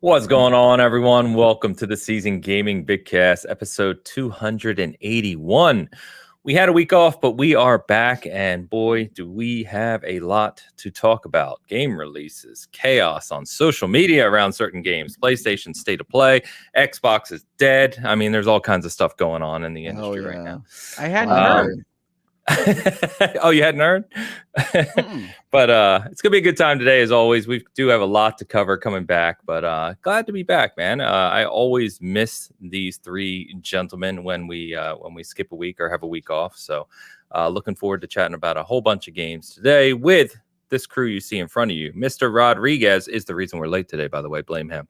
What's going on, everyone? Welcome to the Season Gaming Bitcast, episode 281. We had a week off, but we are back, and boy, do we have a lot to talk about. Game releases, chaos on social media around certain games, PlayStation State of Play, Xbox is dead. I mean, there's all kinds of stuff going on in the industry right now. I hadn't heard. Oh, you hadn't heard? But it's gonna be a good time today, as always. We do have a lot to cover coming back, but glad to be back, man. I always miss these three gentlemen when we skip a week or have a week off. So looking forward to chatting about a whole bunch of games today with this crew you see in front of you. Mr. Rodriguez is the reason we're late today, by the way. Blame him.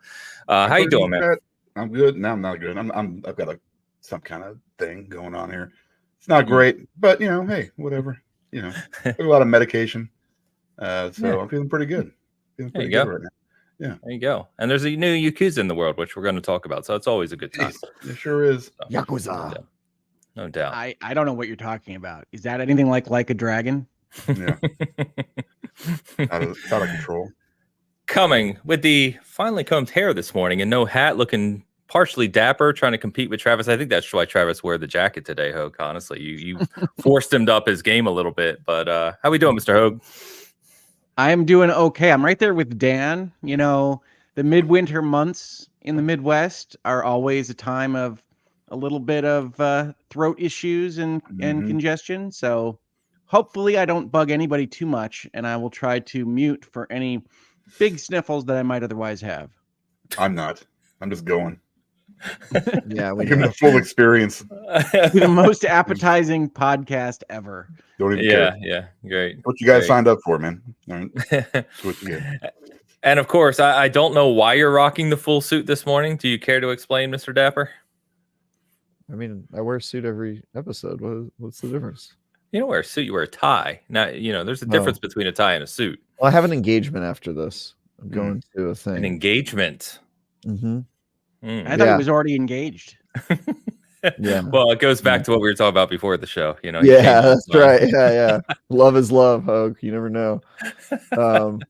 How you doing, man? I'm good. No, I'm not good. I've got some kind of thing going on here. It's not great, but hey, whatever. A lot of medication. So I'm feeling pretty good. Feeling pretty good right now. Yeah. There you go. And there's a new Yakuza in the world, which we're going to talk about. So it's always a good time. It sure is. So, Yakuza. No doubt. I don't know what you're talking about. Is that anything like a dragon? Yeah. out of control. Coming with the finely combed hair this morning and no hat, looking partially dapper, trying to compete with Travis. I think that's why Travis wore the jacket today, Hogue. Honestly, you forced him to up his game a little bit. But how we doing, Mr. Hogue? I am doing okay. I'm right there with Dan. The midwinter months in the Midwest are always a time of a little bit of throat issues and congestion. So hopefully I don't bug anybody too much, and I will try to mute for any big sniffles that I might otherwise have. I'm not. I'm just going. Yeah, we give the full experience. The most appetizing podcast ever. Don't even care. Yeah, great. What you guys signed up for, man? What you get. And of course, I don't know why you're rocking the full suit this morning. Do you care to explain, Mr. Dapper? I mean, I wear a suit every episode. What's the difference? You don't wear a suit; you wear a tie. Now, there's a difference between a tie and a suit. Well, I have an engagement after this. I'm going to a thing. An engagement. Mm-hmm. I thought he was already engaged. Yeah. Well, it goes back to what we were talking about before the show. Yeah, that's right. Yeah. Love is love, Hogue. You never know.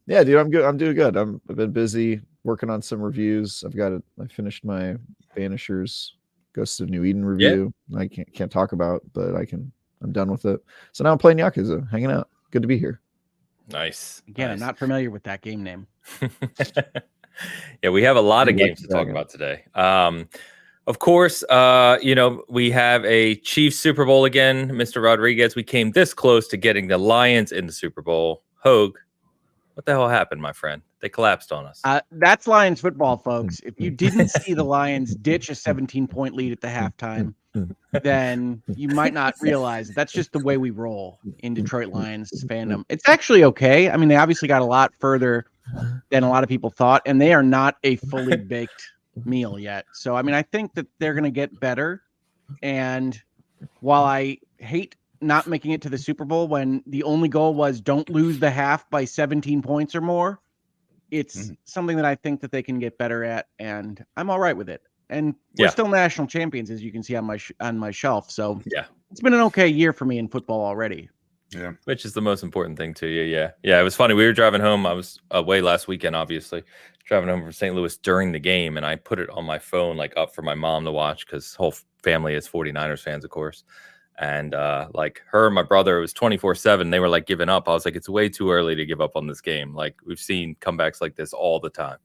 Yeah, dude, I'm good. I'm doing good. I've been busy working on some reviews. I finished my Banishers Ghosts of New Eden review. Yeah. I can't talk about, but I'm done with it. So now I'm playing Yakuza, hanging out. Good to be here. Nice. Again, I'm not familiar with that game name. Yeah, we have a lot of games to talk about today. Of course, we have a Chiefs Super Bowl again, Mr. Rodriguez. We came this close to getting the Lions in the Super Bowl. Hogue, what the hell happened, my friend? They collapsed on us. That's Lions football, folks. If you didn't see the Lions ditch a 17-point lead at the halftime, then you might not realize that's just the way we roll in Detroit Lions fandom. It's actually okay. I mean, they obviously got a lot further than a lot of people thought, and they are not a fully baked meal yet. So, I mean, I think that they're going to get better. And while I hate not making it to the Super Bowl when the only goal was don't lose the half by 17 points or more, it's something that I think that they can get better at, and I'm all right with it. And we're still national champions, as you can see on my shelf. So it's been an okay year for me in football already. Yeah, which is the most important thing to you. Yeah. It was funny. We were driving home. I was away last weekend, obviously, driving home from St. Louis during the game, and I put it on my phone, up for my mom to watch because whole family is 49ers fans, of course. And her and my brother, it was 24/7. They were giving up. I was like, it's way too early to give up on this game. We've seen comebacks like this all the time.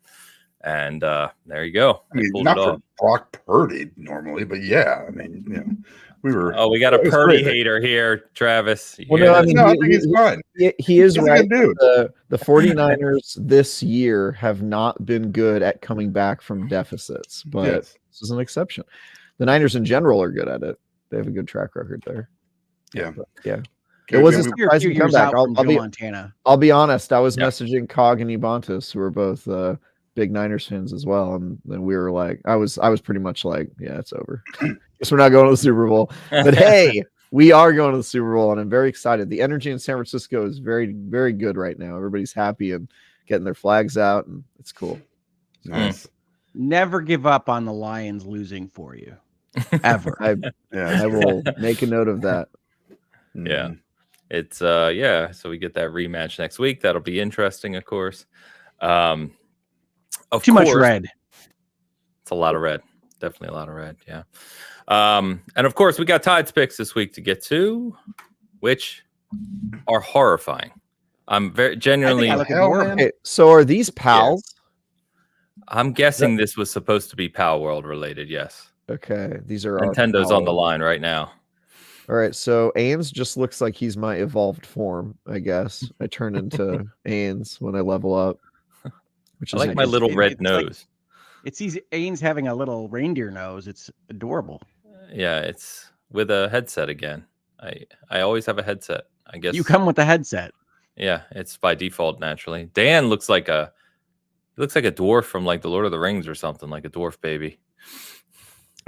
And there you go. I mean, not for Brock Purdy normally, but yeah, I mean, we were. Oh, we got a Purdy hater here, Travis. Well, no, I think he's fine. He is right. The 49ers this year have not been good at coming back from deficits, but this is an exception. The Niners in general are good at it. They have a good track record there. Yeah. Yeah. It was a surprising comeback. I'll be honest. I was messaging Cog and Ebontis, who are both big Niners fans as well, and then we were like, I was pretty much like, yeah, it's over. Guess we're not going to the Super Bowl. But hey, we are going to the Super Bowl, and I'm very excited. The energy in San Francisco is very, very good right now. Everybody's happy and getting their flags out, and it's cool. Nice. Never give up on the Lions losing for you, ever. I will make a note of that. Yeah. It's so we get that rematch next week. That'll be interesting, of course. Too much red. It's a lot of red. Definitely a lot of red. Yeah. And of course, we got Tide's picks this week to get to, which are horrifying. I'm very genuinely. Okay, so are these pals? Yeah. I'm guessing this was supposed to be Pal World related. Yes. Okay, these are Nintendo's on the line right now. All right, so Ains just looks like he's my evolved form, I guess. I turn into Ains when I level up, which is like my little red nose. Like, it sees Ains having a little reindeer nose. It's adorable. Yeah, it's with a headset again. I always have a headset. I guess you come with a headset. Yeah, it's by default naturally. Dan looks like a dwarf from like the Lord of the Rings or something, like a dwarf baby.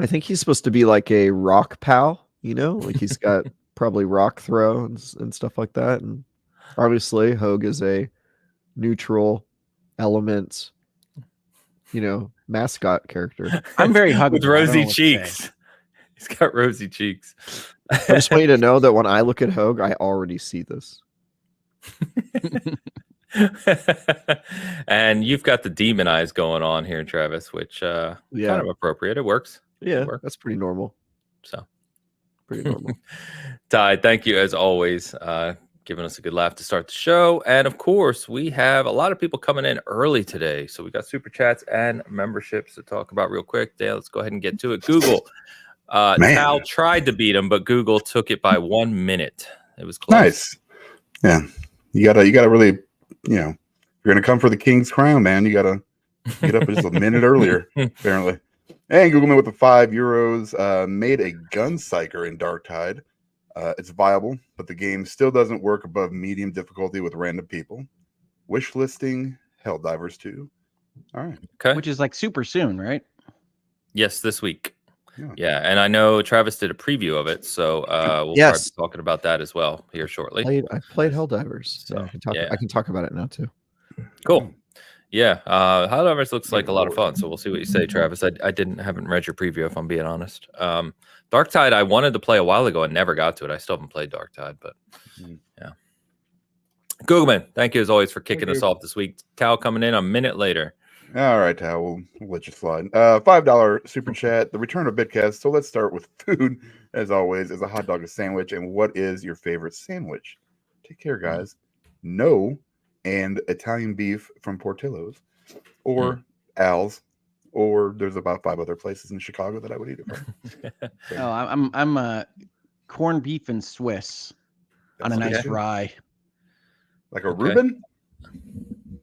I think he's supposed to be like a rock pal, you know, like he's got probably rock throw and stuff like that. And obviously, Hogue is a neutral element, you know, mascot character. I'm very huggable with rosy cheeks. He's got rosy cheeks. I just want you to know that when I look at Hogue, I already see this. And you've got the demon eyes going on here, Travis, which kind of appropriate. It works. Yeah, that's pretty normal. So pretty normal. Ty, thank you as always, giving us a good laugh to start the show. And of course, we have a lot of people coming in early today, so we got super chats and memberships to talk about real quick. Dale, let's go ahead and get to it. Google. Tal tried to beat him, but Google took it by 1 minute. It was close. Nice. Yeah. You gotta really, you know, if you're gonna come for the king's crown, man, you gotta get up just a minute earlier, apparently. And Google me with the €5. Made a gun psycher in Dark Tide. It's viable, but the game still doesn't work above medium difficulty with random people. Wish listing Helldivers 2. All right. Okay. Which is like super soon, right? Yes, this week. Yeah, and I know Travis did a preview of it, so we'll probably be talking about that as well here shortly. I played Helldivers, so I can talk about it now too. Cool. Yeah, Helldivers looks like a lot of fun, so we'll see what you say, Travis. I haven't read your preview, if I'm being honest. Dark Tide, I wanted to play a while ago and never got to it. I still haven't played Dark Tide, but yeah. Googleman, thank you as always for kicking us off this week. Tal coming in a minute later. All right, Tal, we'll let you slide. $5 super chat, the return of Bitcast. So let's start with food, as always. Is a hot dog a sandwich? And what is your favorite sandwich? Take care, guys. No, and Italian beef from Portillo's, or Al's, or there's about 5 other places in Chicago that I would eat it from. So, I'm corned beef and Swiss on a nice rye. Like a Reuben?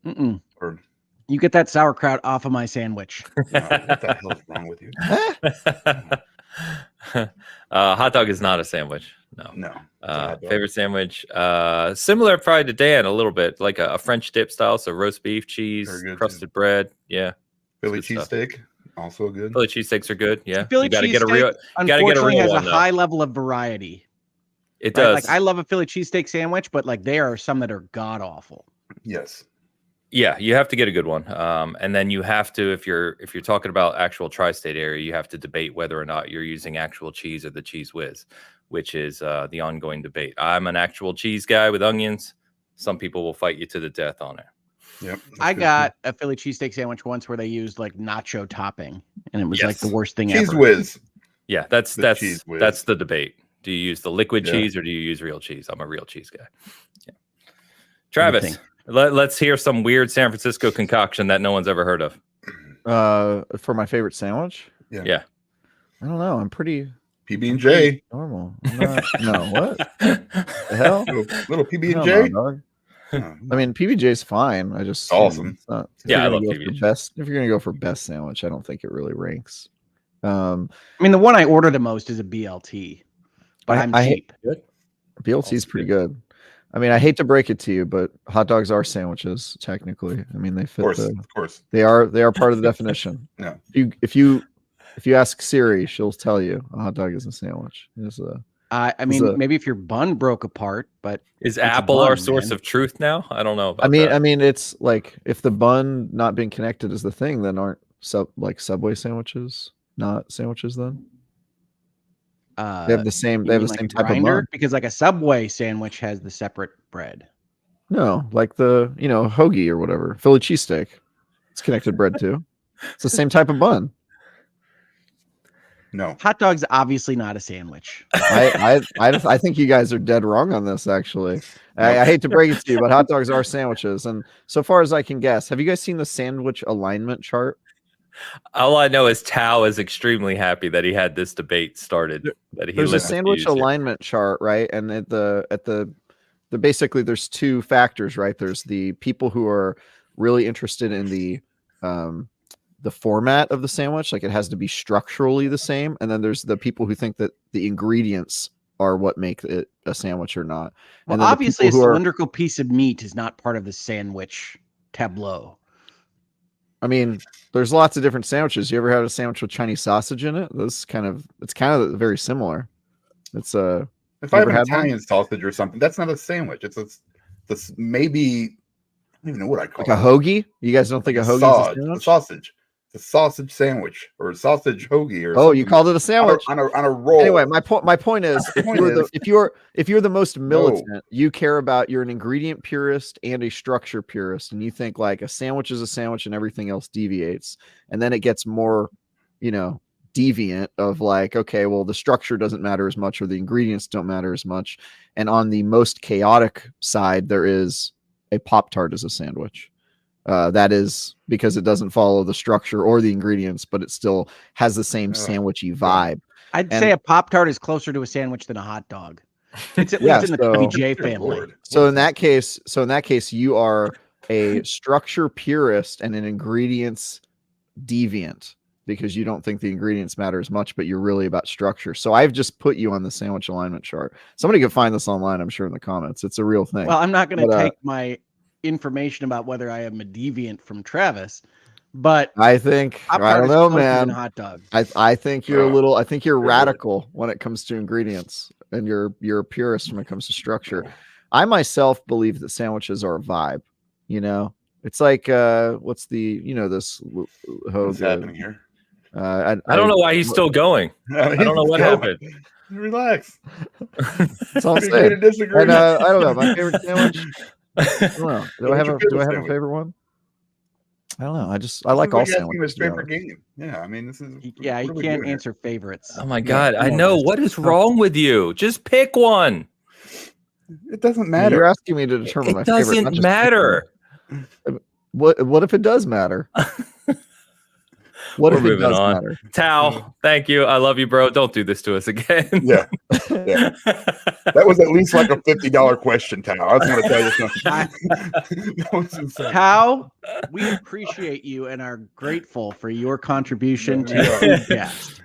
Mm-mm. Or you get that sauerkraut off of my sandwich. what the hell is wrong with you? Hot dog is not a sandwich. No. Favorite sandwich? Similar probably to Dan a little bit, like a French dip style. So roast beef, cheese, crusted bread. Yeah. Philly cheesesteak, also good. Philly cheesesteaks are good. Yeah. Philly you got to get a real. Unfortunately, has a one, high level of variety. It does. Like I love a Philly cheesesteak sandwich, but like there are some that are god awful. Yes. Yeah, you have to get a good one, and then you have to, if you're talking about actual tri-state area, you have to debate whether or not you're using actual cheese or the cheese whiz, which is the ongoing debate. I'm an actual cheese guy with onions. Some people will fight you to the death on it. Yep. I got a Philly cheesesteak sandwich once where they used like nacho topping, and it was like the worst thing cheese ever. Whiz. Yeah, that's the debate. Do you use the liquid cheese or do you use real cheese? I'm a real cheese guy. Yeah. Travis. Let's hear some weird San Francisco concoction that no one's ever heard of. For my favorite sandwich? Yeah. I don't know. I'm pretty PB&J. Normal. No, what? The hell? Little PB&J? I mean, PB&J's fine. I just awesome. It's not, I love PB&J. If you're gonna go for best sandwich, I don't think it really ranks. I mean, the one I order the most is a BLT, but I'm cheap. BLT's pretty good. I mean, I hate to break it to you, but hot dogs are sandwiches technically. I mean, they fit. Of course. They are part of the definition. No. If you ask Siri, she'll tell you a hot dog is a sandwich. I mean, maybe if your bun broke apart, but is Apple our source of truth now? I don't know about that. I mean, it's like if the bun not being connected is the thing, then aren't Subway sandwiches not sandwiches then? They have the same. They have the same type of bun. Because like a Subway sandwich has the separate bread. No, like the hoagie or whatever, Philly cheesesteak. It's connected bread too. It's the same type of bun. No. Hot dog's obviously not a sandwich. I think you guys are dead wrong on this. Actually, I hate to break it to you, but hot dogs are sandwiches. And so far as I can guess, have you guys seen the sandwich alignment chart? All I know is Tao is extremely happy that he had this debate started. There's a sandwich alignment chart, right? And basically there's two factors, right? There's the people who are really interested in the format of the sandwich, like it has to be structurally the same, and then there's the people who think that the ingredients are what make it a sandwich or not. Well, and then obviously a cylindrical piece of meat is not part of the sandwich tableau. I mean, there's lots of different sandwiches. You ever had a sandwich with Chinese sausage in it? It's kind of very similar. It's if I have an Italian sausage or something, that's not a sandwich. It's maybe, I don't even know what I call it. Like a hoagie? You guys don't think a hoagie is a sandwich? A sausage. It's a sausage sandwich or a sausage hoagie or something. You called it a sandwich on a roll. Anyway, my point is, if you're the most militant, you care about, you're an ingredient purist and a structure purist, and you think like a sandwich is a sandwich and everything else deviates, and then it gets more, deviant of like, okay, well, the structure doesn't matter as much or the ingredients don't matter as much. And on the most chaotic side, there is a Pop-Tart as a sandwich. That is because it doesn't follow the structure or the ingredients, but it still has the same sandwichy vibe. I'd say a Pop-Tart is closer to a sandwich than a hot dog. It's at least in the PBJ family. So in that case, you are a structure purist and an ingredients deviant, because you don't think the ingredients matter as much, but you're really about structure. So I've just put you on the sandwich alignment chart. Somebody could find this online, I'm sure, in the comments. It's a real thing. Well, I'm not going to take my information about whether I am a deviant from Travis, but I think I don't know, man. Hot dog. I think you're I think you're radical when it comes to ingredients, and you're a purist when it comes to structure. I myself believe that sandwiches are a vibe. It's like what's the this what's happening here? I don't know why he's still going. I don't know what happened. Relax. That's all I'm saying. And, I don't know. My favorite sandwich. I don't know. Do I have a favorite one? I don't know. I like all sandwiches. Favorite game. Yeah, I mean, this is. Yeah, you can't answer favorites. Oh my God, I know. What is wrong with you? Just pick one. It doesn't matter. You're asking me to determine my favorite. It doesn't matter. What if it does matter? What if it does matter? Tao, thank you. I love you, bro. Don't do this to us again. Yeah. That was at least like a $50 question, Tao. I was going to tell you something. Tao, we appreciate you and are grateful for your contribution to Bitcast.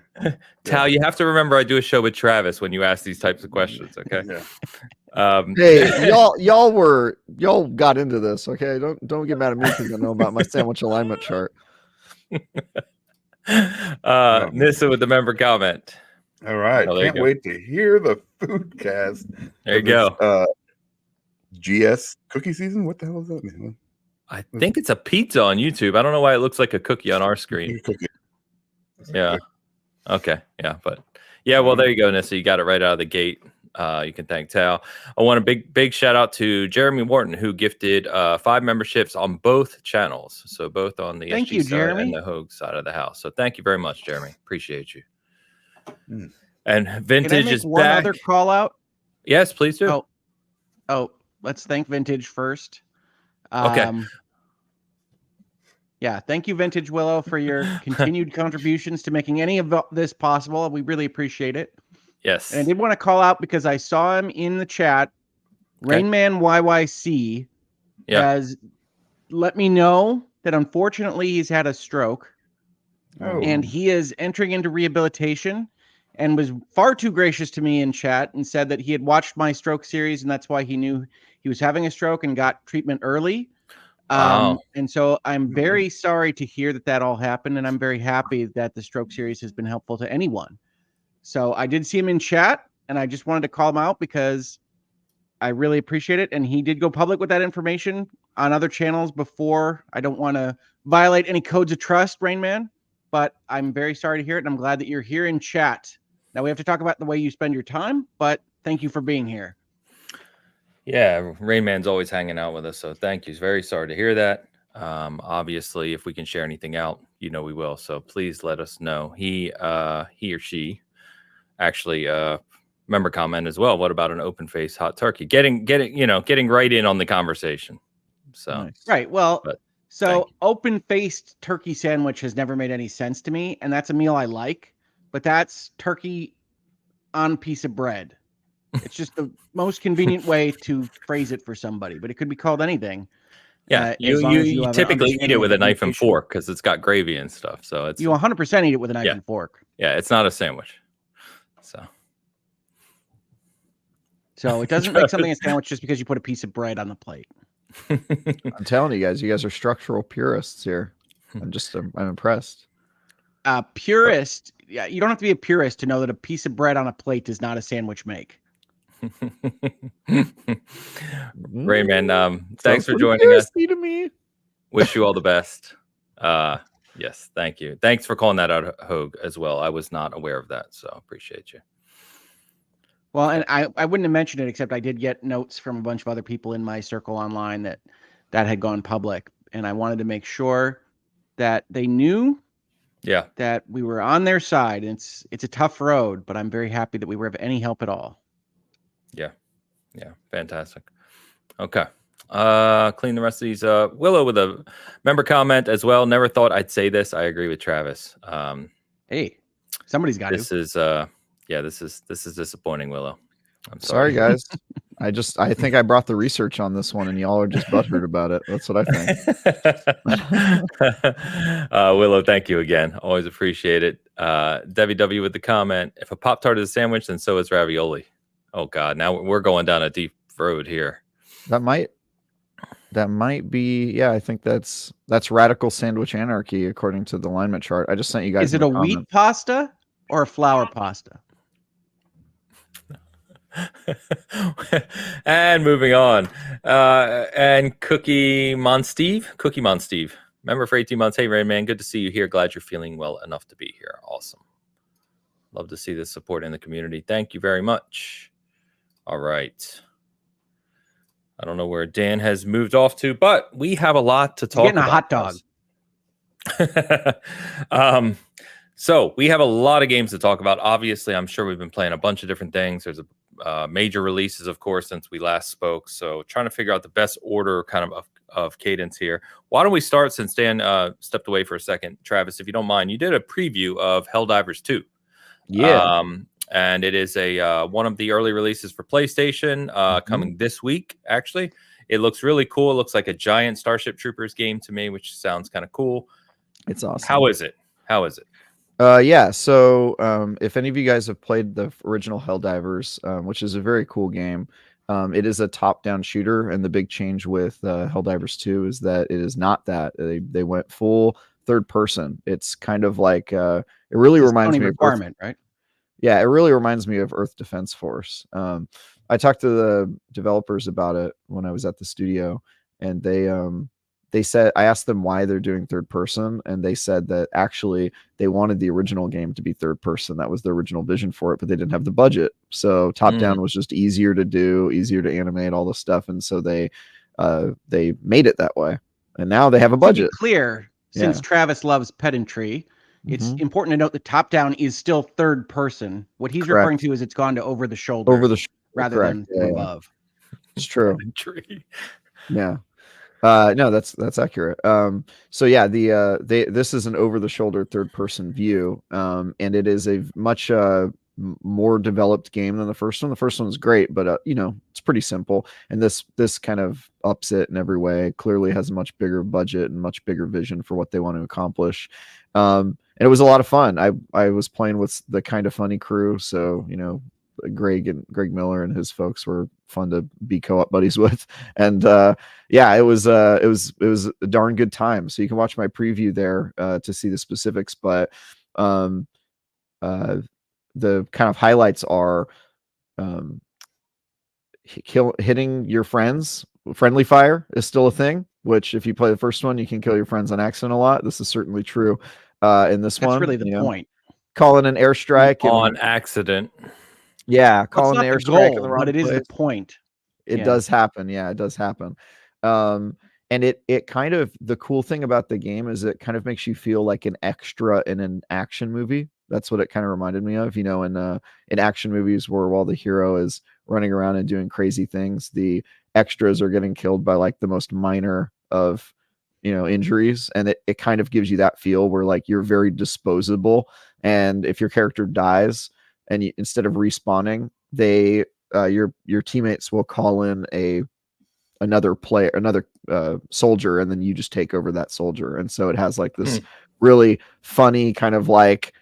Tao, you have to remember I do a show with Travis when you ask these types of questions, okay? Yeah. Hey, y'all got into this, okay? Don't get mad at me because I know about my sandwich alignment chart. Nissa with the member comment. All right. Can't wait to hear the foodcast. There you go. GS cookie season? What the hell is that mean? I think it's a pizza on YouTube. I don't know why it looks like a cookie on our screen. Yeah. Okay. Yeah. But yeah, well, there you go, Nissa. You got it right out of the gate. You can thank Tao. I want a big shout out to Jeremy Wharton, who gifted 5 memberships on both channels. So both on the SG side and the Hogue side of the house. So thank you very much, Jeremy. Appreciate you. And Vintage is one back. Other call out? Yes, please do. Oh, let's thank Vintage first. Okay. Yeah, thank you, Vintage Willow, for your continued contributions to making any of this possible. We really appreciate it. Yes. And I did want to call out because I saw him in the chat. Rainman YYC has let me know that unfortunately he's had a stroke. And he is entering into rehabilitation, and was far too gracious to me in chat and said that he had watched my stroke series and that's why he knew he was having a stroke and got treatment early. And so I'm very sorry to hear that all happened, and I'm very happy that the stroke series has been helpful to anyone. So I did see him in chat, and I just wanted to call him out because I really appreciate it. And he did go public with that information on other channels before. I don't want to violate any codes of trust, Rainman, but I'm very sorry to hear it, and I'm glad that you're here in chat. Now we have to talk about the way you spend your time, but thank you for being here. Yeah, Rainman's always hanging out with us, so thank you. Very sorry to hear that. Obviously, if we can share anything out, we will. So please let us know. He or she actually member comment as well. What about an open face hot turkey? Getting right in on the conversation. So nice. Right. Well, so open faced turkey sandwich has never made any sense to me, and that's a meal I like, but that's turkey on a piece of bread. It's just the most convenient way to phrase it for somebody, but it could be called anything. Yeah, you typically eat it with a knife and fork because it's got gravy and stuff. So it's you 100% eat it with a knife and fork. Yeah, it's not a sandwich. So it doesn't make something a sandwich just because you put a piece of bread on the plate. I'm telling you guys are structural purists here. I'm impressed. Purist. Yeah, you don't have to be a purist to know that a piece of bread on a plate does not a sandwich make. Rayman, thanks for joining us. To me. Wish you all the best. Yes, thank you. Thanks for calling that out, Hogue, as well. I was not aware of that, so appreciate you. Well, and I wouldn't have mentioned it, except I did get notes from a bunch of other people in my circle online that had gone public, and I wanted to make sure that they knew that we were on their side. And it's a tough road, but I'm very happy that we were of any help at all. Yeah, fantastic. Okay. Clean the rest of these. Willow with a member comment as well. Never thought I'd say this. I agree with Travis. Hey, somebody's got this is this is disappointing, Willow. I'm sorry guys. I think I brought the research on this one and y'all are just butthurt about it. That's what I think. Willow, thank you again. Always appreciate it. Debbie W with the comment. If a Pop-Tart is a sandwich, then so is ravioli. Oh God, now we're going down a deep road here. That might be, yeah, I think that's radical sandwich anarchy according to the alignment chart. I just sent you guys. Is it a wheat pasta or a flour pasta? And moving on. And Cookie Mon Steve. Member for 18 months. Hey, Rain Man, good to see you here. Glad you're feeling well enough to be here. Awesome. Love to see this support in the community. Thank you very much. All right. I don't know where Dan has moved off to, but we have a lot to talk about. Getting a hot dog. So we have a lot of games to talk about. Obviously, I'm sure we've been playing a bunch of different things. There's major releases, of course, since we last spoke. So trying to figure out the best order kind of cadence here. Why don't we start, since Dan stepped away for a second? Travis, if you don't mind, you did a preview of Helldivers 2. Yeah. And it is one of the early releases for PlayStation coming this week, actually. It looks really cool. It looks like a giant Starship Troopers game to me, which sounds kind of cool. It's awesome. How is it? Yeah, so if any of you guys have played the original Helldivers, which is a very cool game, it is a top-down shooter, and the big change with Helldivers 2 is that it is not that. They went full third person. It's kind of like it really reminds me of right? Yeah, it really reminds me of Earth Defense Force. I talked to the developers about it when I was at the studio, and they said, I asked them why they're doing third person, and they said that actually they wanted the original game to be third person. That was the original vision for it, but they didn't have the budget. So top down was just easier to do, easier to animate, all the stuff, and so they made it that way. And now they have a budget. To be clear, since Travis loves pedantry, it's important to note that top down is still third person. What he's referring to is it's gone to over the shoulder, rather than from above. It's true. Yeah. No, that's accurate. So yeah, this is an over the shoulder third person view, and it is a much more developed game than the first one. The first one was great, but it's pretty simple, and this kind of ups it in every way. Clearly has a much bigger budget and much bigger vision for what they want to accomplish. And it was a lot of fun. I was playing with the Kind of Funny crew, so Greg Miller and his folks were fun to be co-op buddies with, and it was a darn good time. So you can watch my preview there to see the specifics, but the kind of highlights are hitting your friends. Friendly fire is still a thing, which if you play the first one, you can kill your friends on accident a lot. This is certainly true in this one. That's really the point. Calling an airstrike on accident. Yeah, calling an airstrike in the wrong but it is place. the point. It does happen. Yeah, it does happen. and it kind of, the cool thing about the game is it kind of makes you feel like an extra in an action movie. That's what it kind of reminded me of, in action movies where while the hero is running around and doing crazy things, the extras are getting killed by like the most minor of injuries, and it kind of gives you that feel where like you're very disposable, and if your character dies and instead of respawning, they your teammates will call in another soldier, and then you just take over that soldier. And so it has like this really funny kind of like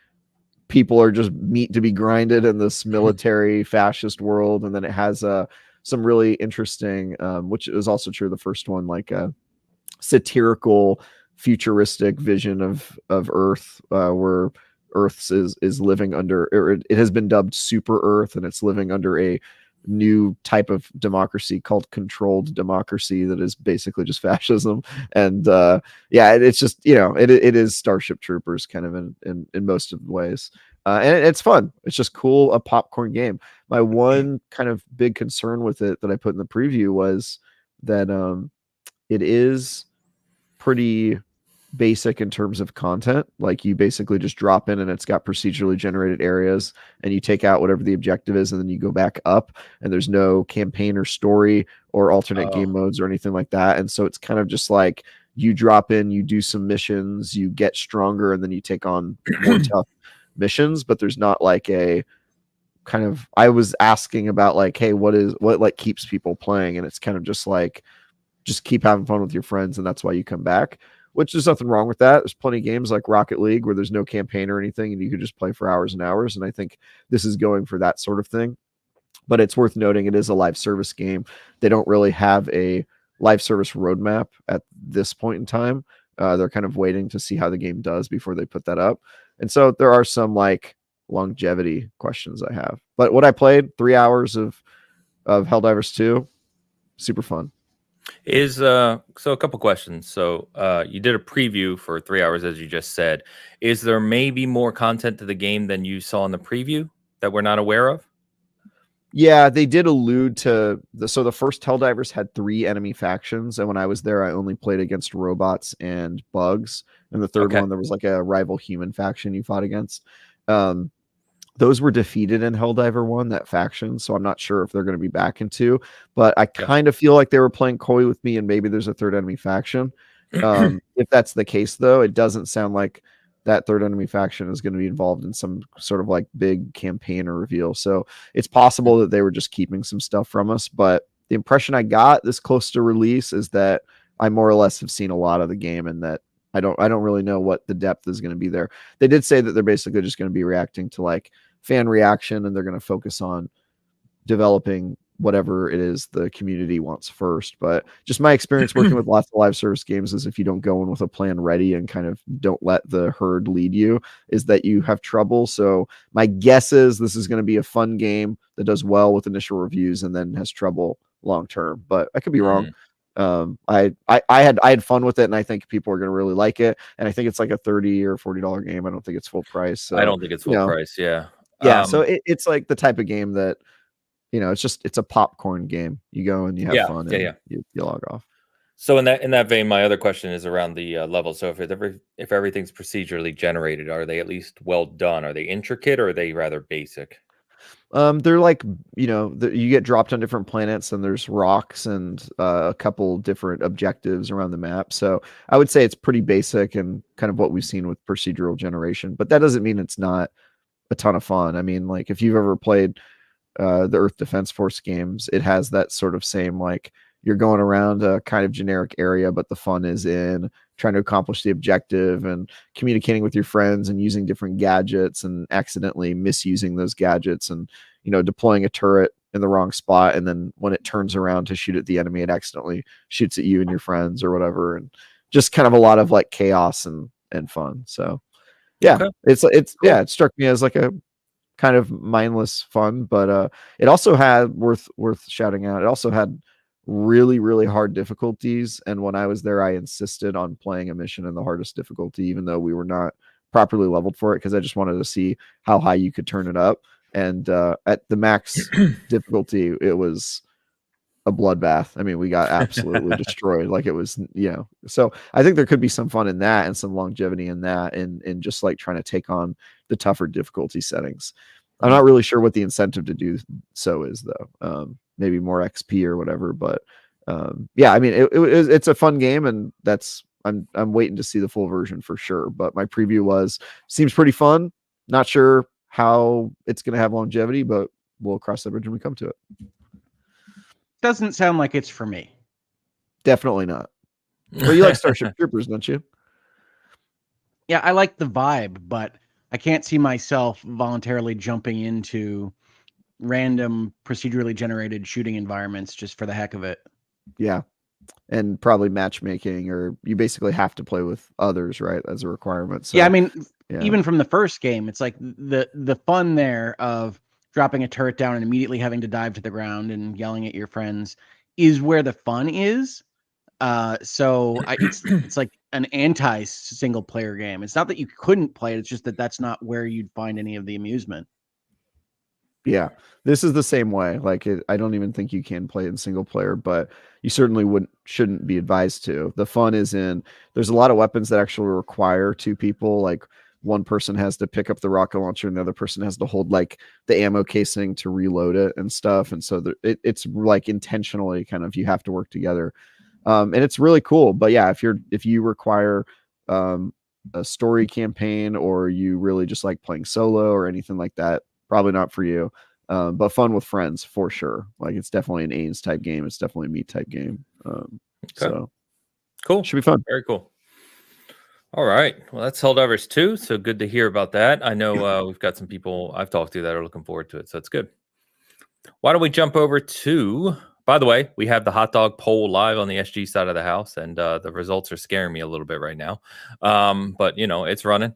people are just meat to be grinded in this military fascist world. And then it has some really interesting, which is also true of the first one, like a satirical futuristic vision of Earth, where Earth is living under, or it has been dubbed Super Earth, and it's living under a new type of democracy called controlled democracy that is basically just fascism. And it's just it is Starship Troopers kind of in most of the ways, and it's fun. It's just cool, a popcorn game. My one kind of big concern with it that I put in the preview was that it is pretty basic in terms of content. Like you basically just drop in and it's got procedurally generated areas, and you take out whatever the objective is, and then you go back up, and there's no campaign or story or alternate game modes or anything like that. And so it's kind of just like you drop in, you do some missions, you get stronger, and then you take on more tough missions. But there's not like a kind of, I was asking about like, hey, what like keeps people playing? And it's kind of just like, just keep having fun with your friends, and that's why you come back. Which there's nothing wrong with that. There's plenty of games like Rocket League where there's no campaign or anything, and you could just play for hours and hours. And I think this is going for that sort of thing. But it's worth noting it is a live service game. They don't really have a live service roadmap at this point in time. They're kind of waiting to see how the game does before they put that up. And so there are some like longevity questions I have. But what I played, 3 hours of Helldivers 2, super fun. Is so a couple questions. So you did a preview for 3 hours, as you just said. Is there maybe more content to the game than you saw in the preview that we're not aware of? Yeah, they did allude to the first Helldivers had 3 enemy factions, and when I was there, I only played against robots and bugs. And the third one, there was like a rival human faction you fought against. Those were defeated in Helldiver 1, that faction, so I'm not sure if they're going to be back in 2, but I kind of feel like they were playing coy with me, and maybe there's a third enemy faction. If that's the case, though, it doesn't sound like that third enemy faction is going to be involved in some sort of like big campaign or reveal. So it's possible that they were just keeping some stuff from us, but the impression I got this close to release is that I more or less have seen a lot of the game, and that I don't really know what the depth is going to be there. They did say that they're basically just going to be reacting to like fan reaction, and they're going to focus on developing whatever it is the community wants first. But just my experience working with lots of live service games is if you don't go in with a plan ready and kind of don't let the herd lead you, is that you have trouble. So my guess is this is going to be a fun game that does well with initial reviews and then has trouble long term, but I could be wrong. I had fun with it, and I think people are going to really like it. And I think it's like a $30 or $40 game. I don't think it's full price. So, I don't think it's full price. Yeah. So it's like the type of game that, it's a popcorn game. You go and you have fun, and you log off. So in that vein, my other question is around the levels. So if everything's procedurally generated, are they at least well done? Are they intricate, or are they rather basic? They're like, you get dropped on different planets, and there's rocks and a couple different objectives around the map. So I would say it's pretty basic and kind of what we've seen with procedural generation, but that doesn't mean it's not a ton of fun. I mean, like if you've ever played the Earth Defense Force games, it has that sort of same, like you're going around a kind of generic area, but the fun is in trying to accomplish the objective and communicating with your friends and using different gadgets and accidentally misusing those gadgets, and deploying a turret in the wrong spot, and then when it turns around to shoot at the enemy, it accidentally shoots at you and your friends or whatever, and just kind of a lot of like chaos and fun. So it's cool. It struck me as like a kind of mindless fun, but it also had worth shouting out. It also had really, really hard difficulties, and when I was there, I insisted on playing a mission in the hardest difficulty, even though we were not properly leveled for it, because I just wanted to see how high you could turn it up. And at the max difficulty, it was a bloodbath. I mean, we got absolutely destroyed. Like it was, so I think there could be some fun in that and some longevity in that and just like trying to take on the tougher difficulty settings. I'm not really sure what the incentive to do so is though. Maybe more XP or whatever, but yeah, I mean, it's a fun game, and I'm waiting to see the full version for sure. But my preview seems pretty fun. Not sure how it's going to have longevity, but we'll cross that bridge when we come to it. Doesn't sound like it's for me. Definitely not. Well, you like Starship Troopers, don't you? Yeah, I like the vibe, but I can't see myself voluntarily jumping into random procedurally generated shooting environments just for the heck of it. Yeah. And probably matchmaking, or you basically have to play with others, right, as a requirement. So, yeah, I mean, even from the first game, it's like the fun there of dropping a turret down and immediately having to dive to the ground and yelling at your friends is where the fun is. It's like an anti-single player game. It's not that you couldn't play it; it's just that that's not where you'd find any of the amusement. Yeah, this is the same way. Like, I don't even think you can play it in single player, but you certainly shouldn't be advised to. The fun is there's a lot of weapons that actually require two people. Like, one person has to pick up the rocket launcher and the other person has to hold like the ammo casing to reload it and stuff. And so it's like intentionally kind of, you have to work together. And it's really cool. But yeah, if you require a story campaign, or you really just like playing solo or anything like that, probably not for you. But fun with friends for sure. Like, it's definitely an Ains type game. It's definitely a meat type game. So cool. Should be fun. Very cool. All right. Well, that's Helldivers 2. So good to hear about that. I know we've got some people I've talked to that are looking forward to it. So it's good. Why don't we jump over to, by the way, we have the hot dog poll live on the SG side of the house, and the results are scaring me a little bit right now. But, it's running.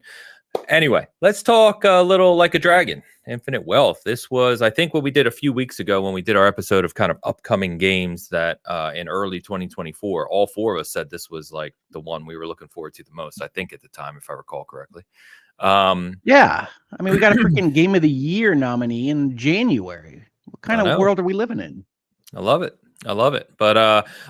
Anyway, let's talk a little Like a Dragon, Infinite Wealth. This was, I think, what we did a few weeks ago when we did our episode of kind of upcoming games that in early 2024, all four of us said this was like the one we were looking forward to the most, I think, at the time, if I recall correctly. Yeah. I mean, we got a freaking Game of the Year nominee in January. What kind of world are we living in? I love it. But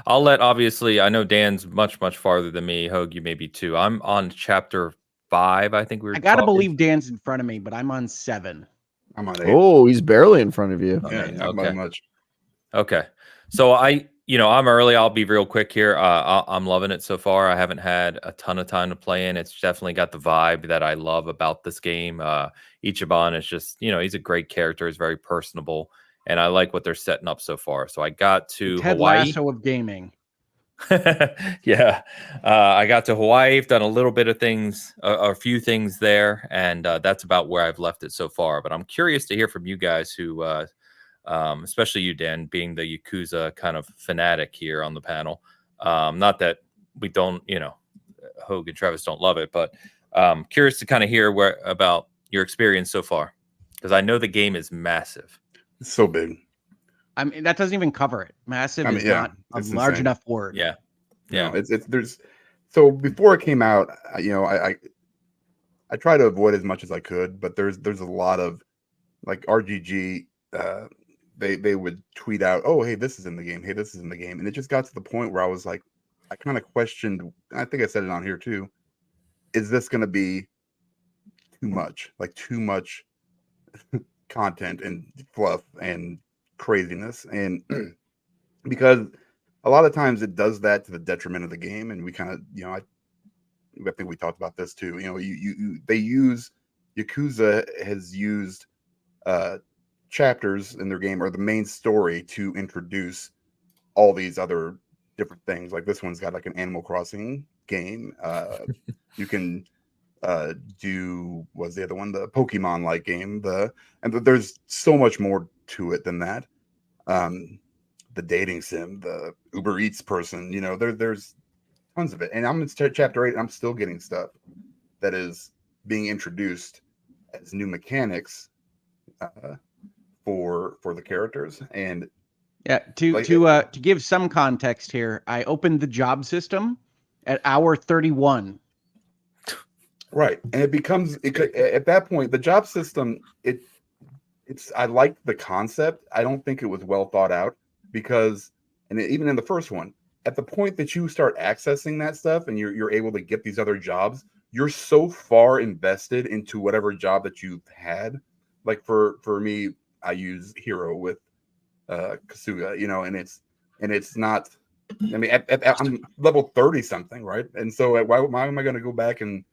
I'll obviously, I know Dan's much, much farther than me. Hogue, you may be too. I'm on chapter 5. I think I gotta believe Dan's in front of me, but I'm on 7. I'm on 8. Oh, he's barely in front of you. Yeah, not by much. Okay. So I'm early. I'll be real quick here. I'm loving it so far. I haven't had a ton of time to play in. It's definitely got the vibe that I love about this game. Ichiban is just, he's a great character. He's very personable, and I like what they're setting up so far. So I got to Ted Hawaii. Lasso of gaming. Yeah. I got to Hawaii. I've done a little bit of things, a few things there, and that's about where I've left it so far. But I'm curious to hear from you guys who, especially you, Dan, being the Yakuza kind of fanatic here on the panel. Not that we don't, Hogue and Travis don't love it, but curious to kind of hear about your experience so far, because I know the game is massive. It's so big. I mean, that doesn't even cover it. Massive is not a large enough word. Yeah. Yeah. There's so before it came out, I try to avoid as much as I could, but there's a lot of like RGG. They would tweet out, "Oh, hey, this is in the game. Hey, this is in the game," and it just got to the point where I was like, I kind of questioned. I think I said it on here too. Is this going to be too much? Like too much content and fluff and craziness? And because a lot of times it does that to the detriment of the game, and we kind of, I think we talked about this too. They use Yakuza has used chapters in their game or the main story to introduce all these other different things. Like this one's got like an Animal Crossing game. You can do, what's the other one? The Pokemon like game. There's so much more to it than that. The dating sim, the Uber Eats person, there's tons of it. And I'm in chapter 8 and I'm still getting stuff that is being introduced as new mechanics for the characters. And yeah, to give some context here, I opened the job system at hour 31. Right. And it becomes at that point, the job system, I liked the concept. I don't think it was well thought out, because and even in the first one, at the point that you start accessing that stuff and you're able to get these other jobs, you're so far invested into whatever job that you've had. Like for me, I use Hero with Kasuga, you know, and it's not. I mean, I'm level 30 something, right? And so why am I going to go back and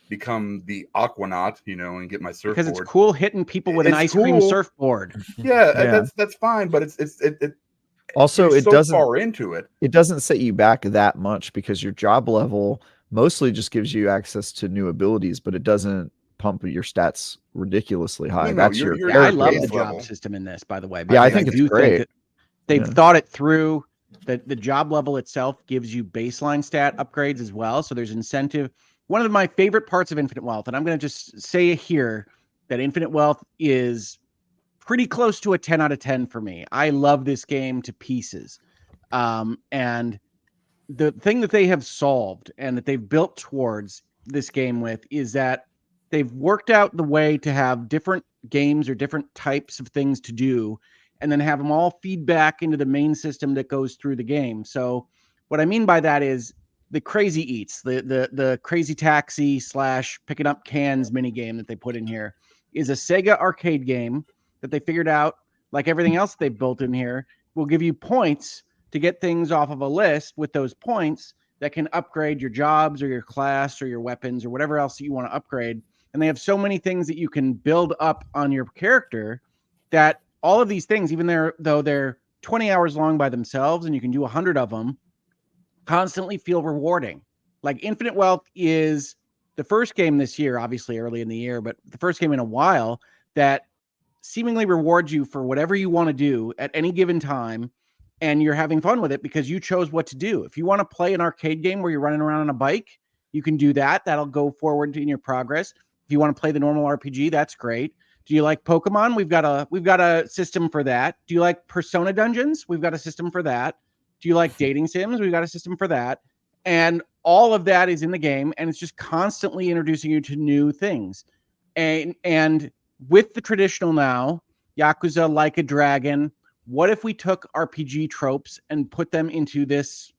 become the Aquanaut, you know, and get my surfboard? Because it's cool hitting people with an ice cream surfboard. Yeah, that's fine, but it also it so doesn't far into it. It doesn't set you back that much because your job level mostly just gives you access to new abilities, but it doesn't pump your stats ridiculously high. That's your I love the job system in this, by the way. Yeah, I think it's great. Think that they've thought it through. That the job level itself gives you baseline stat upgrades as well. So there's incentive. One of my favorite parts of Infinite Wealth, and I'm going to just say here that Infinite Wealth is pretty close to a 10 out of 10 for me. I love this game to pieces. And the thing that they have solved and that they've built towards this game with is that they've worked out the way to have different games or different types of things to do, and then have them all feed back into the main system that goes through the game. So what I mean by that is the Crazy Eats, the Crazy Taxi / picking up cans mini game that they put in here is a Sega arcade game that they figured out, like everything else they've built in here, will give you points to get things off of a list with those points that can upgrade your jobs or your class or your weapons or whatever else that you want to upgrade. And they have so many things that you can build up on your character that all of these things, even though they're 20 hours long by themselves and you can do 100 of them, constantly feel rewarding. Like Infinite Wealth is the first game this year, obviously early in the year, but the first game in a while that seemingly rewards you for whatever you want to do at any given time. And you're having fun with it because you chose what to do. If you want to play an arcade game where you're running around on a bike, you can do that. That'll go forward in your progress. If you want to play the normal RPG, that's great. Do you like Pokemon? We've got a system for that. Do you like Persona dungeons? We've got a system for that. Do you like dating sims? We've got a system for that. And all of that is in the game, and it's just constantly introducing you to new things. And with the traditional now, Yakuza, Like a Dragon, what if we took RPG tropes and put them into this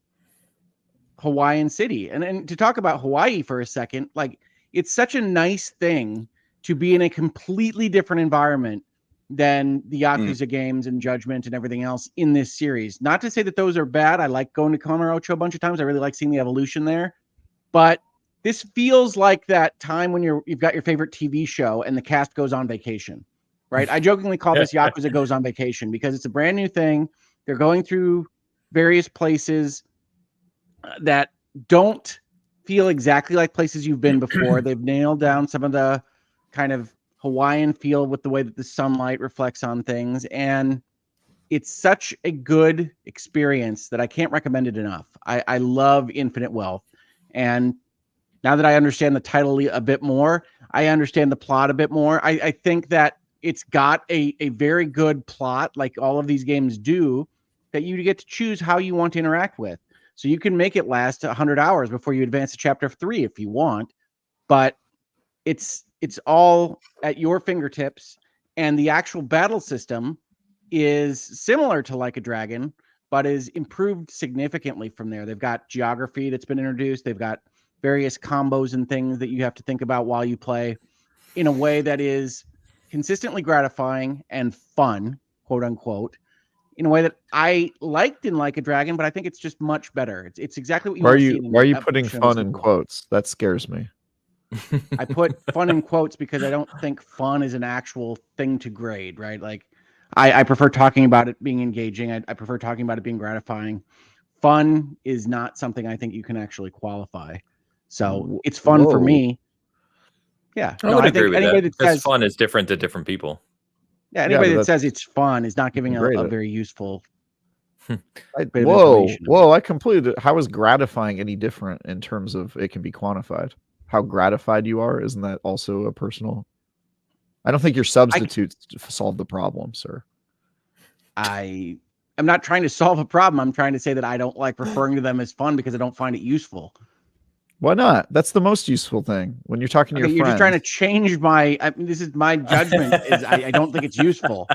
Hawaiian city? And to talk about Hawaii for a second, like it's such a nice thing to be in a completely different environment than the Yakuza games and Judgment and everything else in this series. Not to say that those are bad. I like going to Kamurocho a bunch of times. I really like seeing the evolution there. But this feels like that time when you've got your favorite TV show and the cast goes on vacation, right? I jokingly call this Yakuza Goes on Vacation because it's a brand new thing. They're going through various places that don't feel exactly like places you've been before. They've nailed down some of the kind of Hawaiian feel with the way that the sunlight reflects on things. And it's such a good experience that I can't recommend it enough. I love Infinite Wealth. And now that I understand the title a bit more, I understand the plot a bit more. I think that it's got a very good plot, like all of these games do, that you get to choose how you want to interact with. So you can make it last 100 hours before you advance to chapter 3 if you want, but it's all at your fingertips. And the actual battle system is similar to Like a Dragon, but is improved significantly from there. They've got geography that's been introduced. They've got various combos and things that you have to think about while you play in a way that is consistently gratifying and fun, quote unquote, in a way that I liked in Like a Dragon, but I think it's just much better. It's exactly what you want to see. Why are you putting fun in quotes? That scares me. I put fun in quotes because I don't think fun is an actual thing to grade, right? Like I prefer talking about it being engaging. I prefer talking about it being gratifying. Fun is not something I think you can actually qualify. So it's fun for me. Yeah. I would agree with that. Because fun is different to different people. Yeah, anybody that says it's fun is not giving a very useful Whoa, I completely. How is gratifying any different in terms of it can be quantified? How gratified you are, isn't that also a personal? I don't think your substitutes solve the problem, sir. I'm not trying to solve a problem. I'm trying to say that I don't like referring to them as fun because I don't find it useful. Why not? That's the most useful thing when you're talking to your friends. You're just trying to change this is my judgment. I don't think it's useful.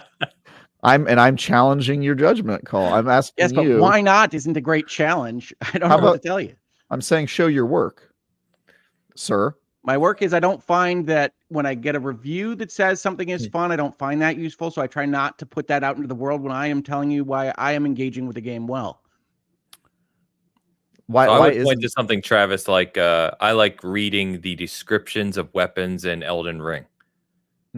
I'm challenging your judgment call. I'm asking yes, but you. Why not isn't a great challenge. I don't know what to tell you. I'm saying show your work, sir. My work is I don't find that when I get a review that says something is fun, I don't find that useful. So I try not to put that out into the world when I am telling you why I am engaging with the game well. Why I would point to something, Travis, like I like reading the descriptions of weapons in Elden Ring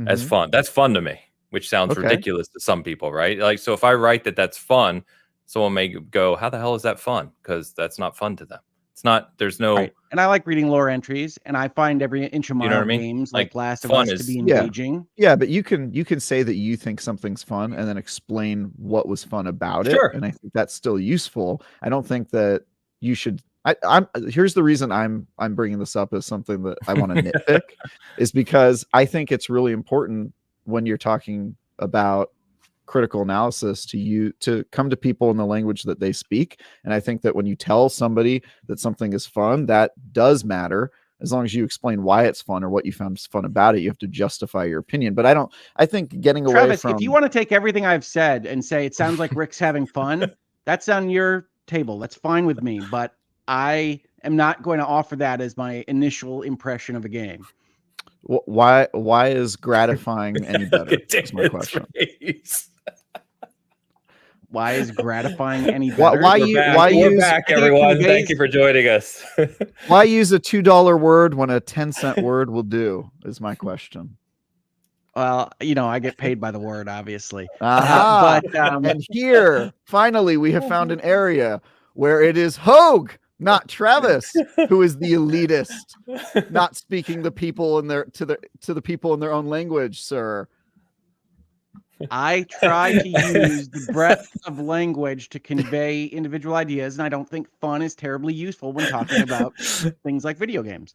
as fun. That's fun to me, which sounds ridiculous to some people, right? Like, so if I write that that's fun, someone may go, how the hell is that fun? Because that's not fun to them. It's not, there's no. Right. And I like reading lore entries, and I find every inch of mile games like Last of Us to be engaging. Yeah, but you can say that you think something's fun and then explain what was fun about it. And I think that's still useful. I don't think that you should. Here's the reason I'm bringing this up as something that I want to nitpick is because I think it's really important when you're talking about critical analysis to come to people in the language that they speak. And I think that when you tell somebody that something is fun, that does matter. As long as you explain why it's fun or what you found fun about it, you have to justify your opinion. But I think getting away from... if you want to take everything I've said and say, it sounds like Rick's having fun, that's on your table. That's fine with me. But I am not going to offer that as my initial impression of a game. Why is gratifying any better? That's my question. Why is gratifying any better? We're back, everyone. Thank you for joining us. Why use a $2 word when a 10-cent word will do? Is my question. Well, I get paid by the word, obviously. And here, finally, we have found an area where it is Hogue, not Travis, who is the elitist, not speaking the people in to the people in their own language, sir. I try to use the breadth of language to convey individual ideas, and I don't think fun is terribly useful when talking about things like video games.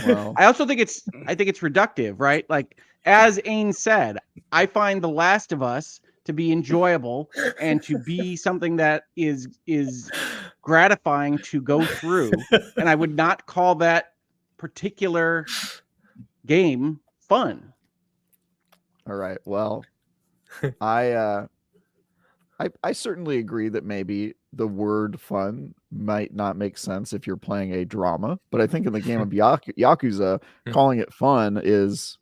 Well, I also think it's reductive, right? Like, as Ain said, I find The Last of Us to be enjoyable and to be something that is gratifying to go through, and I would not call that particular game fun. All right. Well, I certainly agree that maybe the word fun might not make sense if you're playing a drama, but I think in the game of Yakuza, calling it fun is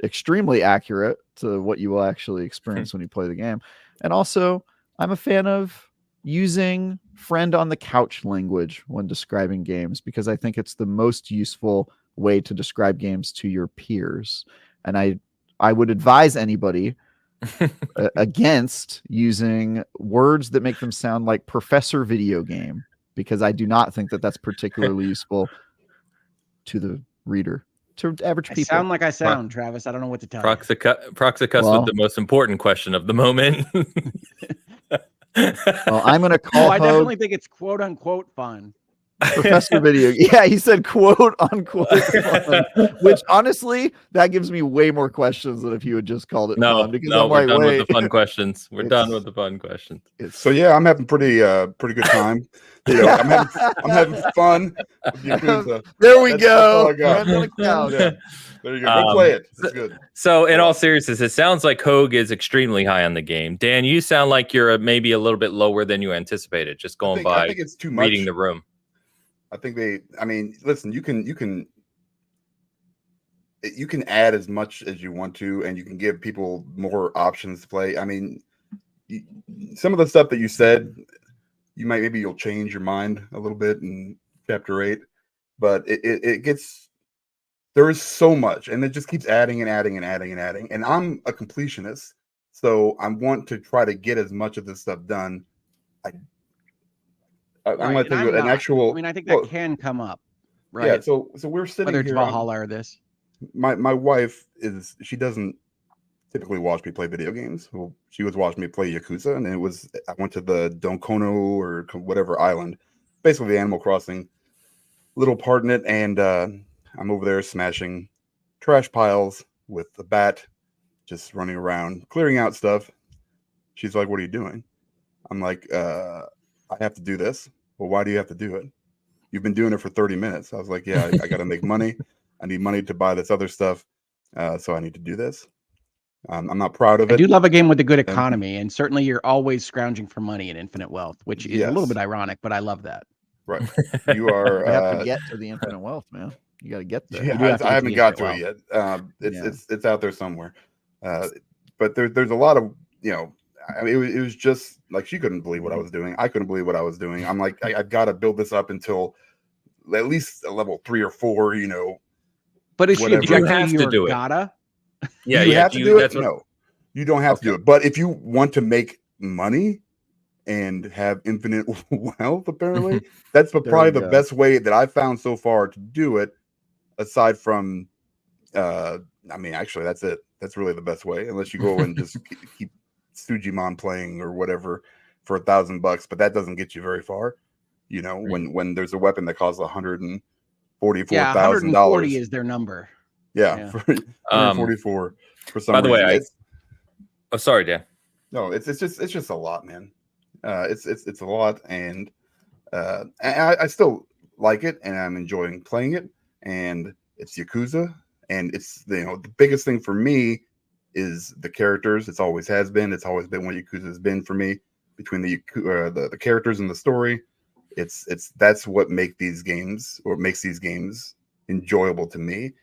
extremely accurate to what you will actually experience when you play the game. And also, I'm a fan of using friend on the couch language when describing games because I think it's the most useful way to describe games to your peers. And I would advise anybody against using words that make them sound like Professor Video Game, because I do not think that that's particularly useful to the reader, to average people. I sound like I sound, Travis. I don't know what to tell you. Proxicus with the most important question of the moment. Well, I'm going to call I definitely think it's quote unquote fun. Professor Video. Yeah, he said quote unquote fun, which honestly, that gives me way more questions than if you had just called it fun. Because we're done with the fun questions. We're done with the fun questions. So yeah, I'm having pretty good time. I'm having fun. There we go. There you go. Go play it. It's good. So in all seriousness, it sounds like Hogue is extremely high on the game. Dan, you sound like you're maybe a little bit lower than you anticipated, just going by I think it's too much. reading the room. I think listen, you can add as much as you want to, and you can give people more options to play. I mean, some of the stuff that you said, maybe you'll change your mind a little bit in chapter 8, but it gets, there is so much, and it just keeps adding and adding and adding and adding. And I'm a completionist, so I want to try to get as much of this stuff done. I'm going to tell you an actual. I mean, I think that can come up, right? Yeah. So we're sitting whether it's here. Valhalla or this. My wife she doesn't typically watch me play video games. Well, she was watching me play Yakuza, and I went to the Donkono or whatever island, basically the Animal Crossing little part in it, and I'm over there smashing trash piles with the bat, just running around clearing out stuff. She's like, "What are you doing?" I'm like, I have to do this. Well, why do you have to do it? You've been doing it for 30 minutes. I was like, yeah, I got to make money. I need money to buy this other stuff. So I need to do this. I'm not proud of it. I do love a game with a good economy, and certainly you're always scrounging for money in Infinite Wealth, which is a little bit ironic, but I love that. Right. You are. You have to get to the Infinite Wealth, man. You got to get there. Yeah, I haven't got to it yet. It's out there somewhere. But there's a lot of, I mean, it was just like she couldn't believe what I was doing. I couldn't believe what I was doing. I'm like, I've got to build this up until at least a level 3 or 4, But is she objecting have to do it? Gotta? Yeah, you have to do it. No, you don't have to do it. But if you want to make money and have infinite wealth, apparently, that's probably the best way that I've found so far to do it. Aside from, I mean, actually, that's it. That's really the best way, unless you go and just keep Sujimon playing or whatever for $1,000, but that doesn't get you very far. When there's a weapon that costs $144,000. Yeah, $140 is their number. Yeah. 144 for some reason. By the way, oh, sorry, Dan. No, it's just a lot, man. It's a lot, and I still like it, and I'm enjoying playing it. And it's Yakuza, and it's the biggest thing for me is the characters. It's always has been. It's always been what Yakuza has been for me. Between the characters and the story, that's what makes these games enjoyable to me.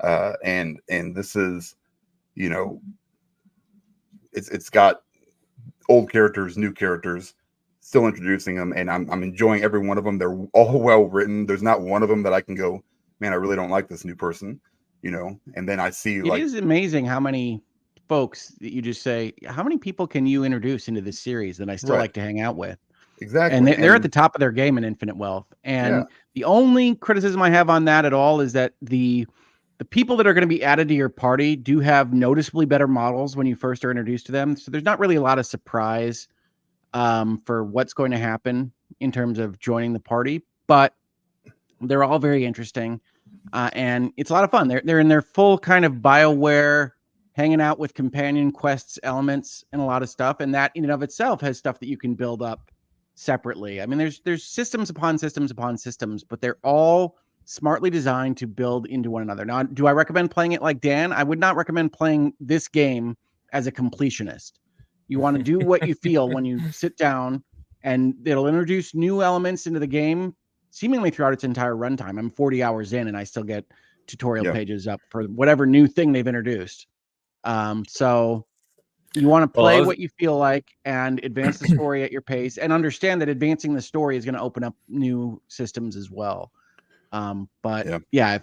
And this is, it's got old characters, new characters, still introducing them, and I'm enjoying every one of them. They're all well written. There's not one of them that I can go, man, I really don't like this new person, and then I see it is amazing how many folks that you just say, how many people can you introduce into this series that I still like to hang out with? Exactly. And they're at the top of their game in Infinite Wealth. And the only criticism I have on that at all is that the people that are going to be added to your party do have noticeably better models when you first are introduced to them. So there's not really a lot of surprise for what's going to happen in terms of joining the party, but they're all very interesting. And it's a lot of fun. They're in their full kind of BioWare, hanging out with companion quests elements and a lot of stuff. And that in and of itself has stuff that you can build up separately. I mean, there's systems upon systems upon systems, but they're all smartly designed to build into one another. Now, do I recommend playing it like Dan? I would not recommend playing this game as a completionist. You want to do what you feel when you sit down, and it'll introduce new elements into the game seemingly throughout its entire runtime. I'm 40 hours in and I still get tutorial pages up for whatever new thing they've introduced. So you want to play what you feel like and advance the story at your pace, and understand that advancing the story is going to open up new systems as well. But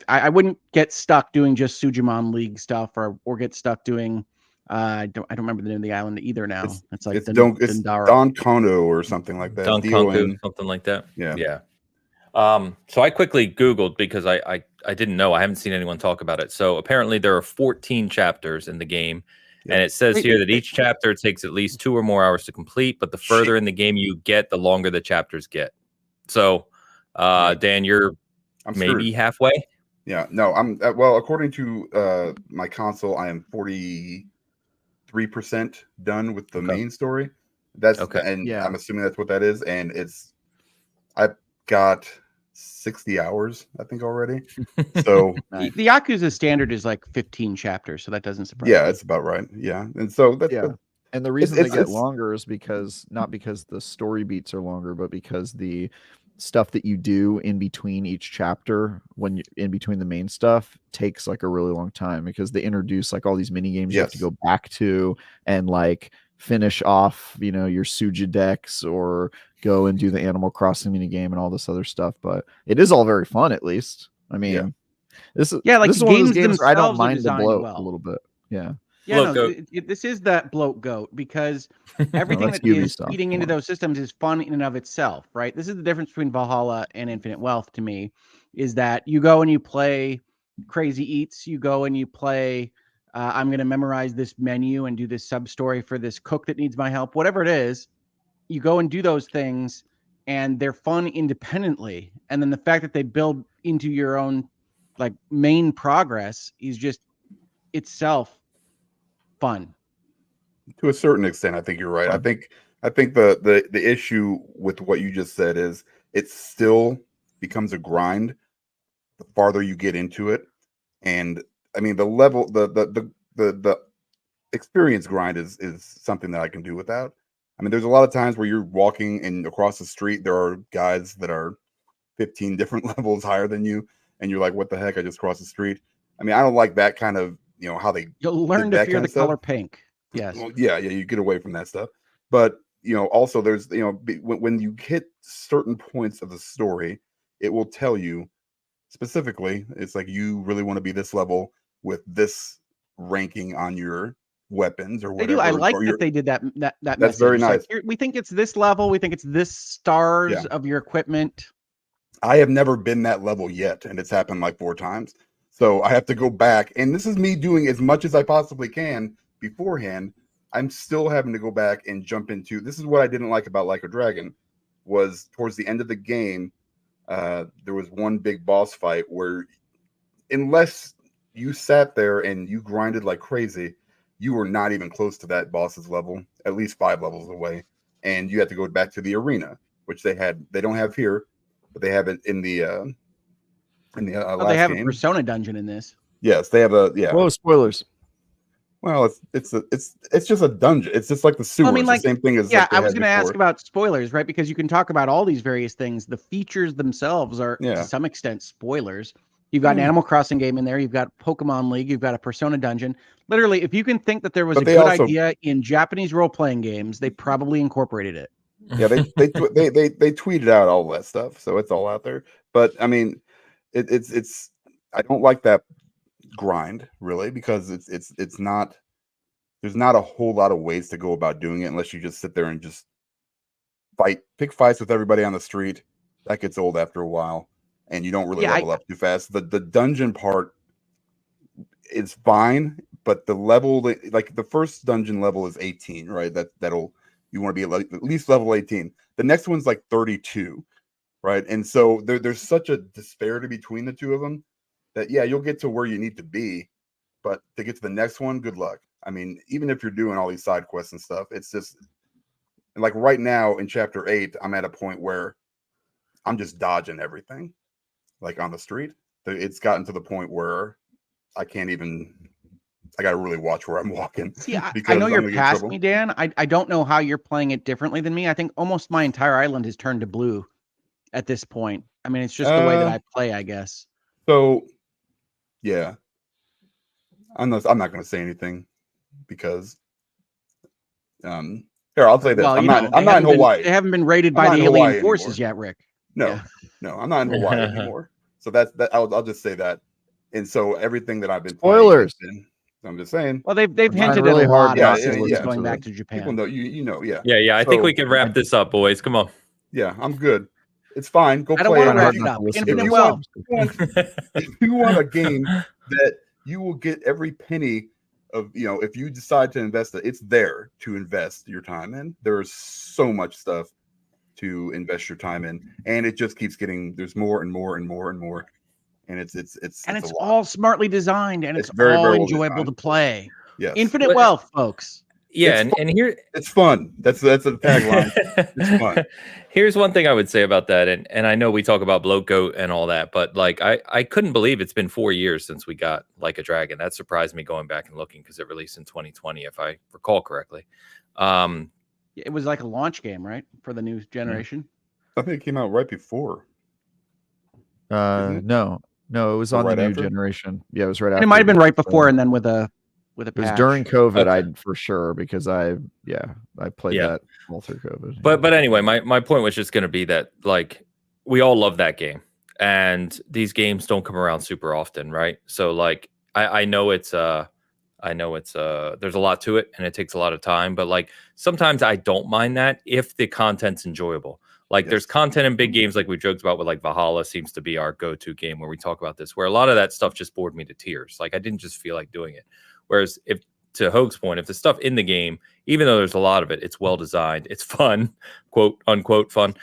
I wouldn't get stuck doing just Sujimon League stuff or get stuck doing I don't remember the name of the island either now. It's like Don Kono or something like that. Don Konku, something like that. Yeah. So I quickly Googled because I didn't know. I haven't seen anyone talk about it. So apparently there are 14 chapters in the game. And it says here that each chapter takes at least 2 or more hours to complete, but the further in the game you get, the longer the chapters get. So, Dan, I'm maybe screwed. Halfway. Yeah, no, I'm well, according to my console, I am 43% done with the main story. That's and I'm assuming that's what that is. And I've got 60 hours, I think, already. So the Yakuza standard is like 15 chapters, so that doesn't surprise me. It's about right. Yeah. And so that's and the reason they get longer is not because the story beats are longer, but because the stuff that you do in between each chapter, when you in between the main stuff, takes like a really long time, because they introduce like all these mini games you have to go back to and like finish off, your Suja decks, or go and do the Animal Crossing mini game and all this other stuff. But it is all very fun, at least. I mean, this is one of those games where I don't mind the bloat a little bit. This is that bloat goat, because everything that is feeding into those systems is fun in and of itself, right? This is the difference between Valhalla and Infinite Wealth to me, is that you go and you play Crazy Eats, you go and you play I'm going to memorize this menu and do this sub story for this cook that needs my help, whatever it is. You go and do those things, and they're fun independently. And then the fact that they build into your own like main progress is just itself fun. To a certain extent, I think you're right. I think the issue with what you just said is it still becomes a grind the farther you get into it. And I mean, the level, the experience grind is something that I can do without. I mean, there's a lot of times where you're walking and across the street, there are guys that are 15 different levels higher than you, and you're like, what the heck? I just crossed the street. I mean, I don't like that kind of, how they You'll learn to fear the color pink. Yes. Well, yeah, you get away from that stuff. But, also there's, when you hit certain points of the story, it will tell you specifically, it's like, you really want to be this level with this ranking on your weapons or whatever. They do. I like that they did that That's message. very nice. Like, we think it's this level. We think it's this stars of your equipment. I have never been that level yet, and it's happened like 4 times. So I have to go back, and this is me doing as much as I possibly can beforehand. I'm still having to go back and jump into. This is what I didn't like about Like a Dragon, was towards the end of the game, there was one big boss fight where, unless you sat there and you grinded like crazy, you were not even close to that boss's level, at least 5 levels away, and you had to go back to the arena, which they don't have here, but they have it in the last they have game. A Persona dungeon in this. Yes, they have Whoa, spoilers. Well, it's just a dungeon. It's just like the sewers. I mean, like, the same thing as I was going to ask about spoilers, right? Because you can talk about all these various things. The features themselves are to some extent spoilers. You've got an Animal Crossing game in there. You've got Pokemon League. You've got a Persona dungeon. Literally, if you can think that there was a good idea in Japanese role-playing games, they probably incorporated it. Yeah, they tweeted out all that stuff, so it's all out there. But I mean, it's I don't like that grind really, because it's not. There's not a whole lot of ways to go about doing it unless you just sit there and just pick fights with everybody on the street. That gets old after a while. And you don't really level up too fast. The dungeon part is fine, but the level, like the first dungeon level is 18, right? You want to be at least level 18. The next one's like 32, right? And so there's such a disparity between the two of them that you'll get to where you need to be, but to get to the next one, good luck. I mean, even if you're doing all these side quests and stuff, it's just like right now in chapter 8, I'm at a point where I'm just dodging everything. Like on the street, it's gotten to the point where I can't even. I got to really watch where I'm walking. See, I know you're past me, Dan. I don't know how you're playing it differently than me. I think almost my entire island has turned to blue at this point. I mean, it's just the way that I play, I guess. So, yeah, I'm not going to say anything because, here I'll say this: well, I'm not in Hawaii. They haven't been raided by the alien forces yet, Rick. No, I'm not in Hawaii anymore. So I'll just say that. And so everything that I've been spoilers. I'm just saying. Well, they've hinted really at a lot of going back to Japan. People know yeah. Yeah. I think we can wrap this up, boys. Come on. Yeah, I'm good. It's fine. Go play. I don't want to wrap it up. If you want a game that you will get every penny of, if you decide to invest it, it's there to invest your time in. There's so much stuff to invest your time in, and it just keeps getting. There's more and more and more and more, and it's all smartly designed, and it's very, all very enjoyable to play. Yes. Infinite wealth, folks. Yeah, and here it's fun. That's a tagline. It's fun. Here's one thing I would say about that, and I know we talk about bloat goat and all that, but like I couldn't believe it's been 4 years since we got Like a Dragon. That surprised me going back and looking, because it released in 2020, if I recall correctly. It was like a launch game, right, for the new generation. I think it came out right before. No, it was on the new generation. Yeah, it was right after. It might have been right before, and then with a patch. It was during COVID, okay. For sure, because I played that all through COVID. But anyway, my point was just going to be that, like, we all love that game, and these games don't come around super often, right? So like I know it's there's a lot to it, and it takes a lot of time, but like sometimes I don't mind that if the content's enjoyable. Like there's content in big games, like we joked about with like Valhalla seems to be our go-to game where we talk about this, where a lot of that stuff just bored me to tears. Like I didn't just feel like doing it. Whereas if, to Hoag's point, if the stuff in the game, even though there's a lot of it, it's well designed, it's fun, quote unquote fun,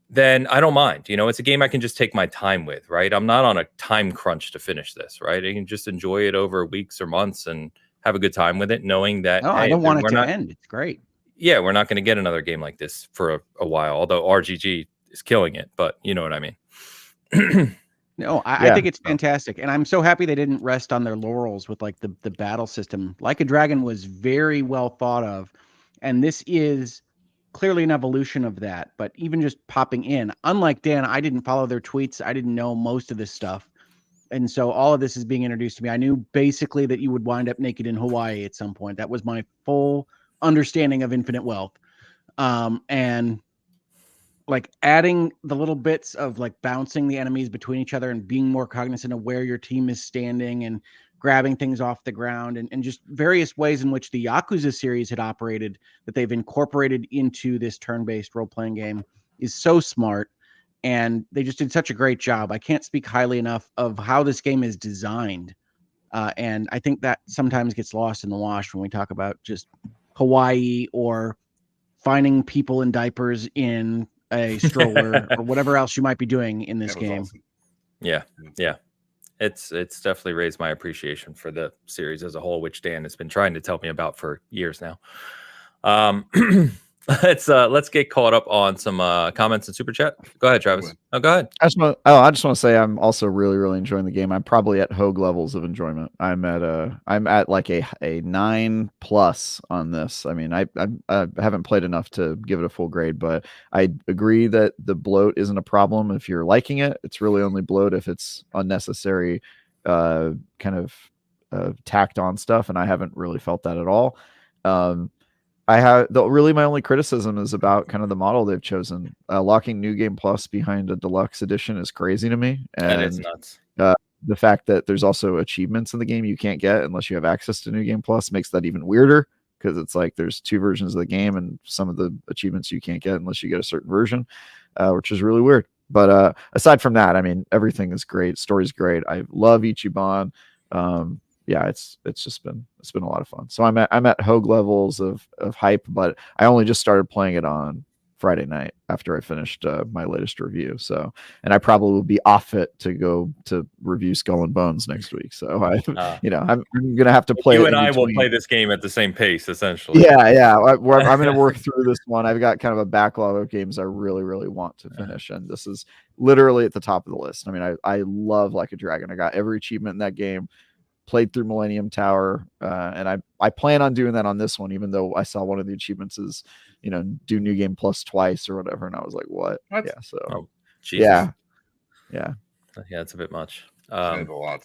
then I don't mind. It's a game I can just take my time with, right? I'm not on a time crunch to finish this, right? I can just enjoy it over weeks or months and have a good time with it, knowing that I don't want it to end. It's great. Yeah, we're not going to get another game like this for a while, although RGG is killing it, but you know what I mean. No, I think it's fantastic, and I'm so happy they didn't rest on their laurels with like the battle system. Like a Dragon was very well thought of, and this is clearly an evolution of that. But even just popping in, unlike Dan, I didn't follow their tweets. I didn't know most of this stuff, and so all of this is being introduced to me. I knew basically that you would wind up naked in Hawaii at some point. That was my full understanding of Infinite Wealth, and like adding the little bits of like bouncing the enemies between each other and being more cognizant of where your team is standing and grabbing things off the ground and just various ways in which the Yakuza series had operated that they've incorporated into this turn-based role-playing game is so smart. And they just did such a great job. I can't speak highly enough of how this game is designed. And I think that sometimes gets lost in the wash when we talk about just Hawaii or finding people in diapers in a stroller or whatever else you might be doing in this game. Awesome. Yeah. It's definitely raised my appreciation for the series as a whole, which Dan has been trying to tell me about for years now. Let's get caught up on some comments and super chat. Go ahead, Travis. Oh, go ahead. I just want to say I'm also really, really enjoying the game. I'm probably at Hogue levels of enjoyment. I'm at like a 9+ on this. I mean, I haven't played enough to give it a full grade, but I agree that the bloat isn't a problem if you're liking it. It's really only bloat if it's unnecessary, kind of tacked on stuff, and I haven't really felt that at all. My only criticism is about kind of the model they've chosen. Locking New Game Plus behind a deluxe edition is crazy to me. And that is nuts. The fact that there's also achievements in the game you can't get unless you have access to New Game Plus makes that even weirder, because it's like there's 2 versions of the game and some of the achievements you can't get unless you get a certain version, which is really weird. But aside from that, I mean, everything is great. Story's great. I love Ichiban. Yeah, it's been a lot of fun. So I'm at Hogue levels of hype, but I only just started playing it on Friday night after I finished my latest review. So, and I probably will be off it to go to review Skull and Bones next week. So I'm gonna have to play. You and I will play this game at the same pace, essentially. Yeah. I'm gonna work through this one. I've got kind of a backlog of games I really, really want to finish, and this is literally at the top of the list. I mean, I love Like a Dragon. I got every achievement in that game. Played through Millennium Tower, and I plan on doing that on this one, even though I saw one of the achievements is, do New Game Plus twice or whatever, and I was like, what? Yeah, so yeah, it's a bit much. A lot.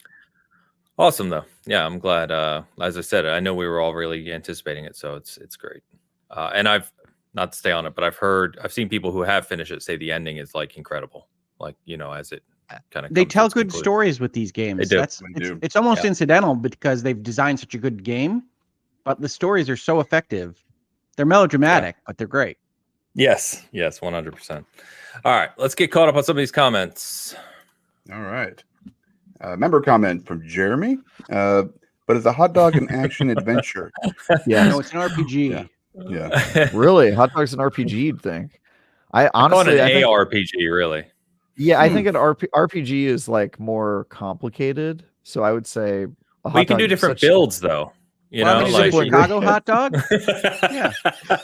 Awesome though. Yeah, I'm glad. As I said, I know we were all really anticipating it, so it's great. And I've, not to stay on it, but I've seen people who have finished it say the ending is like incredible, like as it kind of they tell good stories with these games. They do. It's almost incidental because they've designed such a good game, but the stories are so effective. They're melodramatic, but they're great. Yes, 100%. All right, let's get caught up on some of these comments. All right. Member comment from Jeremy, but it's a hot dog and action adventure. Yeah, no, it's an RPG. Yeah. Really, hot dog's an RPG, you'd think. I honestly, I think ARPG, really. Yeah, I think an RPG is like more complicated. So I would say we can do different builds, though. Like Chicago hot dog. Yeah,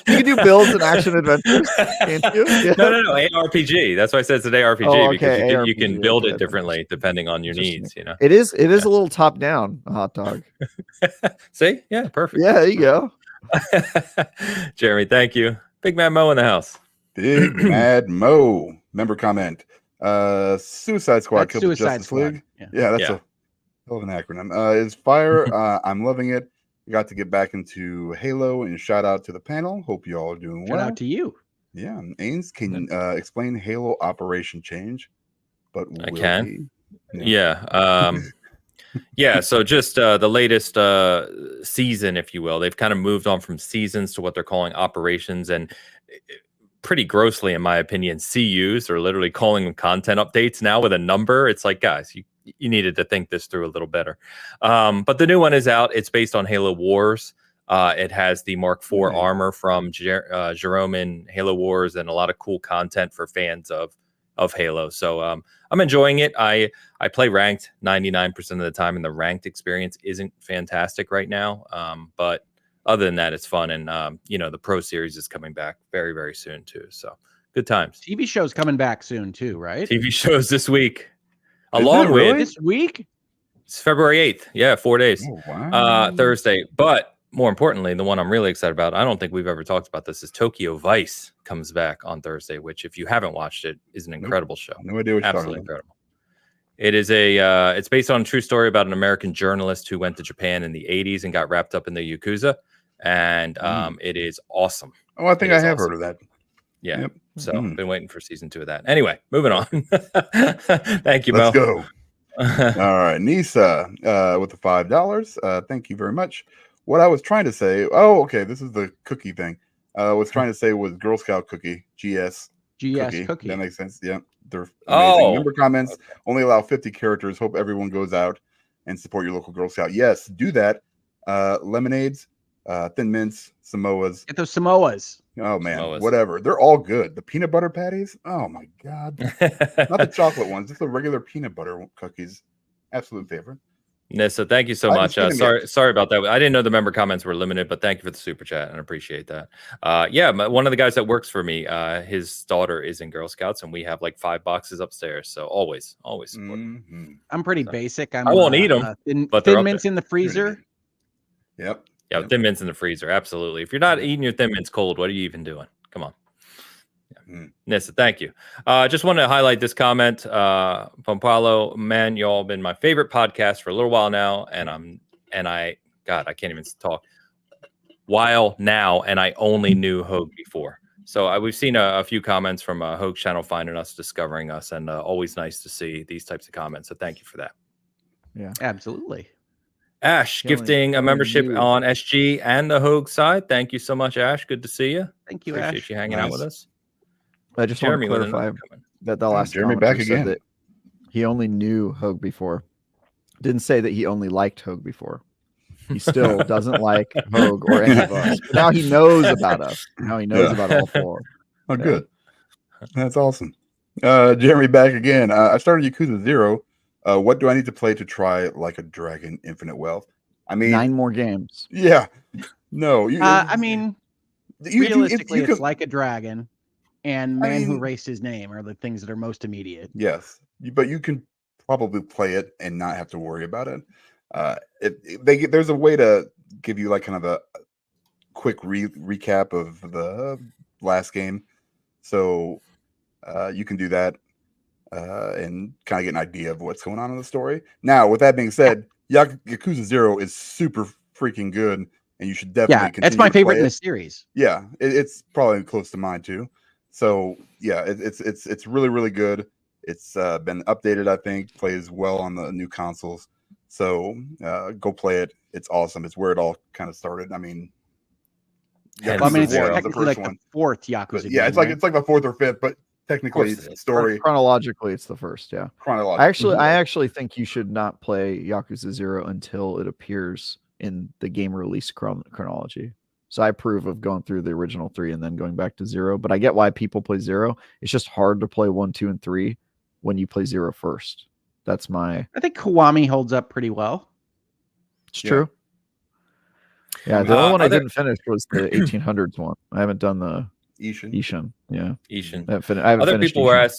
you can do builds and action adventures. Can't you? Yeah. No, ARPG. That's why I said it's an ARPG, because you can build it differently depending on your needs. It is a little top down, a hot dog. See, yeah, perfect. Yeah, there you go. Jeremy, thank you. Big Mad Mo in the house. Big Mad Mo. Member comment. Suicide Squad killed the Justice League. Yeah, that's a hell of an acronym. Is fire. I'm loving it. Got to get back into Halo, and shout out to the panel. Hope you all are doing well. Shout out to you. Yeah, Ains, can explain Halo Operation Change? But I can. Yeah. So just the latest season, if you will, they've kind of moved on from seasons to what they're calling operations, and pretty grossly, in my opinion, CUs are literally calling them content updates now with a number. It's like, guys, you needed to think this through a little better. But the new one is out. It's based on Halo Wars. It has the Mark IV armor from Jerome in Halo Wars, and a lot of cool content for fans of Halo. So I'm enjoying it. I play ranked 99% of the time, and the ranked experience isn't fantastic right now. But other than that, it's fun. And, the Pro Series is coming back very, very soon, too. So good times. TV show's coming back soon, too, right? TV shows this week. along really? with this week. It's February 8th. Yeah, 4 days. Oh, wow. Thursday. But more importantly, the one I'm really excited about, I don't think we've ever talked about this, is Tokyo Vice comes back on Thursday, which if you haven't watched it is an incredible show. No idea what you're Absolutely talking about. incredible. It is it's based on a true story about an American journalist who went to Japan in the 80s and got wrapped up in the Yakuza. And it is awesome. Oh, I think I have heard of that. Yeah. Yep. So been waiting for season 2 of that. Anyway, moving on. Thank you, Let's Mo. go. All right. Nisa with the $5. Thank you very much. What I was trying to say, okay, this is the cookie thing. I was trying to say was Girl Scout cookie, GS cookie. That makes sense. Yeah. They're amazing. Member comments only allow 50 characters. Hope everyone goes out and support your local Girl Scout. Yes, do that. Lemonades, Thin Mints, Samoas. Get those Samoas. Oh man, whatever. They're all good. The peanut butter patties. Oh my god. Not the chocolate ones, just the regular peanut butter cookies. Absolute favorite. Nissa, thank you so much. Sorry about that. I didn't know the member comments were limited, but thank you for the super chat and appreciate that. One of the guys that works for me, his daughter is in Girl Scouts, and we have like 5 boxes upstairs. So always support. I'm pretty basic. I won't eat them, but Thin Mints in the freezer. Yep. Yeah, Thin Mints in the freezer. Absolutely. If you're not eating your Thin Mints cold, what are you even doing? Come on. Nissa, thank you. Just want to highlight this comment from Paulo. Man, y'all been my favorite podcast for a little while now, and I can't even talk. While now, and I only knew Hogue before. So we've seen a few comments from Hogue's channel finding us, discovering us, and always nice to see these types of comments. So thank you for that. Yeah, absolutely. Ash gifting a membership on SG and the Hogue side. Thank you so much, Ash. Good to see you. Thank you, Appreciate Ash. you hanging out with us. I just want to clarify that the last Jeremy back again. That he only knew Hogue before. Didn't say that he only liked Hogue before. He still doesn't like Hogue or any of us. But now he knows about us. Now he knows about all 4. Oh, good. That's awesome. Jeremy back again. I started Yakuza 0. What do I need to play to try Like a Dragon Infinite Wealth? I mean, 9 more games. Yeah. No. Realistically, it's Like a Dragon and Man Who Erased His Name are the things that are most immediate. Yes, but you can probably play it and not have to worry about it. There's a way to give you like kind of a quick recap of the last game, so you can do that and kind of get an idea of what's going on in the story. Now, with that being said, Yakuza 0 is super freaking good, and you should definitely continue. It's my favorite in the series. Yeah, it's probably close to mine too. So yeah, it's really, really good. It's been updated, I think, plays well on the new consoles. So go play it. It's awesome. It's where it all kind of started. I mean, it's technically like the 4th Yakuza game. Yeah, it's like the 4th or 5th, but technically story chronologically it's the 1st. Yeah, chronologically. I actually think you should not play Yakuza 0 until it appears in the game release chronology. So I approve of going through the original 3 and then going back to 0. But I get why people play 0. It's just hard to play 1, 2, and 3 when you play 0 first. That's my. I think Kiwami holds up pretty well. It's true. Yeah, the only one I didn't finish was the 1800s one. I haven't done the Ishin. Yeah, Ishin. Other people were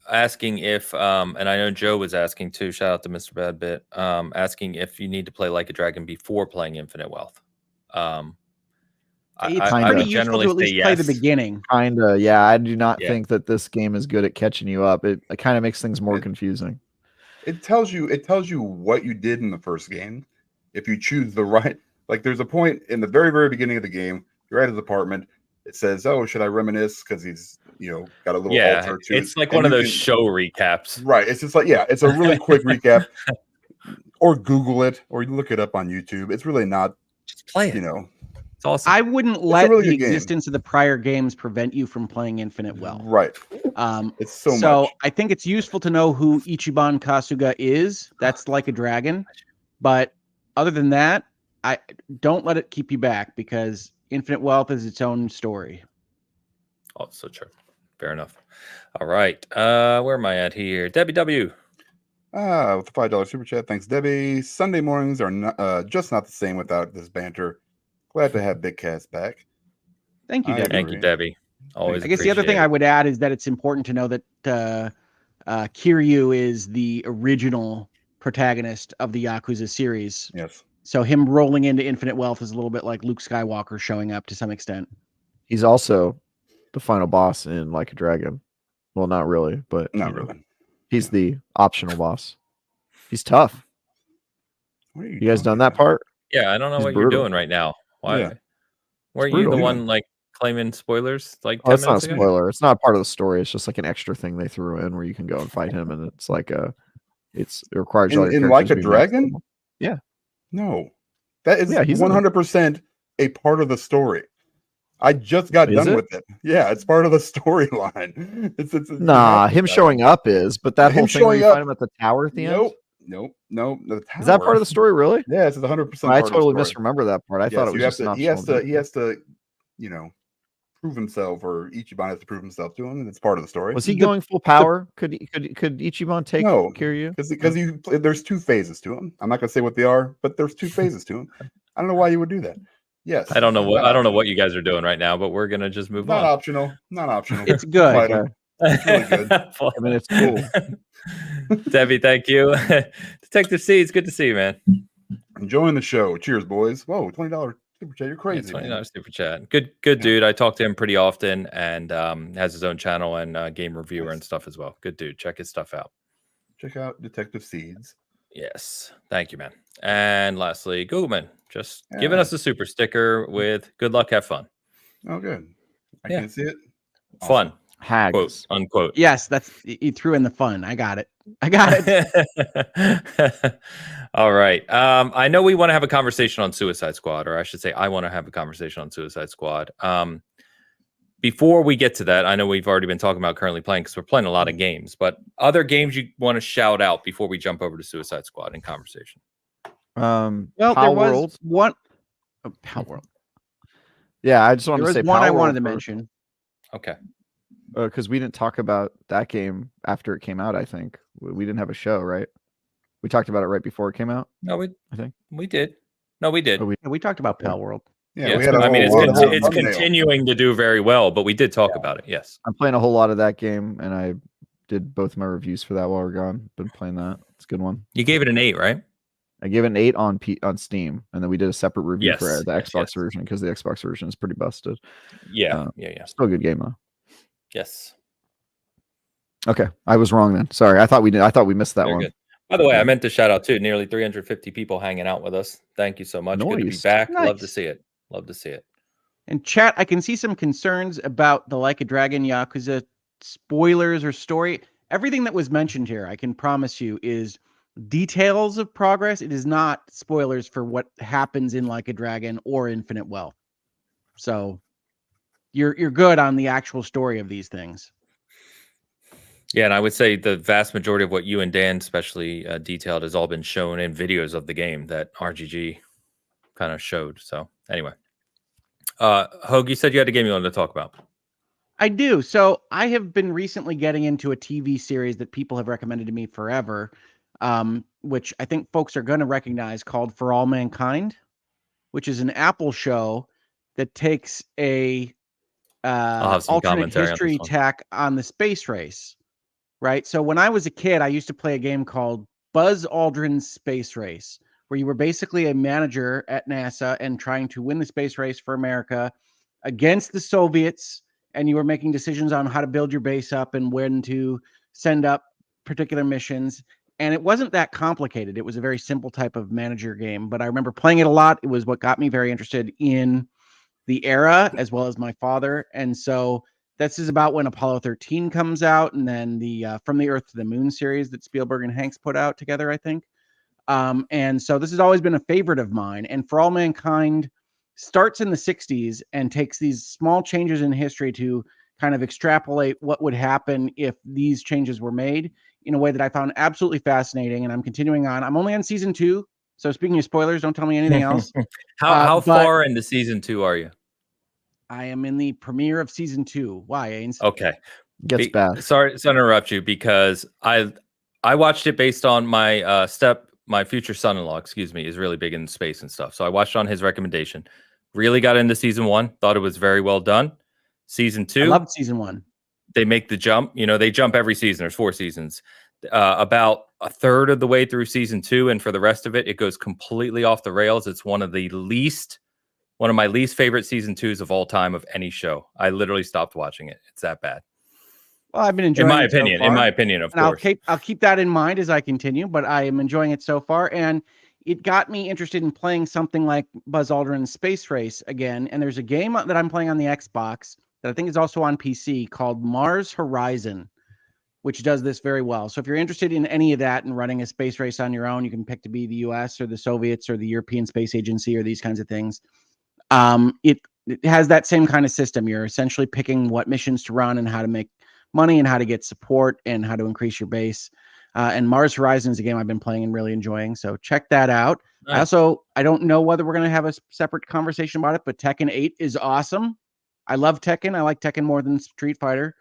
asking if, and I know Joe was asking too. Shout out to Mr. Badbit, asking if you need to play Like a Dragon before playing Infinite Wealth. It's pretty useful to at least play the beginning. Kinda, yeah. I do not think that this game is good at catching you up. It kind of makes things more confusing. It tells you what you did in the first game. If you choose the right, like there's a point in the very, very beginning of the game, you're at his apartment. It says, "Oh, should I reminisce?" Because he's got a little altar to it's like one of those show recaps, right? It's just like it's a really quick recap, or Google it, or you look it up on YouTube. It's really not just play it. It's awesome. I wouldn't let the existence of the prior games prevent you from playing Infinite Wealth. Right. It's so much. I think it's useful to know who Ichiban Kasuga is. That's Like a Dragon. But other than that, I don't let it keep you back because Infinite Wealth is its own story. Oh, so true. Fair enough. All right. Where am I at here? Debbie W. With the $5 super chat. Thanks, Debbie. Sunday mornings are not, just not the same without this banter. Glad to have Bitcast back. Thank you, Debbie. Thank you, Debbie. Always. I guess the other thing I would add is that it's important to know that Kiryu is the original protagonist of the Yakuza series. Yes. So him rolling into infinite wealth is a little bit like Luke Skywalker showing up to some extent. He's also the final boss in Like a Dragon. Well, not really, but Not really. He's the optional boss. He's tough. You guys done that part? Yeah, I don't know what you're doing right now. Why? Weren't you the one like claiming spoilers like 10 minutes not a ago? spoiler. It's not part of the story. It's just like an extra thing they threw in where you can go and fight him, and it's like it requires all your in Like a Dragon. Yeah. No, that is 100% a part of the story. I just got done with it. Yeah, it's part of the storyline. It's nah, him showing up is, but that whole thing where you find him at the tower at the end. Nope. The tower. Is that part of the story? Really? Yeah, it's 100%. I totally misremember that part. I thought it was just he has to, prove himself, or Ichiban has to prove himself to him, and it's part of the story. Was he going full power? Could Ichiban take Kiryu? Because there's two phases to him. I'm not gonna say what they are, but there's two phases to him. I don't know why you would do that. Yes. I don't know what you guys are doing right now, but we're gonna just move on. Not optional. It's good. It's really good. I mean, it's cool. Debbie, thank you. Detective C, it's good to see you, man. Enjoying the show. Cheers, boys. Whoa, $20 super chat. You're crazy. $20 super chat. Good dude. I talk to him pretty often, and has his own channel and game reviewer and stuff as well. Good dude. Check his stuff out. Check out Detective Seeds. Yes. Thank you, man. And lastly, Googleman, just giving us a super sticker with good luck, have fun. Oh, good. I can see it. Awesome. Fun. Hags. Quote, unquote. Yes, you threw in the fun. I got it. All right. I know we want to have a conversation on Suicide Squad, or I should say I want to have a conversation on Suicide Squad. Before we get to that, I know we've already been talking about currently playing because we're playing a lot of games, but other games you want to shout out before we jump over to Suicide Squad in conversation? Well, there was one. Power World. Yeah, I just wanted to say one I wanted to mention. Okay. Because we didn't talk about that game after it came out. I think we didn't have a show, right? We talked about it right before it came out. No, I think we did. No, we did. We talked about Pal World. Yeah, it's continuing to do very well, but we did talk about it. Yes, I'm playing a whole lot of that game, and I did both my reviews for that while we're gone. Been playing that. It's a good one. You gave it an 8, right? I gave it an 8 on Steam, and then we did a separate review for the Xbox version because the Xbox version is pretty busted. Yeah. Still a good game though. Yes. Okay, I was wrong then. Sorry, I thought we missed that one. Good. By the way, I meant to shout out too. Nearly 350 people hanging out with us. Thank you so much. Good to be back. Nice. Love to see it. And chat, I can see some concerns about the Like a Dragon Yakuza spoilers or story. Everything that was mentioned here, I can promise you, is details of progress. It is not spoilers for what happens in Like a Dragon or Infinite Wealth. So you're good on the actual story of these things. Yeah, and I would say the vast majority of what you and Dan especially detailed has all been shown in videos of the game that RGG kind of showed. So anyway, Hogue, you said you had a game you wanted to talk about. I do. So I have been recently getting into a TV series that people have recommended to me forever, which I think folks are going to recognize, called For All Mankind, which is an Apple show that takes a alternate history tack on the space race. Right. So when I was a kid, I used to play a game called Buzz Aldrin's Space Race, where you were basically a manager at NASA and trying to win the space race for America against the Soviets. And you were making decisions on how to build your base up and when to send up particular missions. And it wasn't that complicated. It was a very simple type of manager game. But I remember playing it a lot. It was what got me very interested in the era, as well as my father. And so this is about when Apollo 13 comes out, and then the From the Earth to the Moon series that Spielberg and Hanks put out together, I think. And so this has always been a favorite of mine. And For All Mankind starts in the 60s and takes these small changes in history to kind of extrapolate what would happen if these changes were made in a way that I found absolutely fascinating. And I'm continuing on. I'm only on season 2. So speaking of spoilers, don't tell me anything else. How far into season 2 are you? I am in the premiere of season 2. Why, Ains? Okay. Gets bad. Sorry to interrupt you, because I watched it based on my my future son-in-law, is really big in space and stuff. So I watched on his recommendation. Really got into season 1. Thought it was very well done. Season 2. I loved season 1. they make the jump. You know, they jump every season. There's 4 seasons. About a third of the way through season 2, and for the rest of it, it goes completely off the rails. It's one of my least favorite season 2s of all time of any show. I literally stopped watching it. It's that bad. Well, I've been enjoying it so far. In my opinion, of course. I'll keep that in mind as I continue, but I am enjoying it so far, and it got me interested in playing something like Buzz Aldrin's Space Race again. And there's a game that I'm playing on the Xbox that I think is also on PC called Mars Horizon, which does this very well. So if you're interested in any of that and running a space race on your own, you can pick to be the US or the Soviets or the European Space Agency or these kinds of things. It has that same kind of system. You're essentially picking what missions to run and how to make money and how to get support and how to increase your base. And Mars Horizon is a game I've been playing and really enjoying. So check that out. Nice. I don't know whether we're going to have a separate conversation about it, but Tekken 8 is awesome. I love Tekken. I like Tekken more than Street Fighter.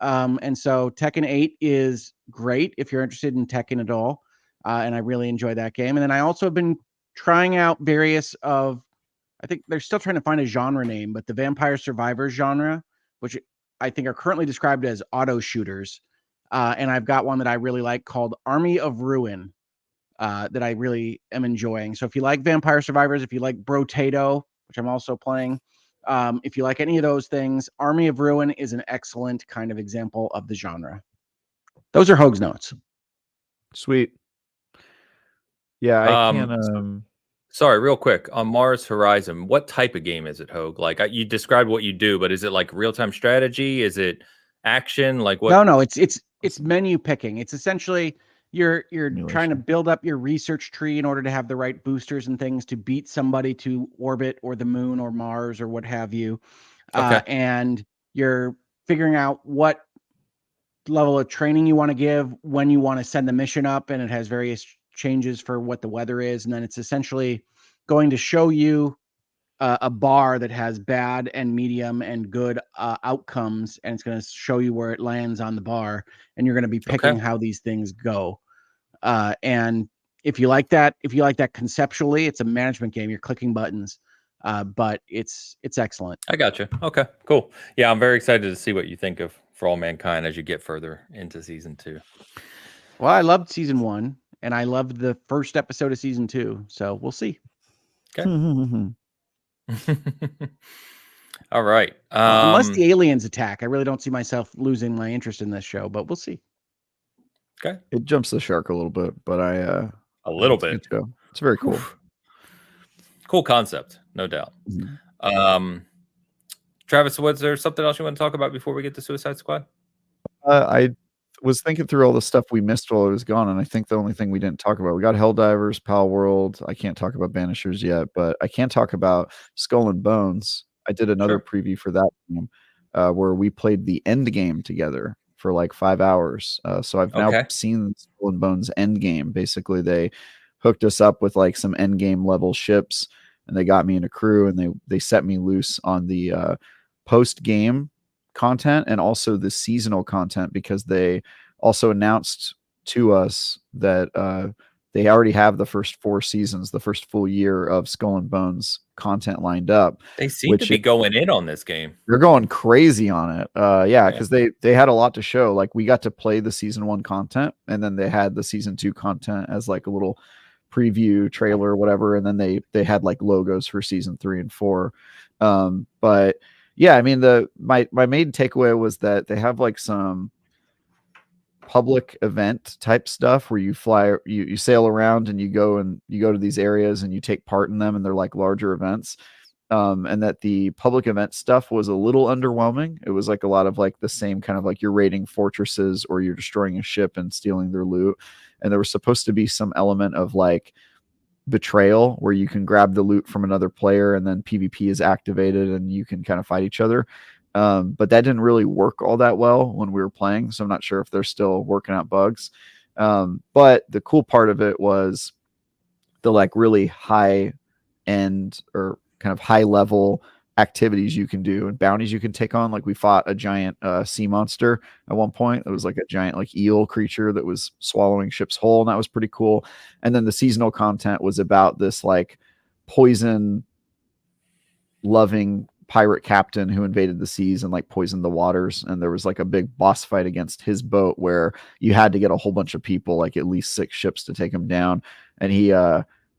And so Tekken 8 is great if you're interested in Tekken at all. And I really enjoy that game. And then I also have been trying out various I think they're still trying to find a genre name, but the Vampire Survivors genre, which I think are currently described as auto shooters. And I've got one that I really like called Army of Ruin that I really am enjoying. So if you like Vampire Survivors, if you like Brotato, which I'm also playing, if you like any of those things, Army of Ruin is an excellent kind of example of the genre. Those are Hoag's notes. Sweet. Yeah, I can... Sorry, real quick on Mars Horizon. What type of game is it, Hoag? Like you described what you do, but is it like real-time strategy? Is it action? Like what? No, it's menu picking. It's essentially you're trying to build up your research tree in order to have the right boosters and things to beat somebody to orbit or the moon or Mars or what have you. Okay. And you're figuring out what level of training you want to give, when you want to send the mission up, and it has various changes for what the weather is. And then it's essentially going to show you a bar that has bad and medium and good outcomes, and it's going to show you where it lands on the bar, and you're going to be picking how these things go. And if you like that conceptually, it's a management game. You're clicking buttons, but it's excellent. I got you. Okay, cool. Yeah, I'm very excited to see what you think of For All Mankind as you get further into season 2. Well, I loved season 1, and I loved the first episode of season 2, so we'll see. Okay. All right. Unless the aliens attack, I really don't see myself losing my interest in this show, but we'll see. Okay. It jumps the shark a little bit, but a little bit. It's very cool. Cool concept, no doubt. Mm-hmm. Travis, was there something else you want to talk about before we get to Suicide Squad? I was thinking through all the stuff we missed while I was gone, and I think the only thing we didn't talk about, we got Helldivers, Pal World. I can't talk about Banishers yet, but I can talk about Skull and Bones. I did another preview for that game where we played the endgame together for like 5 hours. So I've now seen Skull and Bones endgame. Basically, they hooked us up with like some endgame level ships, and they got me in a crew, and they set me loose on the post-game content and also the seasonal content, because they also announced to us that they already have the first 4 seasons, the first full year of Skull and Bones content lined up. They seem to be going in on this game. They're going crazy on it. Because they had a lot to show. Like, we got to play the season 1 content, and then they had the season 2 content as like a little preview trailer or whatever, and then they had like logos for season 3 and 4. But yeah, I mean, my main takeaway was that they have like some public event type stuff where you fly, you sail around and you go to these areas and you take part in them, and they're like larger events. And that the public event stuff was a little underwhelming. It was like a lot of like the same kind of like you're raiding fortresses or you're destroying a ship and stealing their loot. And there was supposed to be some element of like betrayal where you can grab the loot from another player and then PvP is activated and you can kind of fight each other. But that didn't really work all that well when we were playing. So I'm not sure if they're still working out bugs. But the cool part of it was the like really high end or kind of high level activities you can do and bounties you can take on. Like we fought a giant sea monster at one point. It was like a giant like eel creature that was swallowing ship's whole, and that was pretty cool. And then the seasonal content was about this like poison loving pirate captain who invaded the seas and like poisoned the waters, and there was like a big boss fight against his boat where you had to get a whole bunch of people, like at least 6 ships, to take him down, and he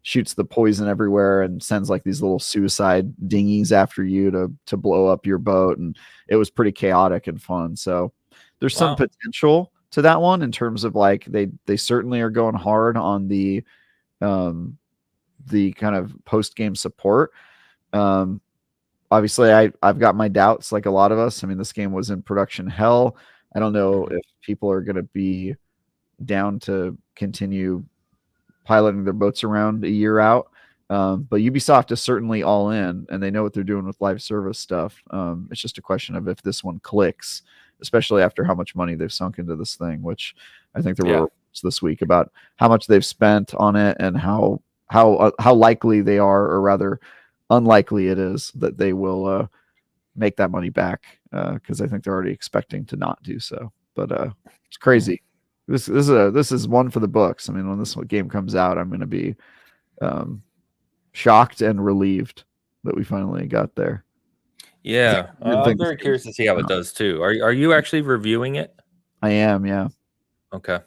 shoots the poison everywhere and sends like these little suicide dinghies after you to blow up your boat, and it was pretty chaotic and fun. So there's some potential to that one in terms of like they certainly are going hard on the kind of post-game support. Obviously I've got my doubts, like a lot of us. I mean, this game was in production hell. I don't know if people are going to be down to continue piloting their boats around a year out. But Ubisoft is certainly all in, and they know what they're doing with live service stuff. It's just a question of if this one clicks, especially after how much money they've sunk into this thing, which I think there were reports this week about how much they've spent on it and how likely they are, or rather unlikely it is, that they will make that money back, because I think they're already expecting to not do so. But it's crazy. This is one for the books. I mean, when this game comes out, I'm going to be shocked and relieved that we finally got there. Yeah, I'm very curious to see how it does too. Are you actually reviewing it? I am, yeah. Okay.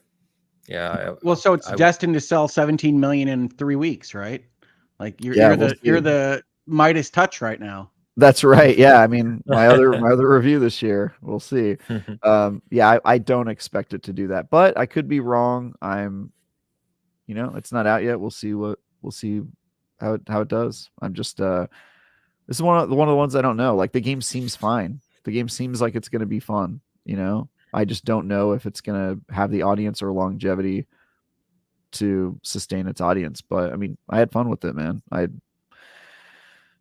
Yeah. Well, so it's destined to sell 17 million in 3 weeks, right? Like you're the Midas touch right now. That's right. Yeah, I mean, my other review this year, we'll see. Yeah, I don't expect it to do that, but I could be wrong. It's not out yet. We'll see how it does. I'm just this is one of the ones I don't know. Like, the game seems fine. The game seems like it's going to be fun. I just don't know if it's going to have the audience or longevity to sustain its audience. But I mean, I had fun with it, man. I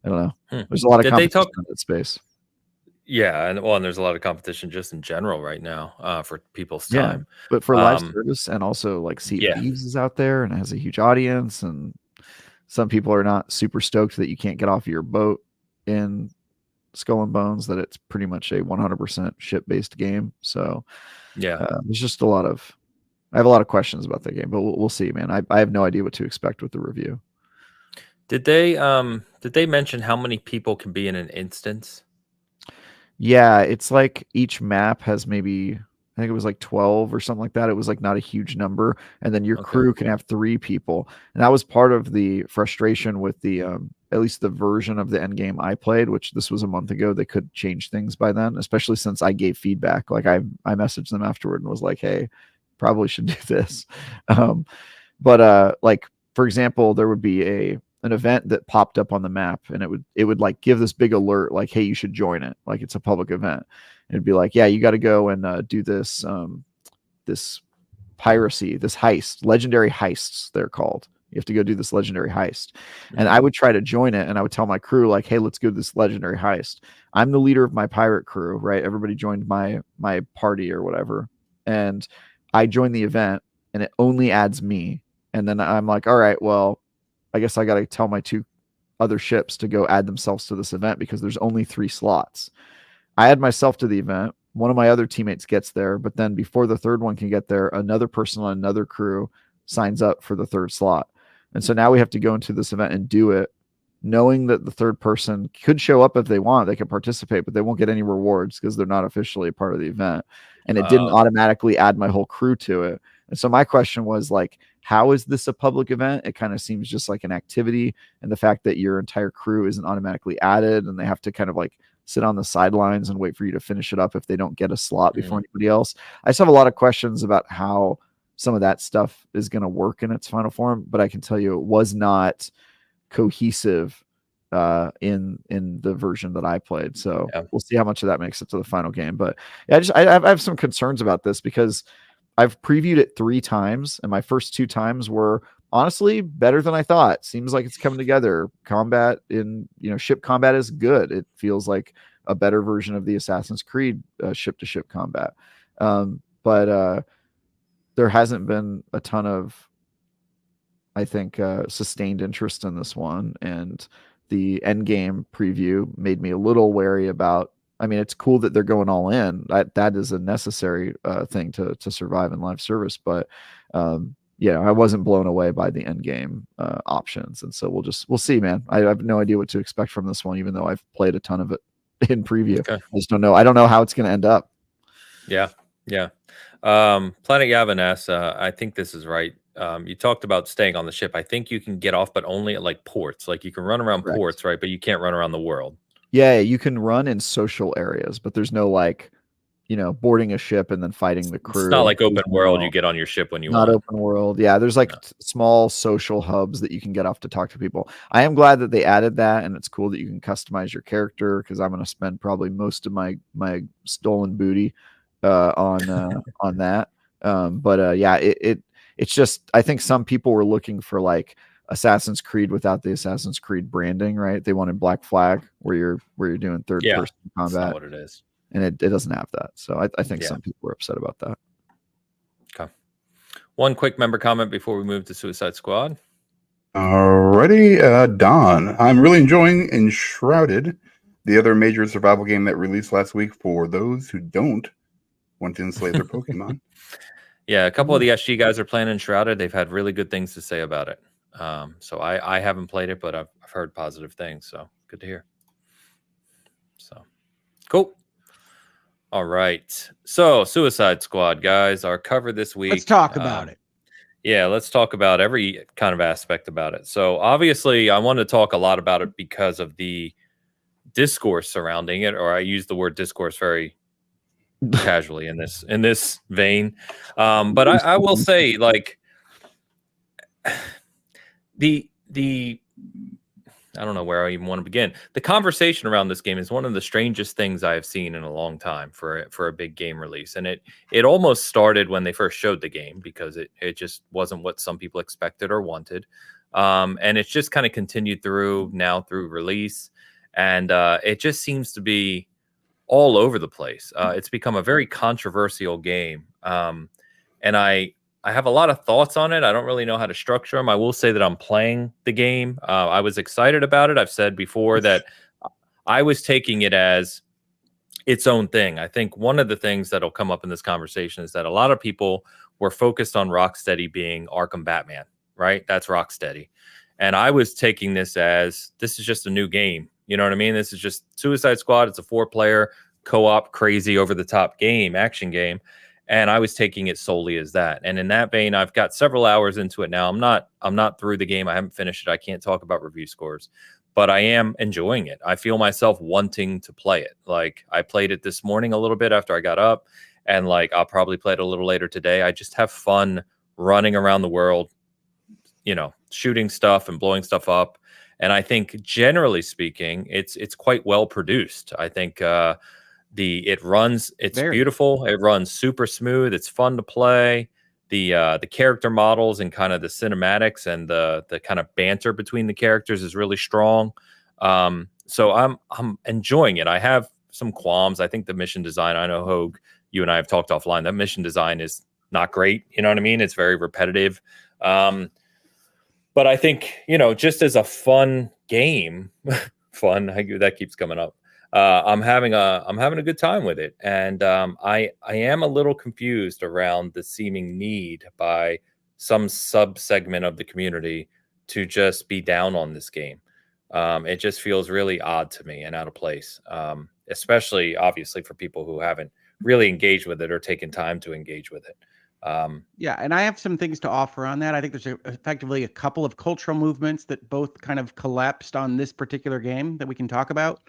don't know. There's a lot of competition in that space. Yeah, and there's a lot of competition just in general right now for people's time. Yeah, but for live service, and also like Sea of Thieves is out there and it has a huge audience, and some people are not super stoked that you can't get off your boat in Skull and Bones, that it's pretty much a 100% ship-based game. So there's just I have a lot of questions about that game, but we'll see, man. I have no idea what to expect with the review. Did they mention how many people can be in an instance? Yeah, it's like each map has maybe, I think it was like 12 or something like that. It was like not a huge number. And then your crew can have 3 people. And that was part of the frustration with the, at least the version of the endgame I played, which this was a month ago. They could change things by then, especially since I gave feedback. Like I messaged them afterward and was like, hey, probably should do this. But like, for example, there would be an event that popped up on the map, and it would like give this big alert, like, hey, you should join it. Like, it's a public event. It'd be like, yeah, you got to go and do this, this piracy, this heist, legendary heists, they're called. You have to go do this legendary heist. And I would try to join it, and I would tell my crew, like, hey, let's go to this legendary heist. I'm the leader of my pirate crew, right? Everybody joined my party or whatever. And I joined the event, and it only adds me. And then I'm like, all right, well, I guess I got to tell my 2 other ships to go add themselves to this event because there's only 3 slots. I add myself to the event. One of my other teammates gets there, but then before the 3rd one can get there, another person on another crew signs up for the 3rd slot. And so now we have to go into this event and do it, knowing that the 3rd person could show up if they want. They can participate, but they won't get any rewards because they're not officially a part of the event. And it didn't automatically add my whole crew to it. And so my question was like, how is this a public event? It kind of seems just like an activity, and the fact that your entire crew isn't automatically added and they have to kind of like sit on the sidelines and wait for you to finish it up if they don't get a slot before anybody else. I just have a lot of questions about how some of that stuff is going to work in its final form, but I can tell you it was not cohesive in the version that I played. So we'll see how much of that makes it to the final game. But yeah, I have some concerns about this because I've previewed it 3 times, and my first 2 times were honestly better than I thought. Seems like it's coming together. Combat in, ship combat is good. It feels like a better version of the Assassin's Creed ship-to-ship combat. But there hasn't been a ton of, I think, sustained interest in this one, and the endgame preview made me a little wary about. I mean, it's cool that they're going all in. That is a necessary thing to survive in live service. But I wasn't blown away by the end game options, and so we'll see, man. I have no idea what to expect from this one, even though I've played a ton of it. in preview. Okay. I just don't know. I don't know how it's going to end up. Yeah. Planet Yavin asks, I think this is right. You talked about staying on the ship. I think you can get off, but only at like ports. Like you can run around ports, right? But you can't run around the world. Yeah, you can run in social areas, but there's no like, boarding a ship and then fighting the crew. It's not like open world. You get on your ship when you want. Not open world. Yeah, there's like small social hubs that you can get off to talk to people. I am glad that they added that, and it's cool that you can customize your character because I'm going to spend probably most of my stolen booty on that. Yeah, it's just I think some people were looking for like Assassin's Creed without the Assassin's Creed branding, right? They wanted Black Flag where you're doing third person combat. That's not what it is. And it doesn't have that. So I think some people were upset about that. Okay. One quick member comment before we move to Suicide Squad. Alrighty, Don. I'm really enjoying Enshrouded, the other major survival game that released last week for those who don't want to enslave their Pokemon. Yeah, a couple of the SG guys are playing Enshrouded. They've had really good things to say about it. So I haven't played it, but I've heard positive things. So good to hear. So cool. All right. So Suicide Squad, guys, our cover this week. Let's talk about it. Yeah, let's talk about every kind of aspect about it. So obviously I wanted to talk a lot about it because of the discourse surrounding it, or I use the word discourse very casually in this vein. But I will say, like, the I don't know where I even want to begin. The conversation around this game is one of the strangest things I have seen in a long time for a big game release. And it almost started when they first showed the game because it just wasn't what some people expected or wanted. And it's just kind of continued through release. And it just seems to be all over the place. It's become a very controversial game. And I have a lot of thoughts on it. I don't really know how to structure them. I will say that I'm playing the game. I was excited about it. I've said before that I was taking it as its own thing. I think one of the things that'll come up in this conversation is that a lot of people were focused on Rocksteady being Arkham Batman, right? That's Rocksteady. And I was taking this as this is just a new game. You know what I mean? This is just Suicide Squad. It's a 4-player co-op, crazy over-the-top game, action game. And I was taking it solely as that. And in that vein, I've got several hours into it now. I'm not through the game. I haven't finished it. I can't talk about review scores, but I am enjoying it. I feel myself wanting to play it. Like I played it this morning a little bit after I got up, and like I'll probably play it a little later today. I just have fun running around the world, shooting stuff and blowing stuff up. And I think generally speaking, it's quite well produced. I think it's beautiful. It runs super smooth. It's fun to play. The character models and kind of the cinematics and the kind of banter between the characters is really strong. So I'm enjoying it. I have some qualms. I think the mission design, I know Hogue, you and I have talked offline, that mission design is not great. You know what I mean? It's very repetitive. But I think, just as a fun game, that keeps coming up. I'm having a good time with it, and I am a little confused around the seeming need by some subsegment of the community to just be down on this game. It just feels really odd to me and out of place, especially obviously for people who haven't really engaged with it or taken time to engage with it. Yeah, and I have some things to offer on that. I think there's effectively a couple of cultural movements that both kind of collapsed on this particular game that we can talk about.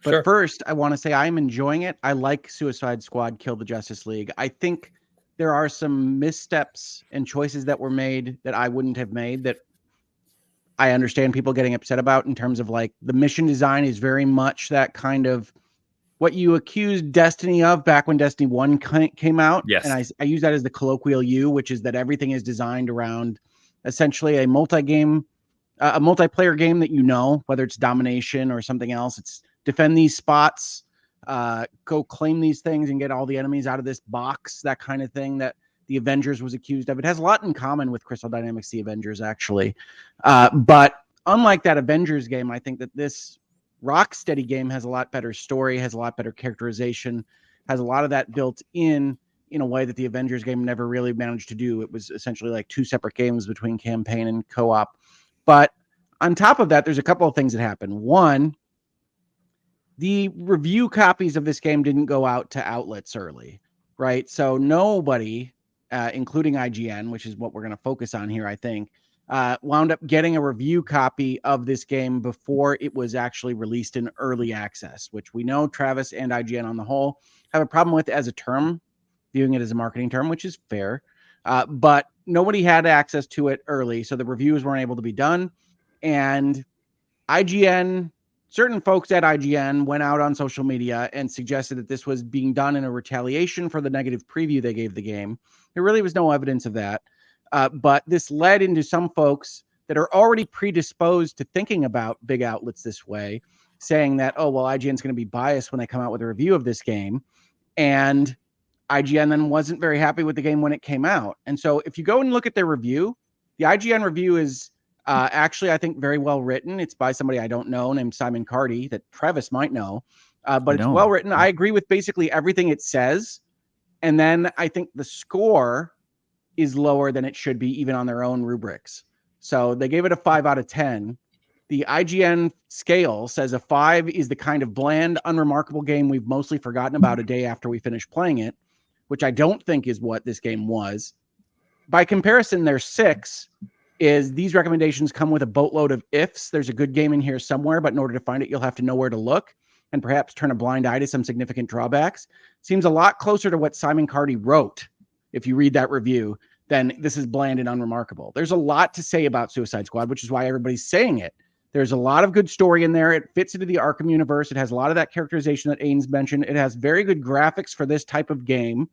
But first, I want to say I'm enjoying it. I like Suicide Squad Kill the Justice League. I think there are some missteps and choices that were made that I wouldn't have made that I understand people getting upset about, in terms of like the mission design is very much that kind of what you accused Destiny of back when Destiny 1 came out. Yes. And I use that as the colloquial which is that everything is designed around essentially a multi-player game that whether it's domination or something else. It's defend these spots, go claim these things and get all the enemies out of this box, that kind of thing that the Avengers was accused of. It has a lot in common with Crystal Dynamics, the Avengers, actually. But unlike that Avengers game, I think that this Rocksteady game has a lot better story, has a lot better characterization, has a lot of that built in a way that the Avengers game never really managed to do. It was essentially like 2 separate games between campaign and co-op. But on top of that, there's a couple of things that happen. One, the review copies of this game didn't go out to outlets early, right? So nobody, including IGN, which is what we're going to focus on here, I think, wound up getting a review copy of this game before it was actually released in early access, which we know Travis and IGN on the whole have a problem with as a term, viewing it as a marketing term, which is fair. But nobody had access to it early, so the reviews weren't able to be done. And IGN, certain folks at IGN went out on social media and suggested that this was being done in a retaliation for the negative preview they gave the game. There really was no evidence of that. But this led into some folks that are already predisposed to thinking about big outlets this way, saying that, oh, well, IGN's going to be biased when they come out with a review of this game. And IGN then wasn't very happy with the game when it came out. And so if you go and look at their review, the IGN review is actually, I think, very well written. It's by somebody I don't know named Simon Carty that Travis might know. But it's well written. I agree with basically everything it says. And then I think the score is lower than it should be, even on their own rubrics. So they gave it a 5 out of 10. The IGN scale says a 5 is the kind of bland, unremarkable game we've mostly forgotten about a day after we finish playing it, which I don't think is what this game was. By comparison, their 6 is these recommendations come with a boatload of ifs. There's a good game in here somewhere, but in order to find it, you'll have to know where to look and perhaps turn a blind eye to some significant drawbacks. Seems a lot closer to what Simon Carty wrote, if you read that review, then this is bland and unremarkable. There's a lot to say about Suicide Squad, which is why everybody's saying it. There's a lot of good story in there. It fits into the Arkham universe. It has a lot of that characterization that Ains mentioned. It has very good graphics for this type of game.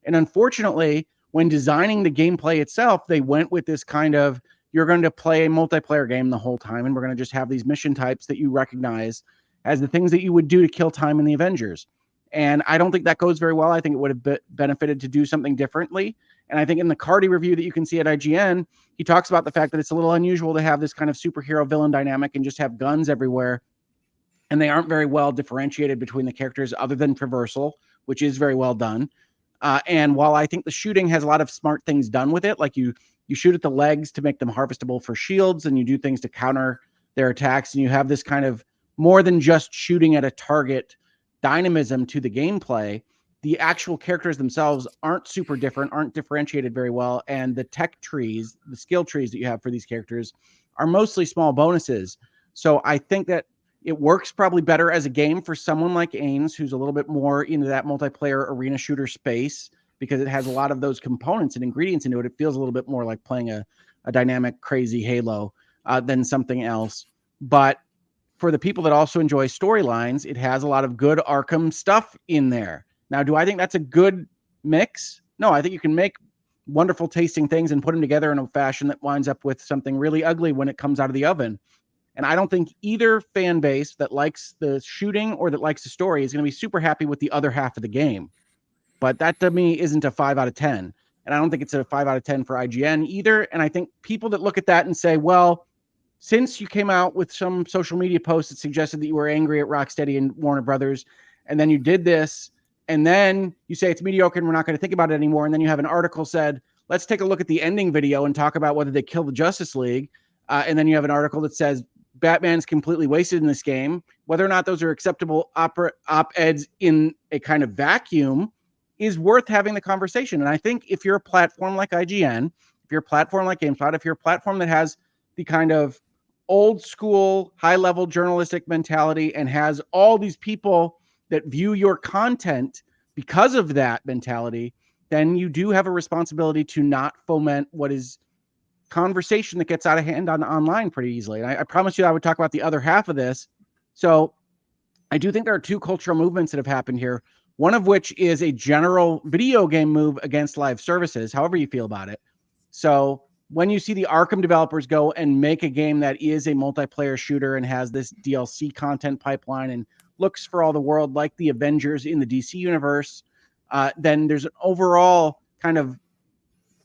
And unfortunately, when designing the gameplay itself, they went with this kind of, you're going to play a multiplayer game the whole time, and we're going to just have these mission types that you recognize as the things that you would do to kill time in the Avengers. And I don't think that goes very well. I think it would have benefited to do something differently. And I think in the Carty review that you can see at IGN, he talks about the fact that it's a little unusual to have this kind of superhero villain dynamic and just have guns everywhere. And they aren't very well differentiated between the characters other than traversal, which is very well done. And while I think the shooting has a lot of smart things done with it, like you shoot at the legs to make them harvestable for shields, and you do things to counter their attacks, and you have this kind of more than just shooting at a target dynamism to the gameplay. The actual characters themselves aren't super different, aren't differentiated very well, and the tech trees, the skill trees that you have for these characters are mostly small bonuses. So I think that it works probably better as a game for someone like Ains, who's a little bit more into that multiplayer arena shooter space, because it has a lot of those components and ingredients into it. It feels a little bit more like playing a dynamic, crazy Halo than something else. But for the people that also enjoy storylines, it has a lot of good Arkham stuff in there. Now, do I think that's a good mix? No, I think you can make wonderful tasting things and put them together in a fashion that winds up with something really ugly when it comes out of the oven. And I don't think either fan base that likes the shooting or that likes the story is going to be super happy with the other half of the game. But that to me isn't a 5 out of 10. And I don't think it's a 5 out of 10 for IGN either. And I think people that look at that and say, well, since you came out with some social media posts that suggested that you were angry at Rocksteady and Warner Brothers, and then you did this, and then you say it's mediocre and we're not going to think about it anymore, and then you have an article said, let's take a look at the ending video and talk about whether they kill the Justice League, and then you have an article that says Batman's completely wasted in this game. Whether or not those are acceptable op-eds in a kind of vacuum is worth having the conversation. And I think if you're a platform like IGN, if you're a platform like GameSpot, if you're a platform that has the kind of old school, high level journalistic mentality and has all these people that view your content because of that mentality, then you do have a responsibility to not foment what is conversation that gets out of hand online pretty easily. And I promised you I would talk about the other half of this. So I do think there are two cultural movements that have happened here, one of which is a general video game move against live services, however you feel about it. So when you see the Arkham developers go and make a game that is a multiplayer shooter and has this DLC content pipeline and looks for all the world like the Avengers in the DC universe, then there's an overall kind of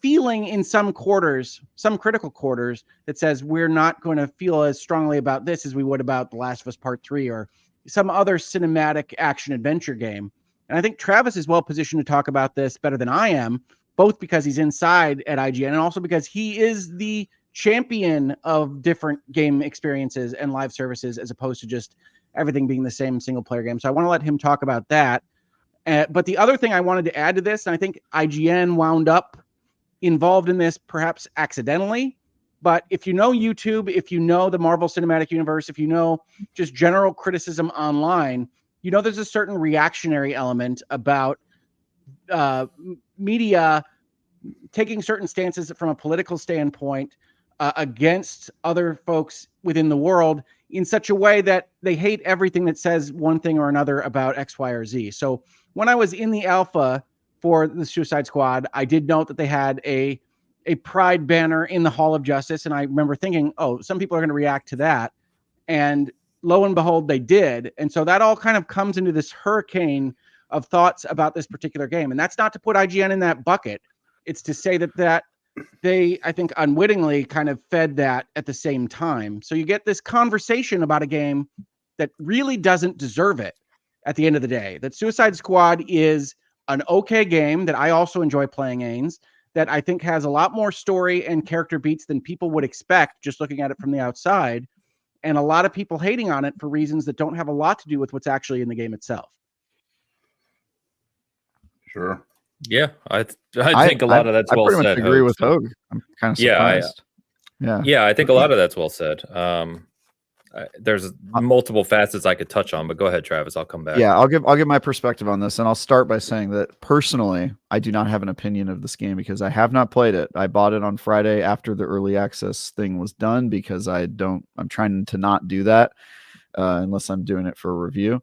feeling in some quarters, some critical quarters, that says we're not going to feel as strongly about this as we would about The Last of Us Part 3 or some other cinematic action adventure game. And I think Travis is well positioned to talk about this better than I am, both because he's inside at IGN and also because he is the champion of different game experiences and live services as opposed to just everything being the same single player game. So I want to let him talk about that. But the other thing I wanted to add to this, and I think IGN wound up involved in this perhaps accidentally, but if you know YouTube, if you know the Marvel Cinematic Universe, if you know just general criticism online, you know there's a certain reactionary element about media taking certain stances from a political standpoint against other folks within the world in such a way that they hate everything that says one thing or another about X, Y, or Z. So when I was in the alpha for the Suicide Squad, I did note that they had a pride banner in the Hall of Justice. And I remember thinking, oh, some people are going to react to that. And lo and behold, they did. And so that all kind of comes into this hurricane of thoughts about this particular game. And that's not to put IGN in that bucket. It's to say that they, I think, unwittingly kind of fed that at the same time. So you get this conversation about a game that really doesn't deserve it at the end of the day. That Suicide Squad is an okay game that I also enjoy playing, Ains, that I think has a lot more story and character beats than people would expect just looking at it from the outside. And a lot of people hating on it for reasons that don't have a lot to do with what's actually in the game itself. Sure. Yeah, I think a lot of that's well said. I pretty much agree with Hogue. I'm kind of surprised. Yeah, I think a lot of that's well said. There's multiple facets I could touch on, but go ahead, Travis. I'll come back. Yeah, I'll give my perspective on this, and I'll start by saying that personally, I do not have an opinion of this game because I have not played it. I bought it on Friday after the early access thing was done because I'm trying to not do that unless I'm doing it for a review.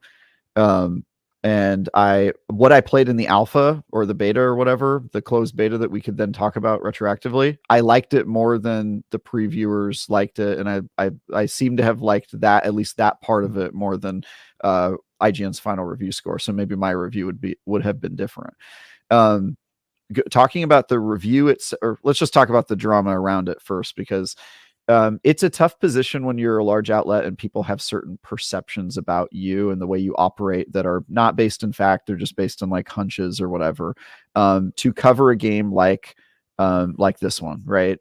And what I played in the alpha or the beta or whatever, the closed beta that we could then talk about retroactively, I liked it more than the previewers liked it. And I seem to have liked that, at least that part of it, more than IGN's final review score. So maybe my review would have been different. Talking about the review, or let's just talk about the drama around it first, because it's a tough position when you're a large outlet and people have certain perceptions about you and the way you operate that are not based in fact, they're just based on like hunches or whatever, to cover a game like this one, right?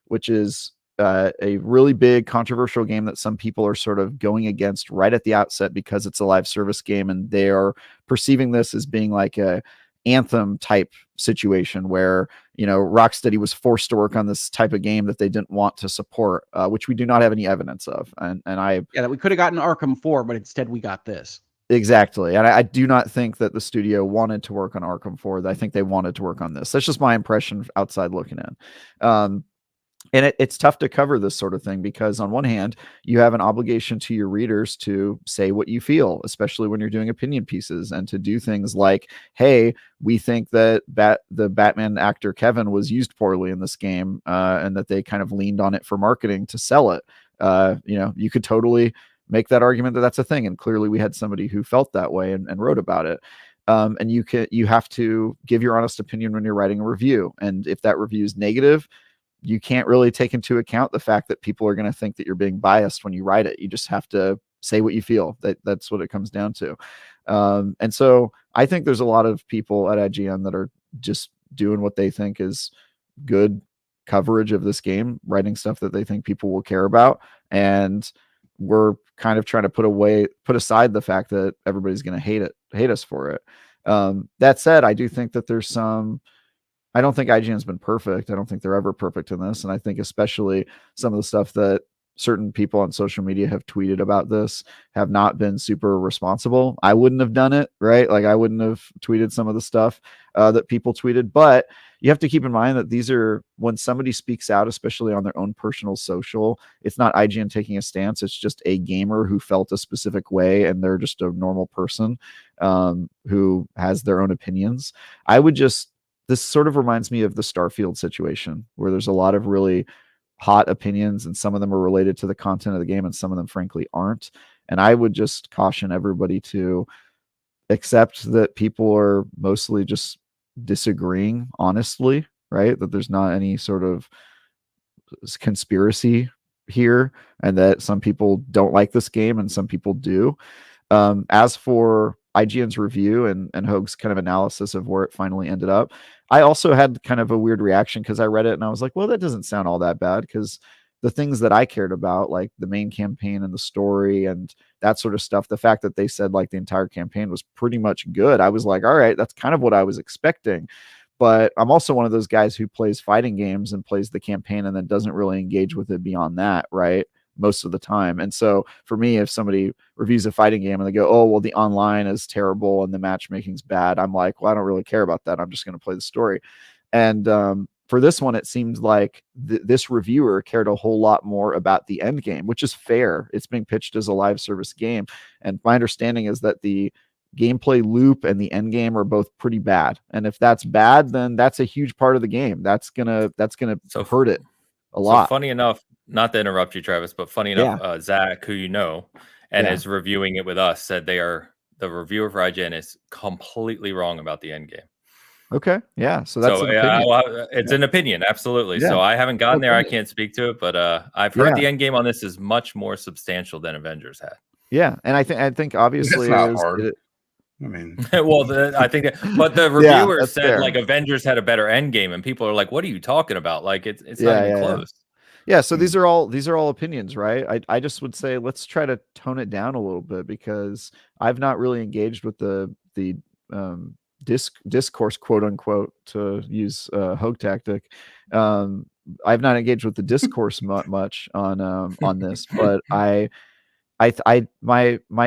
Which is a really big controversial game that some people are sort of going against right at the outset because it's a live service game and they are perceiving this as being like a Anthem type situation where, you know, Rocksteady was forced to work on this type of game that they didn't want to support, which we do not have any evidence of. And that we could have gotten Arkham 4, but instead we got this. Exactly. And I do not think that the studio wanted to work on Arkham 4. I think they wanted to work on this. That's just my impression outside looking in. And it's tough to cover this sort of thing because on one hand, you have an obligation to your readers to say what you feel, especially when you're doing opinion pieces, and to do things like, hey, we think that the Batman actor Kevin was used poorly in this game, and that they kind of leaned on it for marketing to sell it. You know, you could totally make that argument that that's a thing. And clearly we had somebody who felt that way and wrote about it. And you have to give your honest opinion when you're writing a review. And if that review is negative, you can't really take into account the fact that people are going to think that you're being biased when you write it. You just have to say what you feel. That's what it comes down to. And so I think there's a lot of people at IGN that are just doing what they think is good coverage of this game, writing stuff that they think people will care about. And we're kind of trying to put aside the fact that everybody's going to hate us for it. That said, I do think that there's I don't think IGN's been perfect. I don't think they're ever perfect in this. And I think especially some of the stuff that certain people on social media have tweeted about this have not been super responsible. I wouldn't have done it, right? Like I wouldn't have tweeted some of the stuff that people tweeted, but you have to keep in mind that when somebody speaks out, especially on their own personal social, it's not IGN taking a stance. It's just a gamer who felt a specific way and they're just a normal person who has their own opinions. This sort of reminds me of the Starfield situation where there's a lot of really hot opinions and some of them are related to the content of the game and some of them frankly aren't. And I would just caution everybody to accept that people are mostly just disagreeing honestly, right? That there's not any sort of conspiracy here and that some people don't like this game and some people do. As for IGN's review and Hogue's kind of analysis of where it finally ended up, I also had kind of a weird reaction because I read it and I was like, well, that doesn't sound all that bad because the things that I cared about, like the main campaign and the story and that sort of stuff, the fact that they said like the entire campaign was pretty much good, I was like, all right, that's kind of what I was expecting. But I'm also one of those guys who plays fighting games and plays the campaign and then doesn't really engage with it beyond that, right? Most of the time. And so for me, if somebody reviews a fighting game and they go, oh, well, the online is terrible and the matchmaking's bad, I'm like, well, I don't really care about that. I'm just going to play the story. And for this one, it seemed like this reviewer cared a whole lot more about the end game, which is fair. It's being pitched as a live service game. And my understanding is that the gameplay loop and the end game are both pretty bad. And if that's bad, then that's a huge part of the game. That's gonna hurt it a lot. So funny enough, not to interrupt you, Travis, but funny enough, Zach, who you know, and is reviewing it with us, said the reviewer for IGN is completely wrong about the end game. Okay. Yeah. So that's an opinion. It's an opinion. Absolutely. Yeah. So I haven't gotten there. I can't speak to it, but I've heard the end game on this is much more substantial than Avengers had. Yeah. And I think obviously it's not hard. I mean, well, I think, but the reviewer said fair. Like Avengers had a better end game, and people are like, "What are you talking about? Like it's not even close." Yeah. So these are all opinions, right? I just would say let's try to tone it down a little bit, because I've not really engaged with the discourse, quote unquote, to use Hogue tactic. I've not engaged with the discourse much on this, but my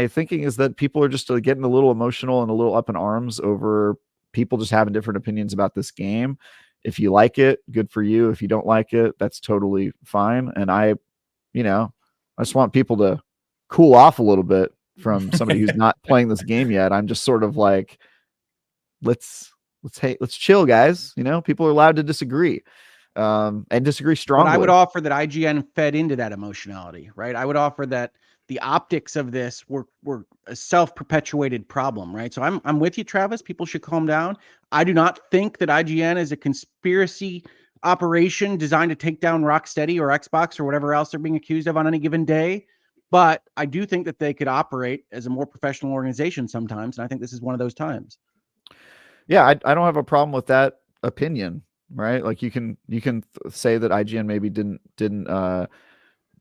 thinking is that people are just getting a little emotional and a little up in arms over people just having different opinions about this game. If you like it, good for you. If you don't like it, that's totally fine. And I just want people to cool off a little bit from somebody who's not playing this game yet. I'm just sort of like, let's chill, guys. People are allowed to disagree. And disagree strongly. But I would offer that IGN fed into that emotionality, right? I would offer that the optics of this were a self-perpetuated problem, right? So I'm with you, Travis. People should calm down. I do not think that IGN is a conspiracy operation designed to take down Rocksteady or Xbox or whatever else they're being accused of on any given day. But I do think that they could operate as a more professional organization sometimes, and I think this is one of those times. Yeah, I don't have a problem with that opinion, right? Like you can say that IGN maybe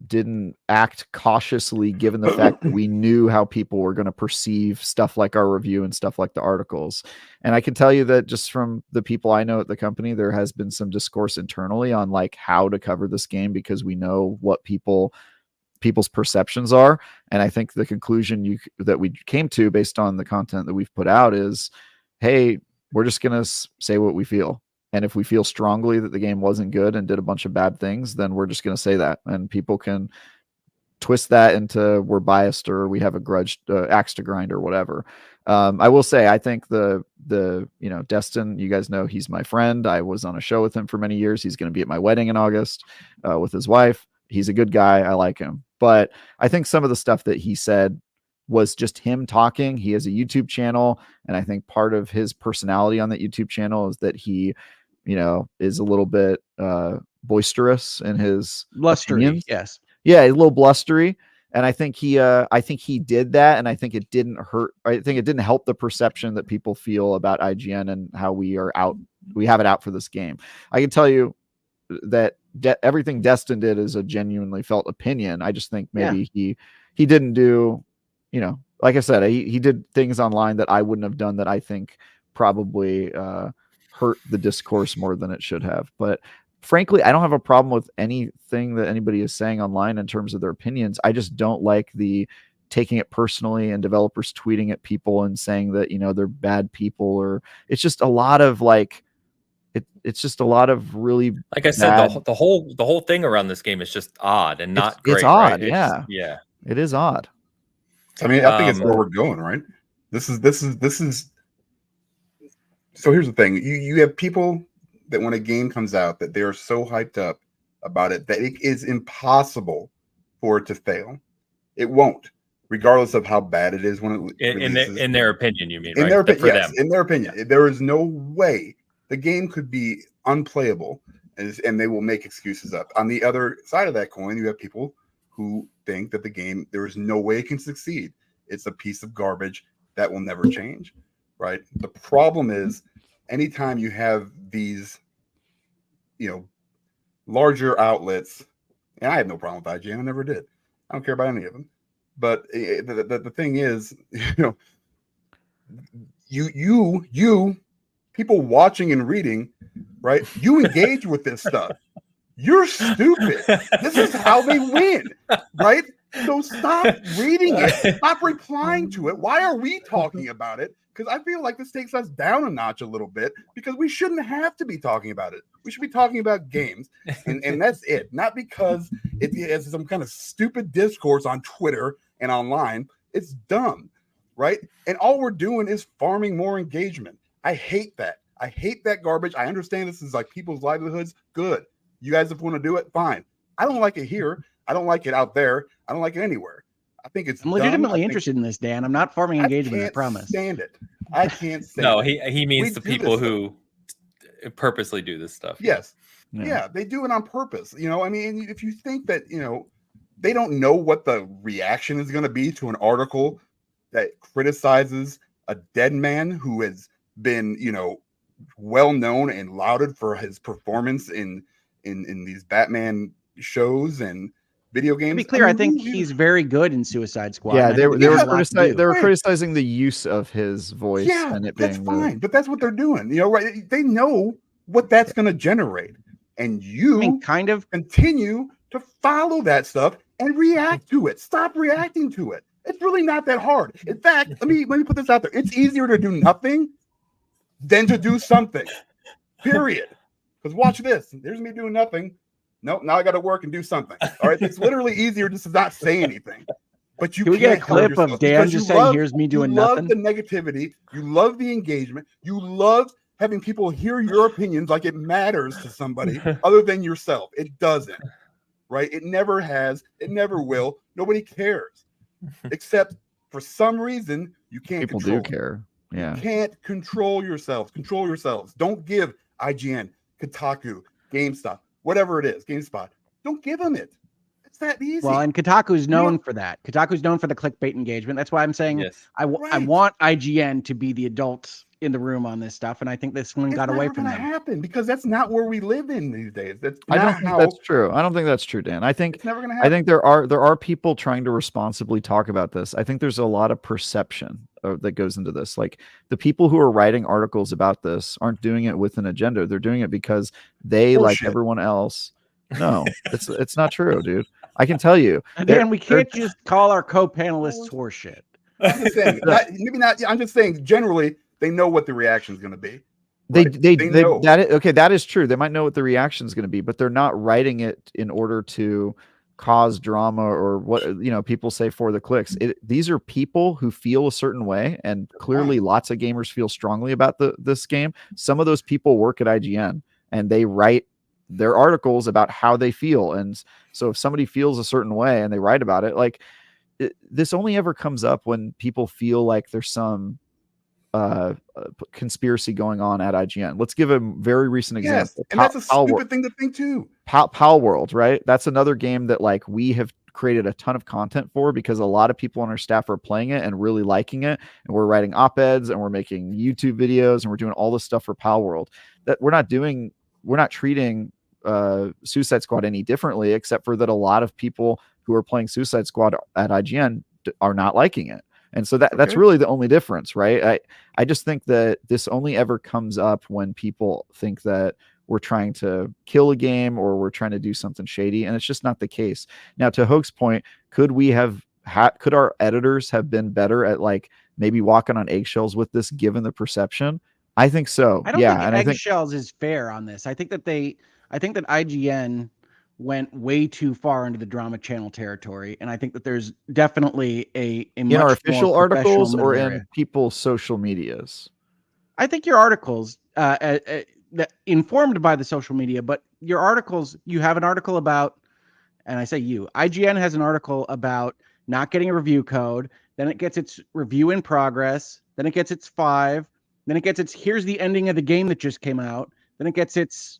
didn't act cautiously, given the fact that we knew how people were going to perceive stuff like our review and stuff like the articles. And I can tell you that just from the people I know at the company, there has been some discourse internally on like how to cover this game, because we know what people's perceptions are. And I think the conclusion that we came to based on the content that we've put out is, hey, we're just going to say what we feel. And if we feel strongly that the game wasn't good and did a bunch of bad things, then we're just going to say that. And people can twist that into we're biased or we have a grudge, axe to grind or whatever. I will say, I think the Destin, you guys know he's my friend. I was on a show with him for many years. He's going to be at my wedding in August with his wife. He's a good guy. I like him. But I think some of the stuff that he said was just him talking. He has a YouTube channel, and I think part of his personality on that YouTube channel is that he, is a little bit boisterous in his blustery opinions. Yes. Yeah, a little blustery. And I think he did that, and I think it didn't hurt. I think it didn't help the perception that people feel about IGN and how we have it out for this game. I can tell you that everything Destin did is a genuinely felt opinion. I just think maybe he didn't do, like I said, he did things online that I wouldn't have done, that I think probably hurt the discourse more than it should have. But frankly, I don't have a problem with anything that anybody is saying online in terms of their opinions. I just don't like the taking it personally and developers tweeting at people and saying that, they're bad people, or it's just a lot of like, it's just a lot of really, like I said, the whole thing around this game is just odd and not great. It's odd. Right? Yeah. It is odd. I mean, I think it's where we're going, right? This is. So here's the thing: you have people that when a game comes out, that they are so hyped up about it that it is impossible for it to fail. It won't, regardless of how bad it is when it releases. In their opinion, you mean? In right? their opinion, yes. In their opinion, there is no way the game could be unplayable, and they will make excuses up. On the other side of that coin, you have people who think that the game, there is no way it can succeed. It's a piece of garbage that will never change, right? The problem is, anytime you have these, larger outlets And I have no problem with IGN. I never did. I don't care about any of them. But the thing is, you people watching and reading, right? You engage with this stuff. You're stupid. This is how they win, right? So stop reading it. Stop replying to it. Why are we talking about it? Because I feel like this takes us down a notch a little bit, because we shouldn't have to be talking about it. We should be talking about games, and that's it. Not because it has some kind of stupid discourse on Twitter and online. It's dumb, right? And all we're doing is farming more engagement. I hate that. I hate that garbage. I understand this is like people's livelihoods. Good. You guys, if you want to do it, fine. I don't like it here. I don't like it out there. I don't like it anywhere. I think it's. I'm legitimately interested in this, Dan. I'm not farming engagement. I promise. Stand it. I can't stand no, it. he means the people who purposely do this stuff. Yes. Yeah, they do it on purpose. I mean, if you think that, they don't know what the reaction is going to be to an article that criticizes a dead man who has been, well known and lauded for his performance in these Batman shows and video games. To be clear, I think he's very good in Suicide Squad. Yeah, they were criticizing the use of his voice. Yeah, and it that's being fine, but that's what they're doing. Right? They know what that's going to generate, and you kind of continue to follow that stuff and react to it. Stop reacting to it. It's really not that hard. In fact, let me put this out there. It's easier to do nothing than to do something. Period. Because watch this. There's me doing nothing. Nope. Now I got to work and do something. All right. It's literally easier just to not say anything. But you can we get a clip of Dan just saying, "Here's me doing nothing"? You love the negativity. You love the engagement. You love having people hear your opinions like it matters to somebody other than yourself. It doesn't. Right? It never has. It never will. Nobody cares. Except for some reason, you can't. People do care. Yeah. You can't control yourselves. Control yourselves. Don't give IGN, Kotaku, GameStop, whatever it is, GameSpot. Don't give them it. It's that easy. Well, and Kotaku's known for that. Kotaku's known for the clickbait engagement. That's why I'm saying I want IGN to be the adults in the room on this stuff, and I think this one got away from them. Happen because that's not where we live in these days. I don't think that's true. I don't think that's true, Dan. I think it's never gonna happen. I think there are people trying to responsibly talk about this. I think there's a lot of perception that goes into this. Like the people who are writing articles about this aren't doing it with an agenda. They're doing it because they, like everyone else. No, it's not true, dude. I can tell you. Dan, we can't just call our co-panelists horseshit. I'm just saying, maybe not. I'm just saying generally. They know what the reaction is going to be. They know. That is true. They might know what the reaction is going to be, but they're not writing it in order to cause drama or what people say for the clicks. These are people who feel a certain way, and clearly lots of gamers feel strongly about this game. Some of those people work at IGN, and they write their articles about how they feel. And so if somebody feels a certain way and they write about it, this only ever comes up when people feel like there's some conspiracy going on at IGN. Let's give a very recent example. Yes, and that's a stupid thing to think too. Pal World, right? That's another game that we have created a ton of content for because a lot of people on our staff are playing it and really liking it, and we're writing op-eds and we're making YouTube videos and we're doing all this stuff for Pal World. That we're not treating Suicide Squad any differently, except for that a lot of people who are playing Suicide Squad at IGN are not liking it. And so that's really the only difference, right? I just think that this only ever comes up when people think that we're trying to kill a game or we're trying to do something shady, and it's just not the case. Now, to Hoke's point, could our editors have been better at maybe walking on eggshells with this, given the perception? I think so. I don't think eggshells is fair on this. I think that IGN went way too far into the drama channel territory, and I think that there's definitely a in our official articles or in people's social medias. I think your articles informed by the social media, but your articles, you have an article about, and I say IGN has an article about not getting a review code, then it gets its review in progress, then it gets its 5, then it gets its here's the ending of the game that just came out, then it gets its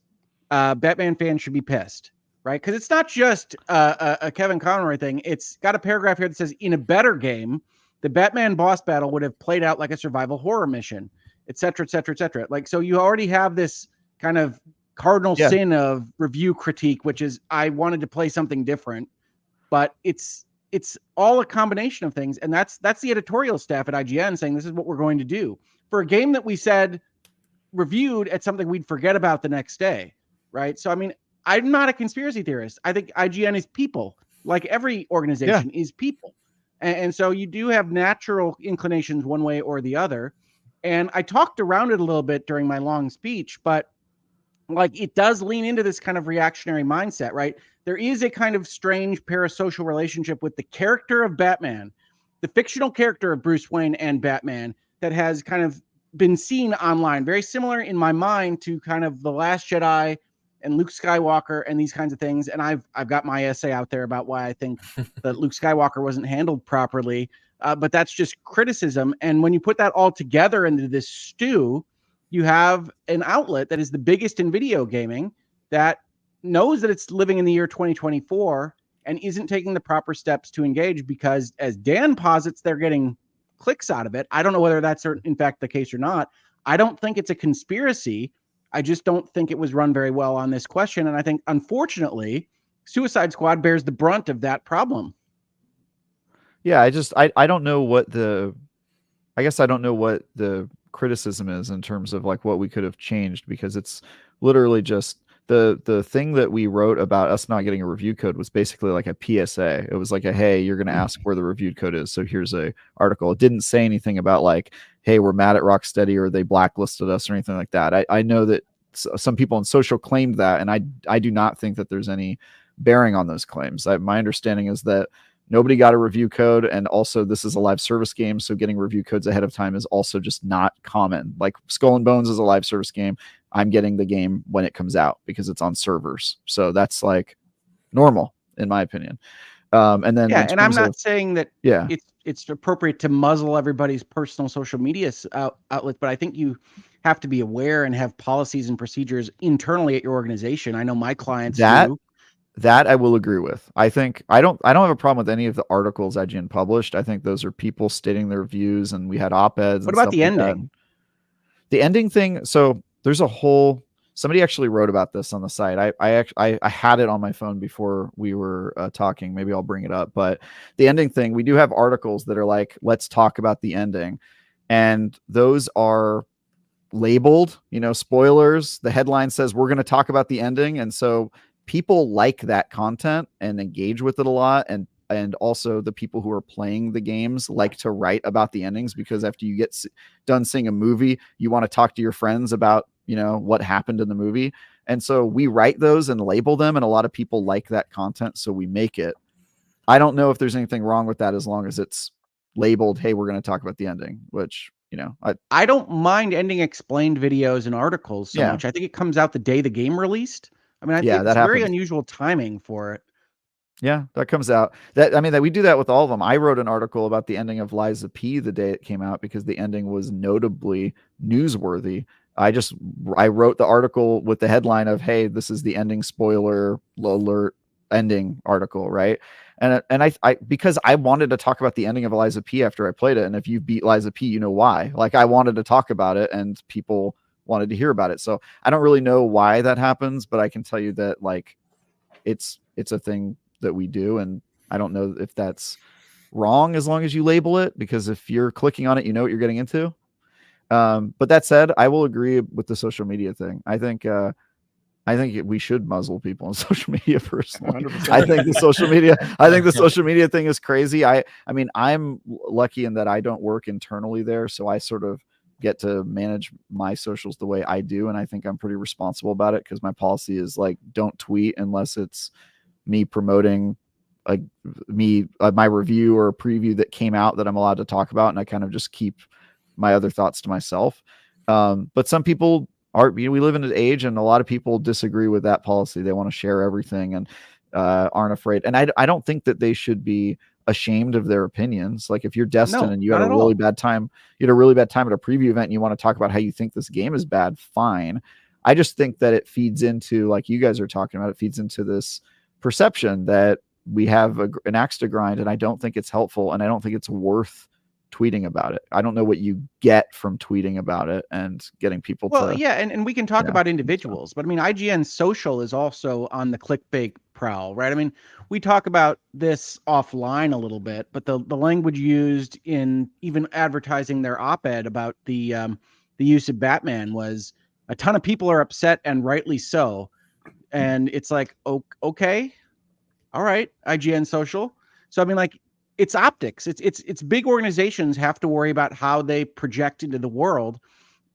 Batman fans should be pissed. Right, because it's not just a Kevin Conroy thing. It's got a paragraph here that says, in a better game, the Batman boss battle would have played out like a survival horror mission, et cetera, et cetera, et cetera. So you already have this kind of cardinal sin of review critique, which is I wanted to play something different, but it's all a combination of things. And that's the editorial staff at IGN saying this is what we're going to do for a game that we said reviewed at something we'd forget about the next day. Right. So, I mean, I'm not a conspiracy theorist. I think IGN is people, like every organization is people. And so you do have natural inclinations one way or the other. And I talked around it a little bit during my long speech, but like it does lean into this kind of reactionary mindset, right? There is a kind of strange parasocial relationship with the character of Batman, the fictional character of Bruce Wayne and Batman, that has kind of been seen online, very similar in my mind to kind of The Last Jedi and Luke Skywalker and these kinds of things. And I've got my essay out there about why I think that Luke Skywalker wasn't handled properly. But that's just criticism. And when you put that all together into this stew, you have an outlet that is the biggest in video gaming that knows that it's living in the year 2024 and isn't taking the proper steps to engage because, as Dan posits, they're getting clicks out of it. I don't know whether that's in fact the case or not. I don't think it's a conspiracy. I just don't think it was run very well on this question. And I think, unfortunately, Suicide Squad bears the brunt of that problem. Yeah, I don't know what the criticism is in terms of like what we could have changed, because it's literally just the thing that we wrote about us not getting a review code was basically like a PSA. It was like a, hey, you're going to ask where the reviewed code is, so here's a article. It didn't say anything about like, hey, we're mad at Rocksteady or they blacklisted us or anything like that. I know that some people in social claimed that, and I do not think that there's any bearing on those claims. My understanding is that nobody got a review code, and also this is a live service game, so getting review codes ahead of time is also just not common. Like Skull and Bones is a live service game. I'm getting the game when it comes out because it's on servers. So that's like normal in my opinion. And then and I'm not saying that yeah, it's appropriate to muzzle everybody's personal social media outlets, but I think you have to be aware and have policies and procedures internally at your organization. I know my clients do. That I will agree with. I think I don't have a problem with any of the articles IGN published. I think those are people stating their views, and we had op-eds. What about the ending? The ending thing. So there's a whole. Somebody actually wrote about this on the site. I had it on my phone before we were talking. Maybe I'll bring it up. But the ending thing, we do have articles that are like, let's talk about the ending, and those are labeled, spoilers. The headline says we're going to talk about the ending, and so people like that content and engage with it a lot. And also the people who are playing the games like to write about the endings, because after you get done seeing a movie, you want to talk to your friends about, what happened in the movie. And so we write those and label them, and a lot of people like that content, so we make it. I don't know if there's anything wrong with that as long as it's labeled, hey, we're going to talk about the ending, which, I don't mind ending explained videos and articles so much. I think it comes out the day the game released. I mean, I think it's very unusual timing for it. Yeah, that comes out. That we do that with all of them. I wrote an article about the ending of Liza P the day it came out because the ending was notably newsworthy. I wrote the article with the headline of, hey, this is the ending spoiler alert ending article, right? And I because I wanted to talk about the ending of Liza P after I played it. And if you beat Liza P, you know why. Like, I wanted to talk about it, and people wanted to hear about it. So I don't really know why that happens, but I can tell you that like it's a thing that we do, and I don't know if that's wrong as long as you label it, because if you're clicking on it, you know what you're getting into. But that said, I will agree with the social media thing. I think we should muzzle people on social media personally. 100%. I think the social media thing is crazy. I mean, I'm lucky in that I don't work internally there, so I sort of get to manage my socials the way I do, and I think I'm pretty responsible about it because my policy is like, don't tweet unless it's me promoting my review or a preview that came out that I'm allowed to talk about, and I kind of just keep my other thoughts to myself. But some people we live in an age, and a lot of people disagree with that policy. They want to share everything and aren't afraid. And I don't think that they should be ashamed of their opinions. Like, if you're Destin and you had a really bad time, at a preview event, and you want to talk about how you think this game is bad, fine. I just think that it feeds into, like you guys are talking about, it feeds into this perception that we have an axe to grind, and I don't think it's helpful, and I don't think it's worth tweeting about it. I don't know what you get from tweeting about it and getting people well, to. yeah, and we can talk about individuals, but I mean, IGN social is also on the clickbait prowl, right? I mean, we talk about this offline a little bit, but the language used in even advertising their op-ed about the use of Batman was a ton of people are upset, and rightly so. And it's like, okay, all right, IGN social. So I mean, like, it's optics. It's big organizations have to worry about how they project into the world.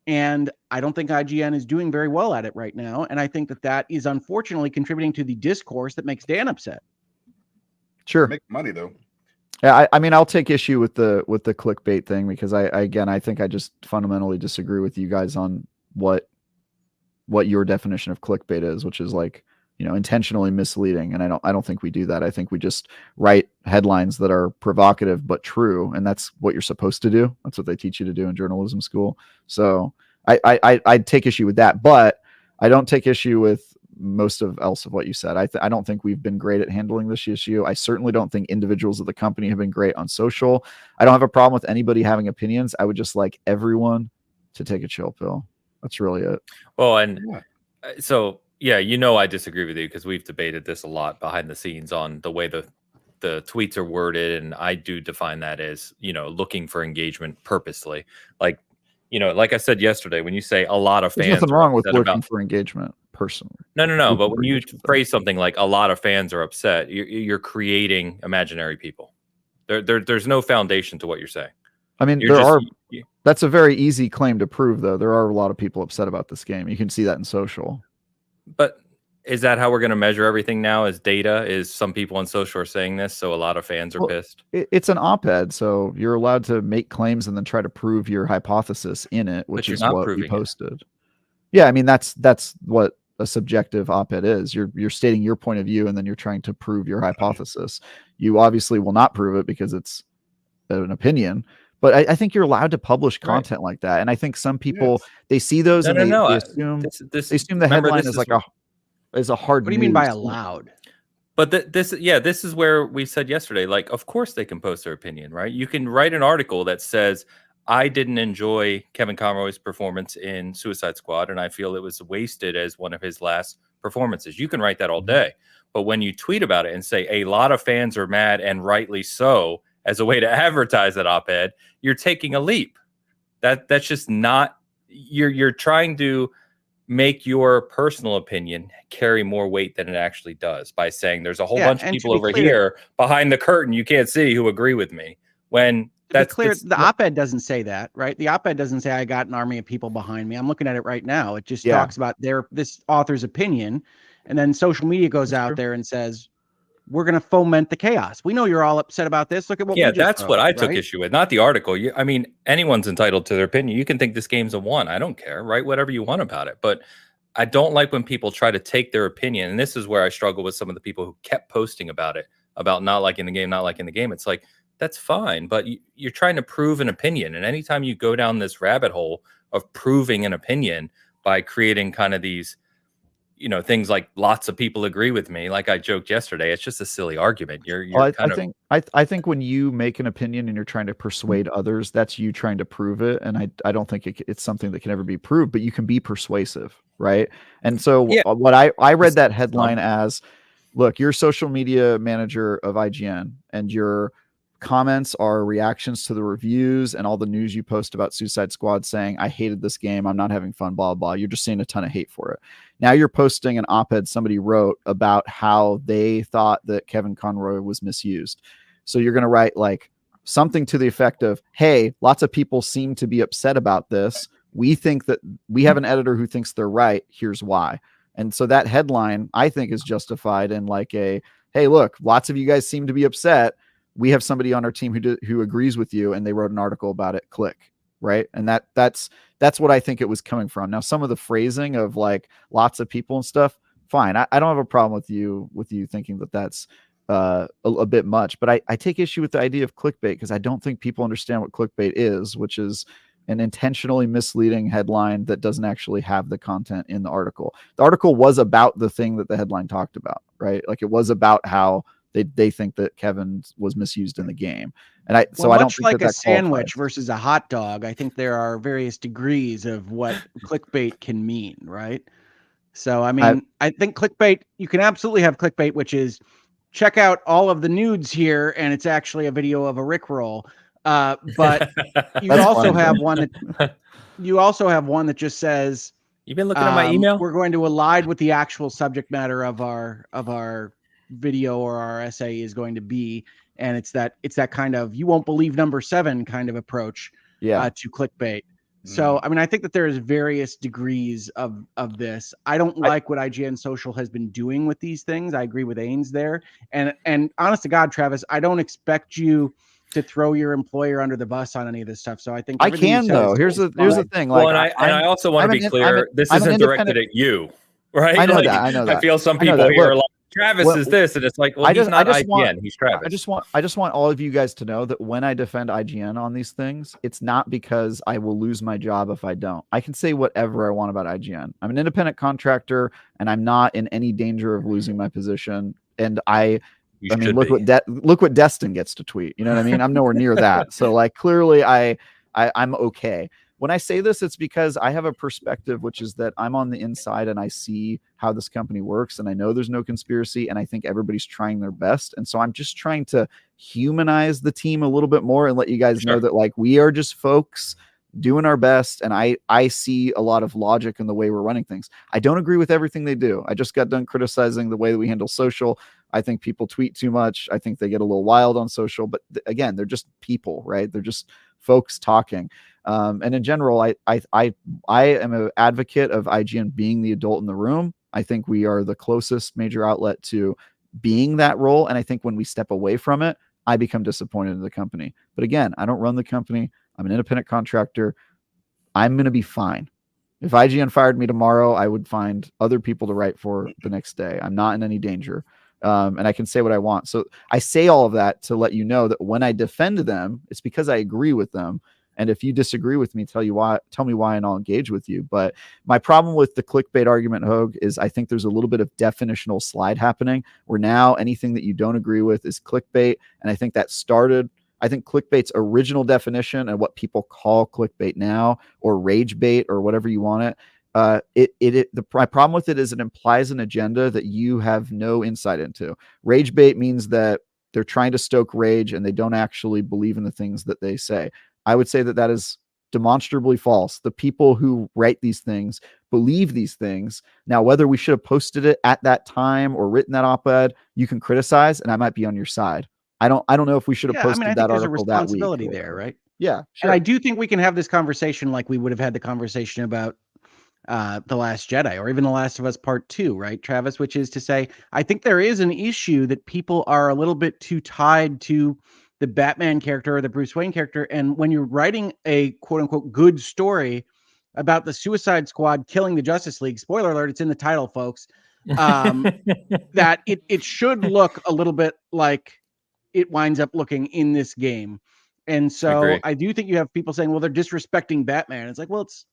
And I don't think IGN is doing very well at it right now. And I think that is unfortunately contributing to the discourse that makes Dan upset. Sure. Make money though. Yeah, I mean, I'll take issue with the clickbait thing because I think I just fundamentally disagree with you guys on what your definition of clickbait is, which is like, intentionally misleading. And I don't think we do that. I think we just write headlines that are provocative but true, and that's what you're supposed to do. That's what they teach you to do in journalism school. So I take issue with that, but I don't take issue with most of what you said. I don't think we've been great at handling this issue. I certainly don't think individuals of the company have been great on social. I don't have a problem with anybody having opinions. I would just like everyone to take a chill pill. That's really it. Well, and so yeah, I disagree with you because we've debated this a lot behind the scenes on the way the tweets are worded, and I do define that as looking for engagement purposely. Like like I said yesterday, when you say a lot of fans, there's nothing wrong with looking for engagement personally. No. But when you phrase something like a lot of fans are upset, you're creating imaginary people. There's no foundation to what you're saying. I mean, that's a very easy claim to prove, though. There are a lot of people upset about this game. You can see that in social. But is that how we're going to measure everything now? As data? Is some people on social are saying this, so a lot of fans are pissed? It's an op-ed, so you're allowed to make claims and then try to prove your hypothesis in it, which is what we posted. Yeah, I mean, that's what a subjective op-ed is. You're stating your point of view, and then you're trying to prove your hypothesis. You obviously will not prove it because it's an opinion. But I think you're allowed to publish content like that. And I think some people, they see those they assume the headline is like a hard news. What do you mean by allowed? But this is where we said yesterday, like, of course they can post their opinion, right? You can write an article that says, I didn't enjoy Kevin Conroy's performance in Suicide Squad, and I feel it was wasted as one of his last performances. You can write that all day. But when you tweet about it and say a lot of fans are mad, and rightly so, as a way to advertise that op-ed, you're taking a leap. That's just not. You're trying to make your personal opinion carry more weight than it actually does by saying there's a whole bunch of people over here behind the curtain you can't see who agree with me. When that's clear, the op-ed doesn't say that, right? The op-ed doesn't say I got an army of people behind me. I'm looking at it right now. It just talks about this author's opinion, and then social media goes out there and says, we're going to foment the chaos. We know you're all upset about this. Look at what we just that's wrote, what I took issue with, not the article. I mean, anyone's entitled to their opinion. You can think this game's a 1. I don't care, right? Whatever you want about it. But I don't like when people try to take their opinion. And this is where I struggle with some of the people who kept posting about it, about not liking the game, It's like, that's fine, but you're trying to prove an opinion. And anytime you go down this rabbit hole of proving an opinion by creating kind of these things like lots of people agree with me, like I joked yesterday, it's just a silly argument. I think when you make an opinion and you're trying to persuade others, that's you trying to prove it. And I don't think it's something that can ever be proved, but you can be persuasive, right? And so what I read that headline as, look, you're a social media manager of IGN, and your comments are reactions to the reviews and all the news you post about Suicide Squad saying, I hated this game, I'm not having fun, blah, blah. You're just saying a ton of hate for it. Now you're posting an op-ed somebody wrote about how they thought that Kevin Conroy was misused. So you're going to write like something to the effect of, hey, lots of people seem to be upset about this. We think that we have an editor who thinks they're right. Here's why. And so that headline, I think, is justified in like hey, look, lots of you guys seem to be upset. We have somebody on our team who agrees with you, and they wrote an article about it. Click. Right. And that's what I think it was coming from. Now, some of the phrasing of like lots of people and stuff, fine. I don't have a problem with you thinking that that's a bit much, but I take issue with the idea of clickbait because I don't think people understand what clickbait is, which is an intentionally misleading headline that doesn't actually have the content in the article. The article was about the thing that the headline talked about, right? Like it was about how they think that Kevin was misused in the game. And I don't think like that a sandwich qualifies. versus a hot dog. I think there are various degrees of what clickbait can mean, right? So, I mean, I think clickbait, you can absolutely have clickbait, which is check out all of the nudes here, and it's actually a video of a Rickroll. But you also have one that just says, "You've been looking at my email. We're going to align with the actual subject matter of our video or our essay is going to be, and it's that kind of you won't believe number 7 kind of approach to clickbait. So, I mean, I think that there's various degrees of this. I don't like what IGN Social has been doing with these things. I agree with Ains there. And honest to God, Travis, I don't expect you to throw your employer under the bus on any of this stuff. So I think I can though. Here's the thing. Like, well, I also want to be clear. This isn't directed at you, right? I know like, that. I know that. I feel some people here are like, Travis is this, and it's like, well, he's not IGN. He's Travis. I just want all of you guys to know that when I defend IGN on these things, it's not because I will lose my job if I don't. I can say whatever I want about IGN. I'm an independent contractor, and I'm not in any danger of losing my position. And I mean, look what Destin gets to tweet. You know what I mean? I'm nowhere near that. So like, clearly, I'm okay. When I say this, it's because I have a perspective, which is that I'm on the inside and I see how this company works, and I know there's no conspiracy, and I think everybody's trying their best. And so I'm just trying to humanize the team a little bit more and let you guys know that like we are just folks doing our best. And I see a lot of logic in the way we're running things. I don't agree with everything they do. I just got done criticizing the way that we handle social. I think people tweet too much. I think they get a little wild on social, but again, they're just people, right? They're just folks talking. And in general, I am an advocate of IGN being the adult in the room. I think we are the closest major outlet to being that role. And I think when we step away from it, I become disappointed in the company. But again, I don't run the company. I'm an independent contractor. I'm going to be fine. If IGN fired me tomorrow, I would find other people to write for the next day. I'm not in any danger. And I can say what I want. So I say all of that to let you know that when I defend them, it's because I agree with them. And if you disagree with me, tell me why, and I'll engage with you. But my problem with the clickbait argument, Hogue, is I think there's a little bit of definitional slide happening where now anything that you don't agree with is clickbait. And I think that started, I think clickbait's original definition and what people call clickbait now, or rage bait, or whatever you want it. My problem with it is it implies an agenda that you have no insight into. Rage bait means that they're trying to stoke rage and they don't actually believe in the things that they say. I would say that that is demonstrably false. The people who write these things believe these things. Now, whether we should have posted it at that time or written that op-ed, you can criticize, and I might be on your side. I don't know if we should have posted that article that week. There's a responsibility there, right? Yeah, sure. And I do think we can have this conversation like we would have had the conversation about The Last Jedi, or even The Last of Us Part 2, right, Travis? Which is to say, I think there is an issue that people are a little bit too tied to the Batman character or the Bruce Wayne character. And when you're writing a quote unquote good story about the Suicide Squad killing the Justice League, spoiler alert, it's in the title, folks, that it should look a little bit like it winds up looking in this game. And so I do think you have people saying, well, they're disrespecting Batman. It's like, well, it's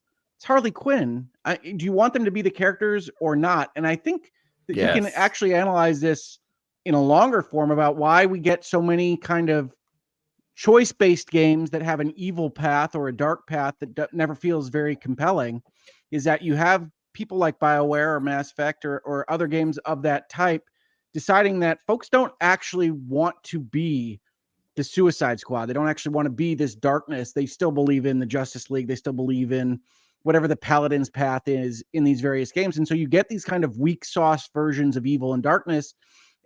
Harley Quinn. Do you want them to be the characters or not? And I think that you can actually analyze this in a longer form about why we get so many kind of choice-based games that have an evil path or a dark path that never feels very compelling. Is that you have people like BioWare or Mass Effect or other games of that type deciding that folks don't actually want to be the Suicide Squad. They don't actually want to be this darkness. They still believe in the Justice League. They still believe in whatever the Paladin's path is in these various games. And so you get these kind of weak sauce versions of evil and darkness.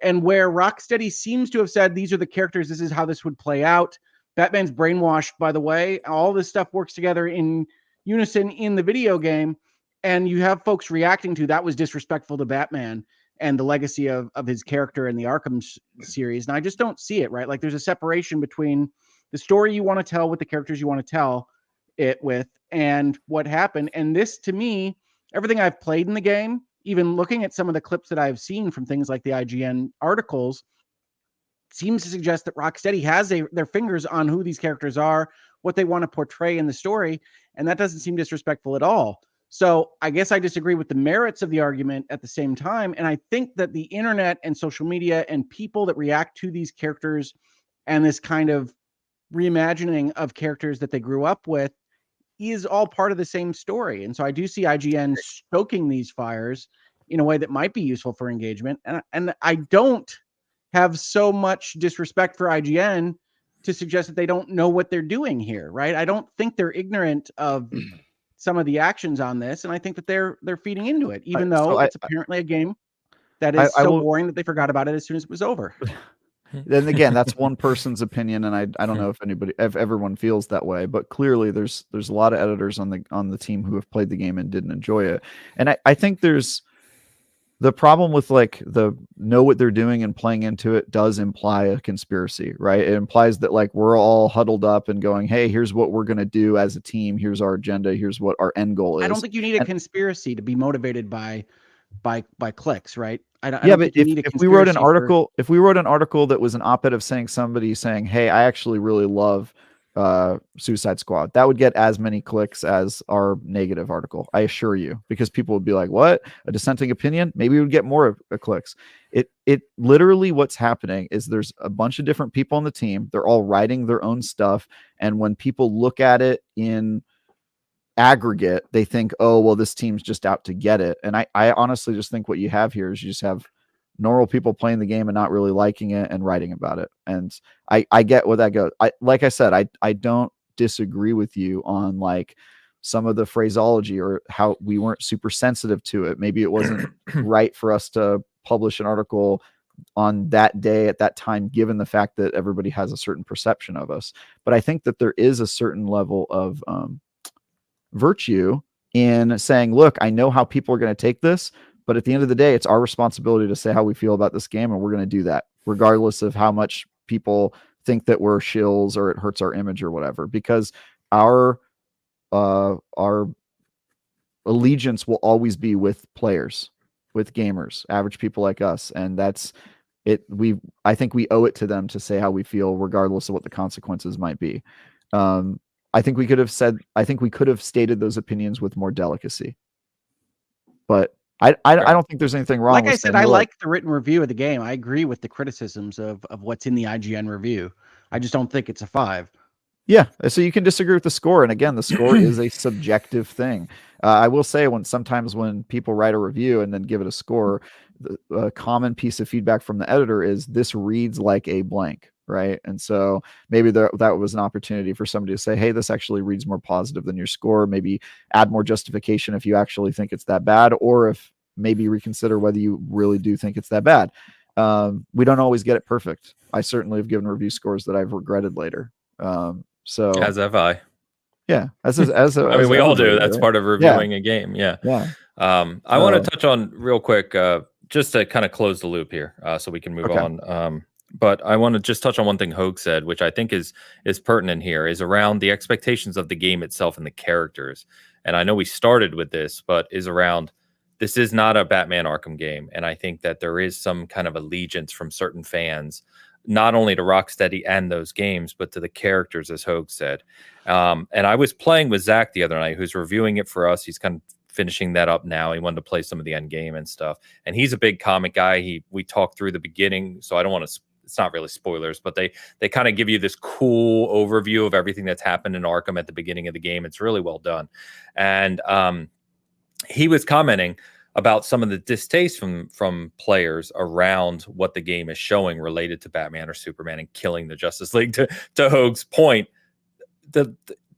And where Rocksteady seems to have said, these are the characters, this is how this would play out. Batman's brainwashed, by the way. All this stuff works together in unison in the video game. And you have folks reacting to that was disrespectful to Batman and the legacy of his character in the Arkham series. And I just don't see it, right? Like there's a separation between the story you want to tell with the characters you want to tell it with and what happened. And this, to me, everything I've played in the game, even looking at some of the clips that I've seen from things like the IGN articles, seems to suggest that Rocksteady has their fingers on who these characters are, what they want to portray in the story. And that doesn't seem disrespectful at all. So I guess I disagree with the merits of the argument at the same time. And I think that the internet and social media and people that react to these characters and this kind of reimagining of characters that they grew up with is all part of the same story. And so I do see IGN stoking these fires in a way that might be useful for engagement. And I don't have so much disrespect for IGN to suggest that they don't know what they're doing here, right? I don't think they're ignorant of some of the actions on this, and I think that they're feeding into it, even though it's apparently a game that is so boring that they forgot about it as soon as it was over. Then again, that's one person's opinion, and I don't know if everyone feels that way, but clearly there's a lot of editors on the team who have played the game and didn't enjoy it. And I think there's the problem with like the know what they're doing and playing into it does imply a conspiracy, right? It implies that like we're all huddled up and going, hey, here's what we're going to do as a team. Here's our agenda. Here's what our end goal is. I don't think you need a conspiracy to be motivated by clicks, right? I don't think you need a if we wrote an article, if we wrote an article that was an op-ed of somebody saying, hey, I actually really love Suicide Squad, that would get as many clicks as our negative article, I assure you, because people would be like, what, a dissenting opinion? Maybe we would get more clicks. It literally, what's happening is there's a bunch of different people on the team, they're all writing their own stuff, and when people look at it in aggregate, they think, oh, well, this team's just out to get it. And I honestly just think what you have here is you just have normal people playing the game and not really liking it and writing about it. And I get where that goes. Like I said, I don't disagree with you on like some of the phraseology or how we weren't super sensitive to it. Maybe it wasn't right for us to publish an article on that day at that time, given the fact that everybody has a certain perception of us. But I think that there is a certain level of virtue in saying, look, I know how people are going to take this, but at the end of the day, it's our responsibility to say how we feel about this game, and we're going to do that regardless of how much people think that we're shills or it hurts our image or whatever, because our allegiance will always be with players, with gamers, average people like us, and that's it. I think we owe it to them to say how we feel regardless of what the consequences might be. I think we could have stated those opinions with more delicacy, but I don't think there's anything wrong. Like I said, I like the written review of the game. I agree with the criticisms of what's in the IGN review. I just don't think it's a 5. Yeah, so you can disagree with the score, and again, the score is a subjective thing. I will say sometimes when people write a review and then give it a score, a common piece of feedback from the editor is this reads like a blank. Right. And so maybe that was an opportunity for somebody to say, hey, this actually reads more positive than your score. Maybe add more justification if you actually think it's that bad, or if maybe reconsider whether you really do think it's that bad. We don't always get it perfect. I certainly have given review scores that I've regretted later. So as have I. Yeah. I mean, we all do. That's part of reviewing a game. Yeah. Yeah. I want to touch on real quick, just to kind of close the loop here, so we can move on. But I want to just touch on one thing Hogue said, which I think is pertinent here, is around the expectations of the game itself and the characters. And I know we started with this, but is around, this is not a Batman Arkham game. And I think that there is some kind of allegiance from certain fans, not only to Rocksteady and those games, but to the characters, as Hogue said. And I was playing with Zach the other night, who's reviewing it for us. He's kind of finishing that up now. He wanted to play some of the end game and stuff. And he's a big comic guy. We talked through the beginning, so I don't want to, it's not really spoilers, but they kind of give you this cool overview of everything that's happened in Arkham at the beginning of the game. It's really well done. And he was commenting about some of the distaste from players around what the game is showing related to Batman or Superman and killing the Justice League. To Hogue's point,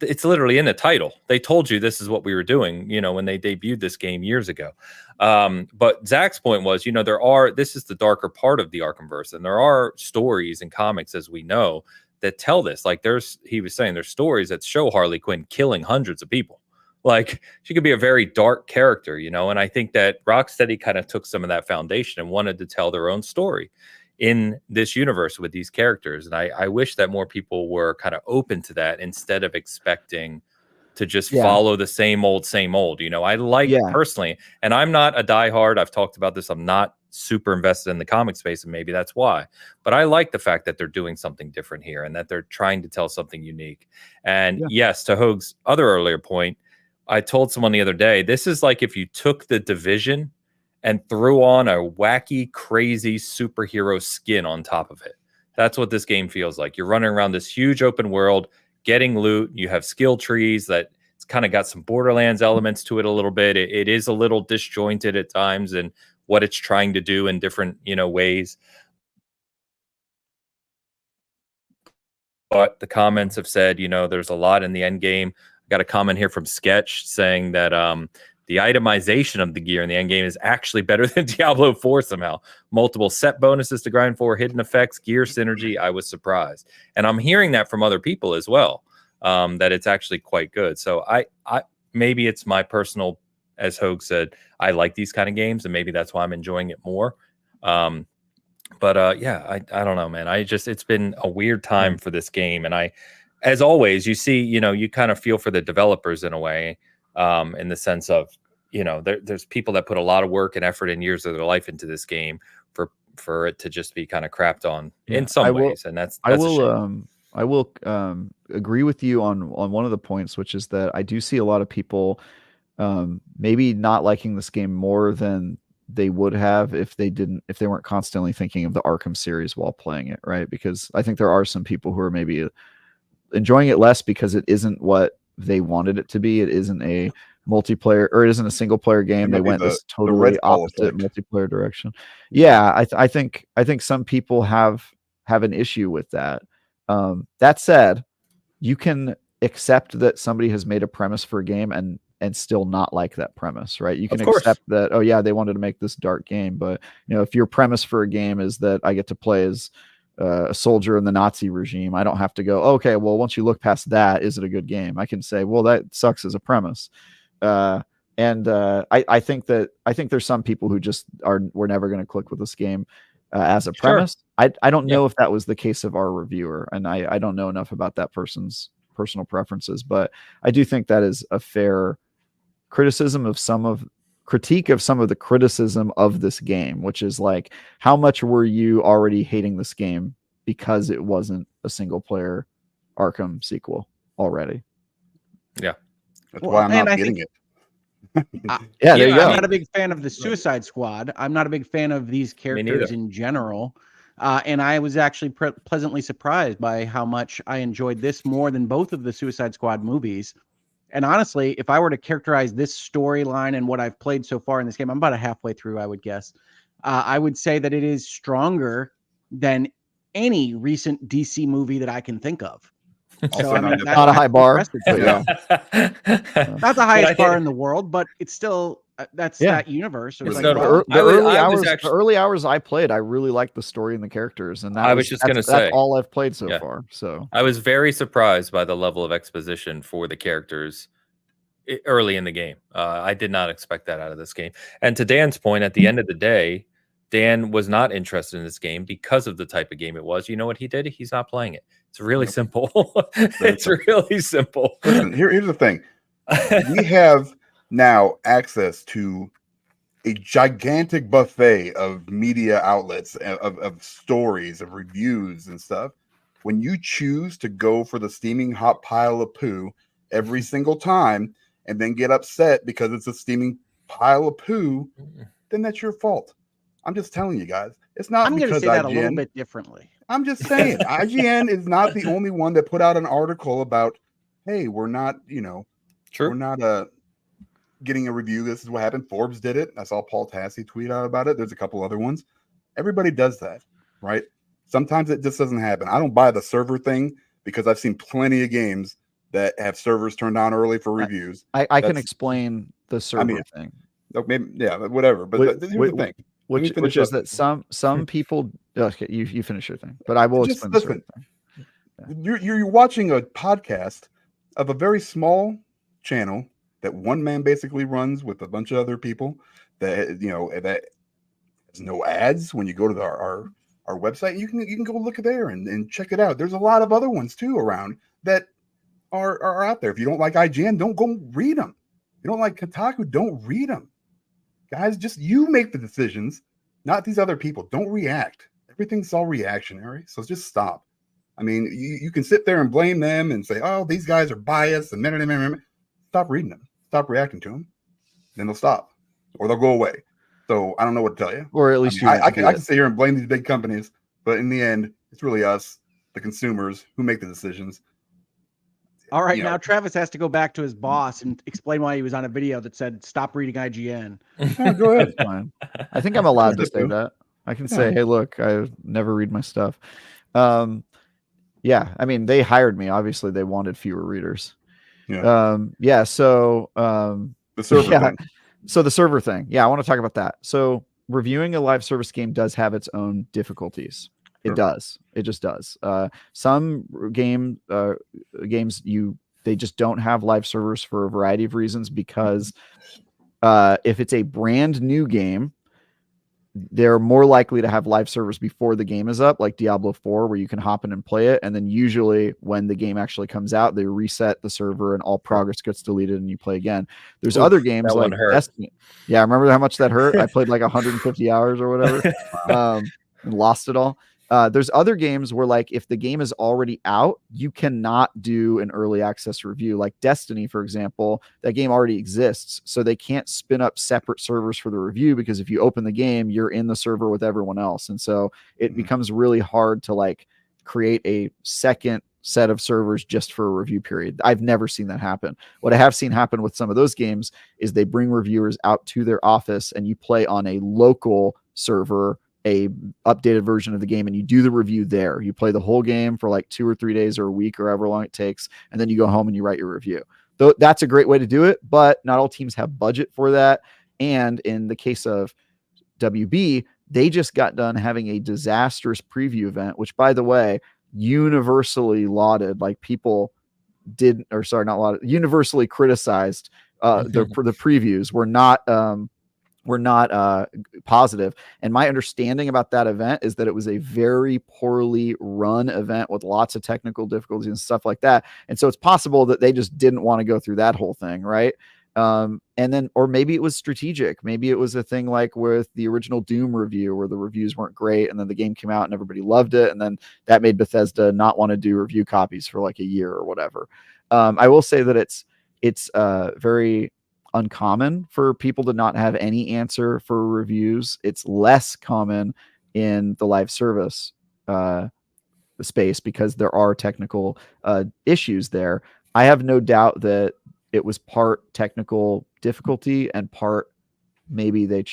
it's literally in the title. They told you this is what we were doing, when they debuted this game years ago. But Zach's point was, this is the darker part of the Arkhamverse, and there are stories and comics, as we know, that tell this. Like he was saying, there's stories that show Harley Quinn killing hundreds of people. Like, she could be a very dark character, and I think that Rocksteady kind of took some of that foundation and wanted to tell their own story in this universe with these characters. And I wish that more people were kind of open to that instead of expecting to just follow the same old. I like personally, and I'm not a diehard. I've talked about this. I'm not super invested in the comic space, and maybe that's why. But I like the fact that they're doing something different here and that they're trying to tell something unique. And yes, to Hogue's other earlier point, I told someone the other day, this is like if you took The Division and threw on a wacky, crazy superhero skin on top of it. That's what this game feels like. You're running around this huge open world, getting loot. You have skill trees that it's kind of got some Borderlands elements to it a little bit. It is a little disjointed at times in what it's trying to do in different, ways. But the comments have said, there's a lot in the end game. I got a comment here from Sketch saying that the itemization of the gear in the end game is actually better than Diablo 4 somehow. Multiple set bonuses to grind for, hidden effects, gear synergy. I was surprised. And I'm hearing that from other people as well, that it's actually quite good. So I maybe it's my personal, as Hogue said, I like these kind of games, and maybe that's why I'm enjoying it more. But yeah, I don't know, man. It's been a weird time for this game. And as always, you see, you kind of feel for the developers in a way, in the sense of, there's people that put a lot of work and effort and years of their life into this game for it to just be kind of crapped on in some ways. And that's I will agree with you on one of the points, which is that I do see a lot of people maybe not liking this game more than they would have if they weren't constantly thinking of the Arkham series while playing it, right? Because I think there are some people who are maybe enjoying it less because it isn't what they wanted it to be. It isn't a multiplayer, or it isn't a single player game. They went this totally opposite multiplayer direction. Yeah, I think some people have an issue with that. That said, you can accept that somebody has made a premise for a game and still not like that premise, right? You can accept that, oh yeah, they wanted to make this dark game, but if your premise for a game is that I get to play as a soldier in the Nazi regime, I don't have to go, okay, well, once you look past that, is it a good game? I can say, well, that sucks as a premise. I think there's some people who just we're never going to click with this game as a premise. I don't know if that was the case of our reviewer, and I don't know enough about that person's personal preferences, but I do think that is a fair critique of some of the criticism of this game, which is like, how much were you already hating this game because it wasn't a single player Arkham sequel already? Yeah, that's why I'm not getting it. Yeah, there you go. I'm not a big fan of the Suicide Squad. I'm not a big fan of these characters in general. And I was actually pleasantly surprised by how much I enjoyed this more than both of the Suicide Squad movies. And honestly, if I were to characterize this storyline and what I've played so far in this game, I'm about halfway through, I would guess. I would say that it is stronger than any recent DC movie that I can think of. So I mean, not a high bar, but yeah. Not the highest bar in the world, but it's still that universe. It's like, the early hours I played, I really liked the story and the characters, and that's all I've played so far. So I was very surprised by the level of exposition for the characters early in the game. I did not expect that out of this game. And to Dan's point, at the end of the day, Dan was not interested in this game because of the type of game it was. You know what he did? He's not playing it. It's really simple. It's really simple. Listen, here's the thing. We have now access to a gigantic buffet of media outlets, of stories, of reviews and stuff. When you choose to go for the steaming hot pile of poo every single time and then get upset because it's a steaming pile of poo, then that's your fault. I'm just telling you guys. It's not. I'm going to say that a little bit differently. I'm just saying, IGN is not the only one that put out an article about, hey, we're not, we're not getting a review. This is what happened. Forbes did it. I saw Paul Tassi tweet out about it. There's a couple other ones. Everybody does that, right? Sometimes it just doesn't happen. I don't buy the server thing because I've seen plenty of games that have servers turned on early for reviews. I can explain the server thing. Maybe, yeah, whatever. But here's the thing. Which is that some people. Okay, you finish your thing, but I will explain the server thing. Yeah. You're watching a podcast of a very small channel that one man basically runs with a bunch of other people. That that has no ads. When you go to our website, you can go look there and check it out. There's a lot of other ones too around that are out there. If you don't like IGN, don't go read them. If you don't like Kotaku, don't read them. Guys, just you make the decisions, not these other people. Don't react. Everything's all reactionary, so just stop. I mean, you can sit there and blame them and say, "Oh, these guys are biased," and stop reading them. Stop reacting to them. Then they'll stop, or they'll go away. So I don't know what to tell you. Or at least I can sit here and blame these big companies, but in the end, It's really us, the consumers, who make the decisions. All right, now Travis has to go back to his boss and explain why he was on a video that said, "Stop reading IGN." Oh, go ahead. Fine. I think I'm allowed to say that. I can say, "Hey, look, I never read my stuff." Yeah, I mean, they hired me. Obviously, they wanted fewer readers. Yeah. So the server thing. So the server thing. Yeah, I want to talk about that. So reviewing a live service game does have its own difficulties. It does. It just does. Some games they just don't have live servers for a variety of reasons, because if it's a brand new game, they're more likely to have live servers before the game is up, like Diablo 4, where you can hop in and play it. And then usually when the game actually comes out, they reset the server and all progress gets deleted and you play again. There's other games like Destiny. Yeah, remember how much that hurt? I played like 150 hours or whatever and lost it all. There's other games where, like, if the game is already out, you cannot do an early access review. Like Destiny, for example, that game already exists, so they can't spin up separate servers for the review, because if you open the game, you're in the server with everyone else. And so it becomes really hard to like create a second set of servers just for a review period. I've never seen that happen. What I have seen happen with some of those games is they bring reviewers out to their office and you play on a local server, a updated version of the game, and you do the review there. You play the whole game for like 2 or 3 days or a week or however long it takes, and then you go home and you write your review. Though that's a great way to do it, but not all teams have budget for that. And in the case of WB, they just got done having a disastrous preview event, which, by the way, universally lauded. Like, people did, or sorry, not lauded, universally criticized. The previews were not positive. And my understanding about that event is that it was a very poorly run event with lots of technical difficulties and stuff like that. And so it's possible that they just didn't want to go through that whole thing, right? And then, or maybe it was strategic. Maybe it was a thing like with the original Doom review, where the reviews weren't great, and then the game came out and everybody loved it, and then that made Bethesda not want to do review copies for like a year or whatever. I will say that it's very uncommon for people to not have any answer for reviews. It's less common in the live service space because there are technical issues there. I have no doubt that it was part technical difficulty and part maybe they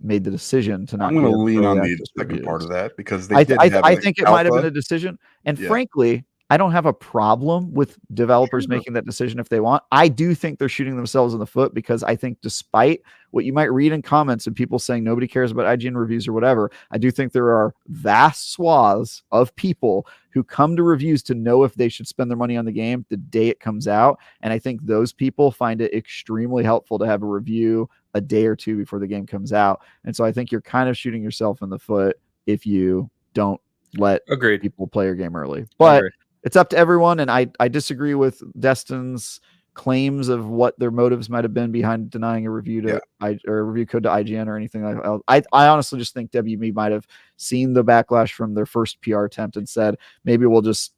made the decision to not. I'm going to lean on the second part of that, because I think it might have been a decision. And frankly, I don't have a problem with developers making that decision if they want. I do think they're shooting themselves in the foot, because I think, despite what you might read in comments and people saying nobody cares about IGN reviews or whatever, I do think there are vast swaths of people who come to reviews to know if they should spend their money on the game the day it comes out. And I think those people find it extremely helpful to have a review a day or two before the game comes out. And so I think you're kind of shooting yourself in the foot if you don't let people play your game early. But it's up to everyone, and I disagree with Destin's claims of what their motives might have been behind denying a review or a review code to IGN or anything like that. I honestly just think WB might have seen the backlash from their first PR attempt and said, maybe we'll just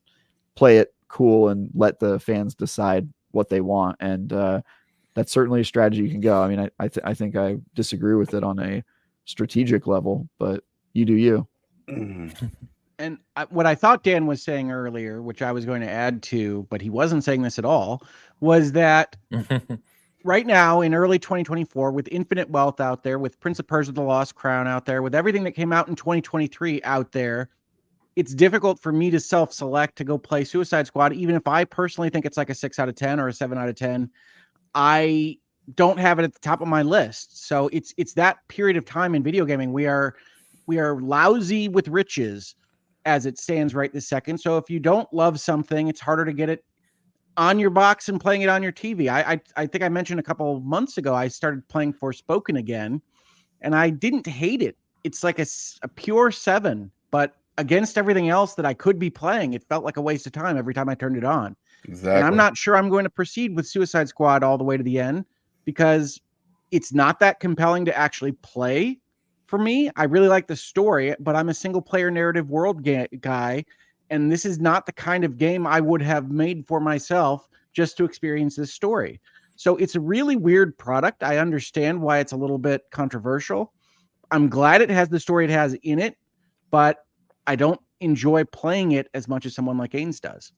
play it cool and let the fans decide what they want. And that's certainly a strategy you can go. I mean, I think I disagree with it on a strategic level, but you do you. And what I thought Dan was saying earlier, which I was going to add to, but he wasn't saying this at all, was that right now in early 2024, with Infinite Wealth out there, with Prince of Persia: The Lost Crown out there, with everything that came out in 2023 out there, it's difficult for me to self-select to go play Suicide Squad, even if I personally think it's like a 6 out of 10 or a 7 out of 10. I don't have it at the top of my list. So it's that period of time in video gaming. We are lousy with riches as it stands right this second. So if you don't love something, it's harder to get it on your box and playing it on your TV. I think I mentioned a couple of months ago, I started playing Forspoken again, and I didn't hate it. It's like a pure 7, but against everything else that I could be playing, it felt like a waste of time every time I turned it on. Exactly. And I'm not sure I'm going to proceed with Suicide Squad all the way to the end, because it's not that compelling to actually play. For me, I really like the story, but I'm a single player narrative world guy, and this is not the kind of game I would have made for myself just to experience this story. So it's a really weird product. I understand why it's a little bit controversial. I'm glad it has the story it has in it, but I don't enjoy playing it as much as someone like Ains does.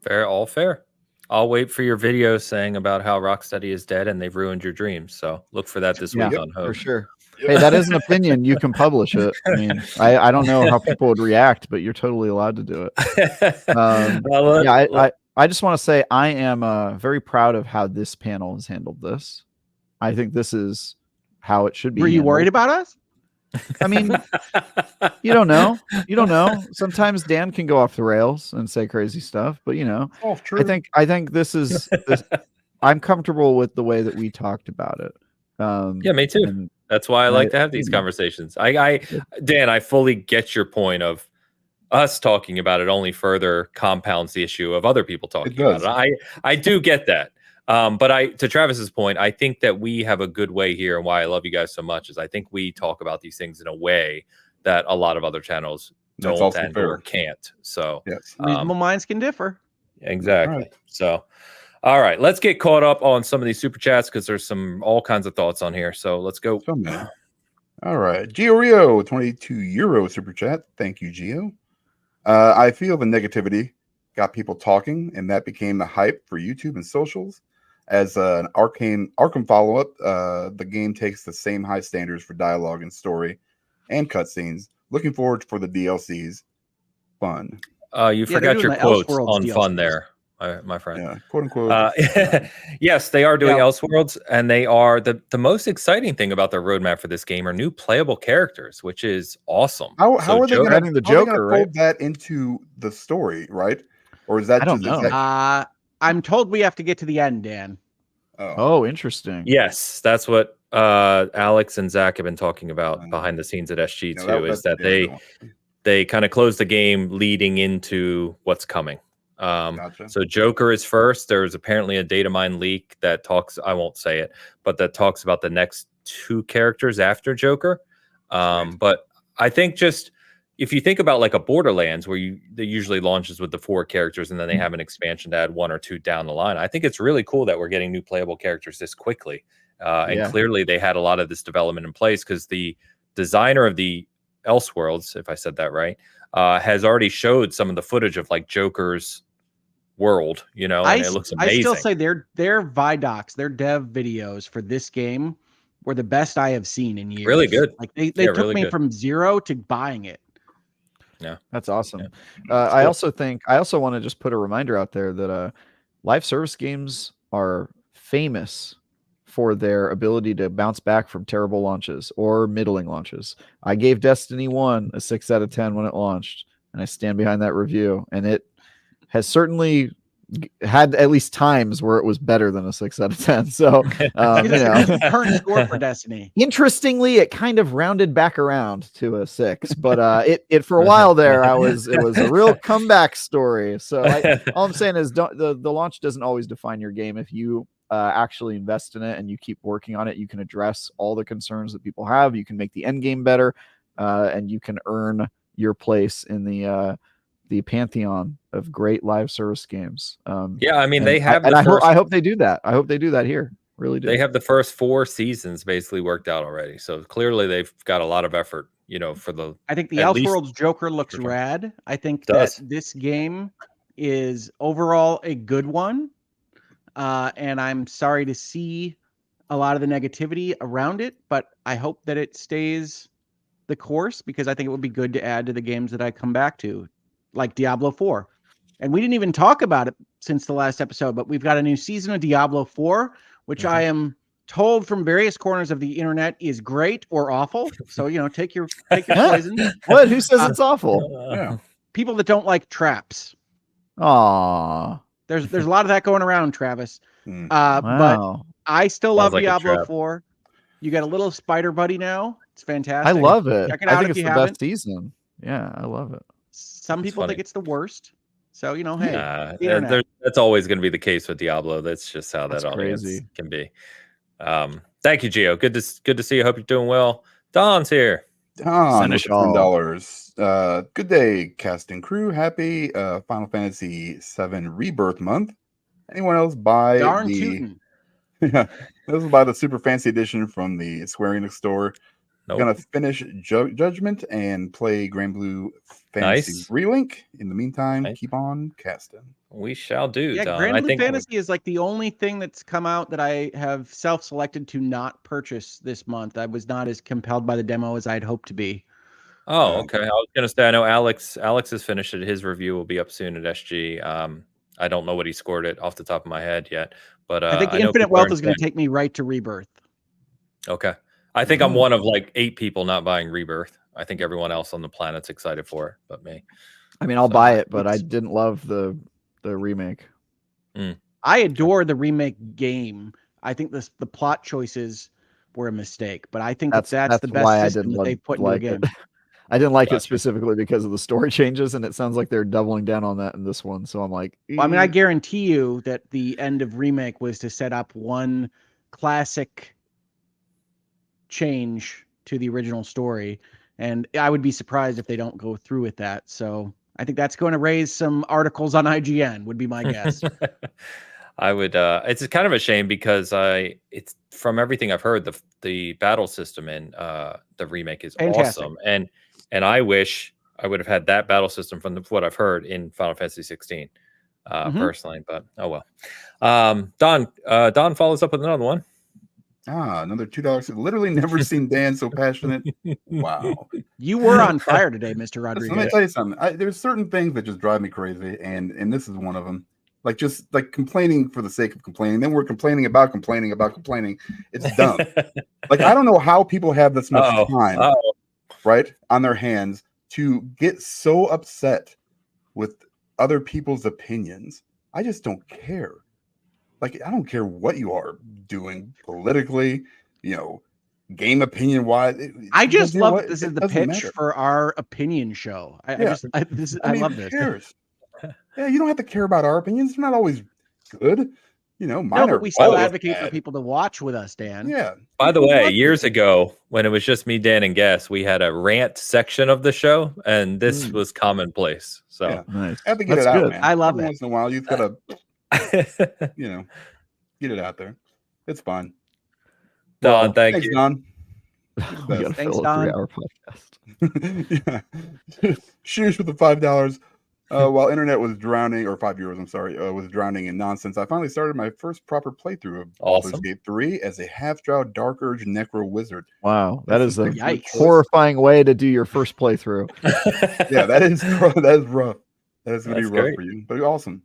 Fair, all fair. I'll wait for your video saying about how Rocksteady is dead and they've ruined your dreams. So look for that this week on Hope. For sure. Hey, that is an opinion. You can publish it. I mean, I don't know how people would react, but you're totally allowed to do it. I just want to say I am very proud of how this panel has handled this. I think this is how it should be. Were you worried about us? I mean, you don't know. You don't know. Sometimes Dan can go off the rails and say crazy stuff, but I think this is. I'm comfortable with the way that we talked about it. Yeah, me too. That's why I like to have these conversations. Dan, I fully get your point of us talking about it only further compounds the issue of other people talking about it. I do get that. But to Travis's point, I think that we have a good way here, and why I love you guys so much is I think we talk about these things in a way that a lot of other channels don't or can't. So reasonable minds can differ. Exactly. Right. So, all right, let's get caught up on some of these super chats because there's all kinds of thoughts on here. So let's go. All right, Gio Rio, €22 super chat. Thank you, Gio. I feel the negativity got people talking, and that became the hype for YouTube and socials. As an Arkham follow-up, the game takes the same high standards for dialogue and story and cutscenes. Looking forward for the DLCs. Fun. You forgot your quotes on DLCs. Fun there, my friend. Yeah, quote unquote. Yes, they are doing Elseworlds, and they are the most exciting thing about their roadmap for this game are new playable characters, which is awesome. How are they going to fold that into the story, right? Or is that I don't know. I'm told we have to get to the end, Dan. Oh, interesting. Yes, that's what Alex and Zach have been talking about behind the scenes at SG too. Is that they kind of close the game leading into what's coming. So Joker is first. There's apparently a data mine leak that talks. I won't say it, but that talks about the next 2 characters after Joker. But I think just. If you think about like a Borderlands where they usually launches with the 4 characters and then they have an expansion to add 1 or 2 down the line, I think it's really cool that we're getting new playable characters this quickly. And clearly they had a lot of this development in place because the designer of the Elseworlds, if I said that right, has already showed some of the footage of like Joker's world, and it looks amazing. I still say their Vidocs, their dev videos for this game were the best I have seen in years. Really good. Like they took really me from 0 to buying it. Yeah, that's awesome. Yeah. I also want to just put a reminder out there that live service games are famous for their ability to bounce back from terrible launches or middling launches. I gave Destiny 1 a 6 out of 10 when it launched, and I stand behind that review. And it has certainly had at least times where it was better than a 6 out of 10. So, current score for Destiny. Interestingly, it kind of rounded back around to a 6, but it for a while there, it was a real comeback story. So all I'm saying is the launch doesn't always define your game. If you actually invest in it and you keep working on it, you can address all the concerns that people have. You can make the end game better, and you can earn your place in the pantheon of great live service games. I mean, they have, I hope they do that. I hope they do that here. Really do. They have the first 4 seasons basically worked out already. So clearly they've got a lot of effort, for the. I think the Elseworlds Joker looks rad. I think that this game is overall a good one. And I'm sorry to see a lot of the negativity around it, but I hope that it stays the course because I think it would be good to add to the games that I come back to, like Diablo 4. And we didn't even talk about it since the last episode, but we've got a new season of Diablo 4, which I am told from various corners of the internet is great or awful. So, take your poison. What? Who says it's awful? People that don't like traps. Aww. There's a lot of that going around, Travis. But I still love Diablo 4. You got a little spider buddy now. It's fantastic. I love it. Check it out. I think it's the best season. Yeah, I love it. Some people think it's the worst. So, hey, that's always going to be the case with Diablo. That's just how that audience can be. Thank you, Gio. Good to see you. Hope you're doing well. Don's here. Don, $10. Good day, cast and crew. Happy Final Fantasy VII Rebirth month. Anyone else buy Darn tootin'. This is buy the super fancy edition from the Square Enix store. Nope. Gonna finish Judgment and play Grand Blue Fantasy Relink. In the meantime, keep on casting. We shall do. Yeah, Don. Grand Blue Fantasy is like the only thing that's come out that I have self-selected to not purchase this month. I was not as compelled by the demo as I'd hoped to be. Oh, okay. I was gonna say I know Alex has finished it. His review will be up soon at SG. I don't know what he scored it off the top of my head yet, but I think Infinite Wealth is going to take me right to Rebirth. Okay. I think I'm one of like 8 people not buying Rebirth. I think everyone else on the planet's excited for it, but me. I mean, I'll buy it, but I didn't love the remake. I adore the remake game. I think the plot choices were a mistake, but I think that's the best system that they put into a game. I didn't like it specifically because of the story changes, and it sounds like they're doubling down on that in this one. So I'm like, well, I mean, I guarantee you that the end of remake was to set up one classic change to the original story, and I would be surprised if they don't go through with that. So I think that's going to raise some articles on IGN, would be my guess. I would it's kind of a shame because it's from everything I've heard, the battle system in the remake is awesome, and I wish I would have had that battle system from what I've heard in Final Fantasy 16 personally, but oh well. Don follows up with another one. Another $2. Literally never seen Dan so passionate. Wow. You were on fire today, Mr. Rodriguez. Let me tell you something. There's certain things that just drive me crazy, and this is one of them. Like just like complaining for the sake of complaining. Then we're complaining about complaining. It's dumb. Like I don't know how people have this much time, right, on their hands to get so upset with other people's opinions. I just don't care. Like I don't care what you are doing politically, game opinion wise. I just love this is the pitch for our opinion show. I love this. Who cares? Yeah, you don't have to care about our opinions. They're not always good. Mine but we still advocate for people to watch with us, Dan. Yeah. By the way, years ago, when it was just me, Dan, and Guess, we had a rant section of the show, and this was commonplace. So yeah. Nice. I have to get it out, man. I love it. Once in a while, you've got to, get it out there. It's fun. Don, thanks, you. Don. Thanks, Don. 3-hour podcast. Yeah. Shoes with the $5. While internet was drowning, or €5, I'm sorry, was drowning in nonsense, I finally started my first proper playthrough of Baldur's Gate 3 as a half-drow Dark Urge Necro Wizard. Wow, that is a horrifying way to do your first playthrough. Yeah, that is rough. That is going to be rough for you, but awesome.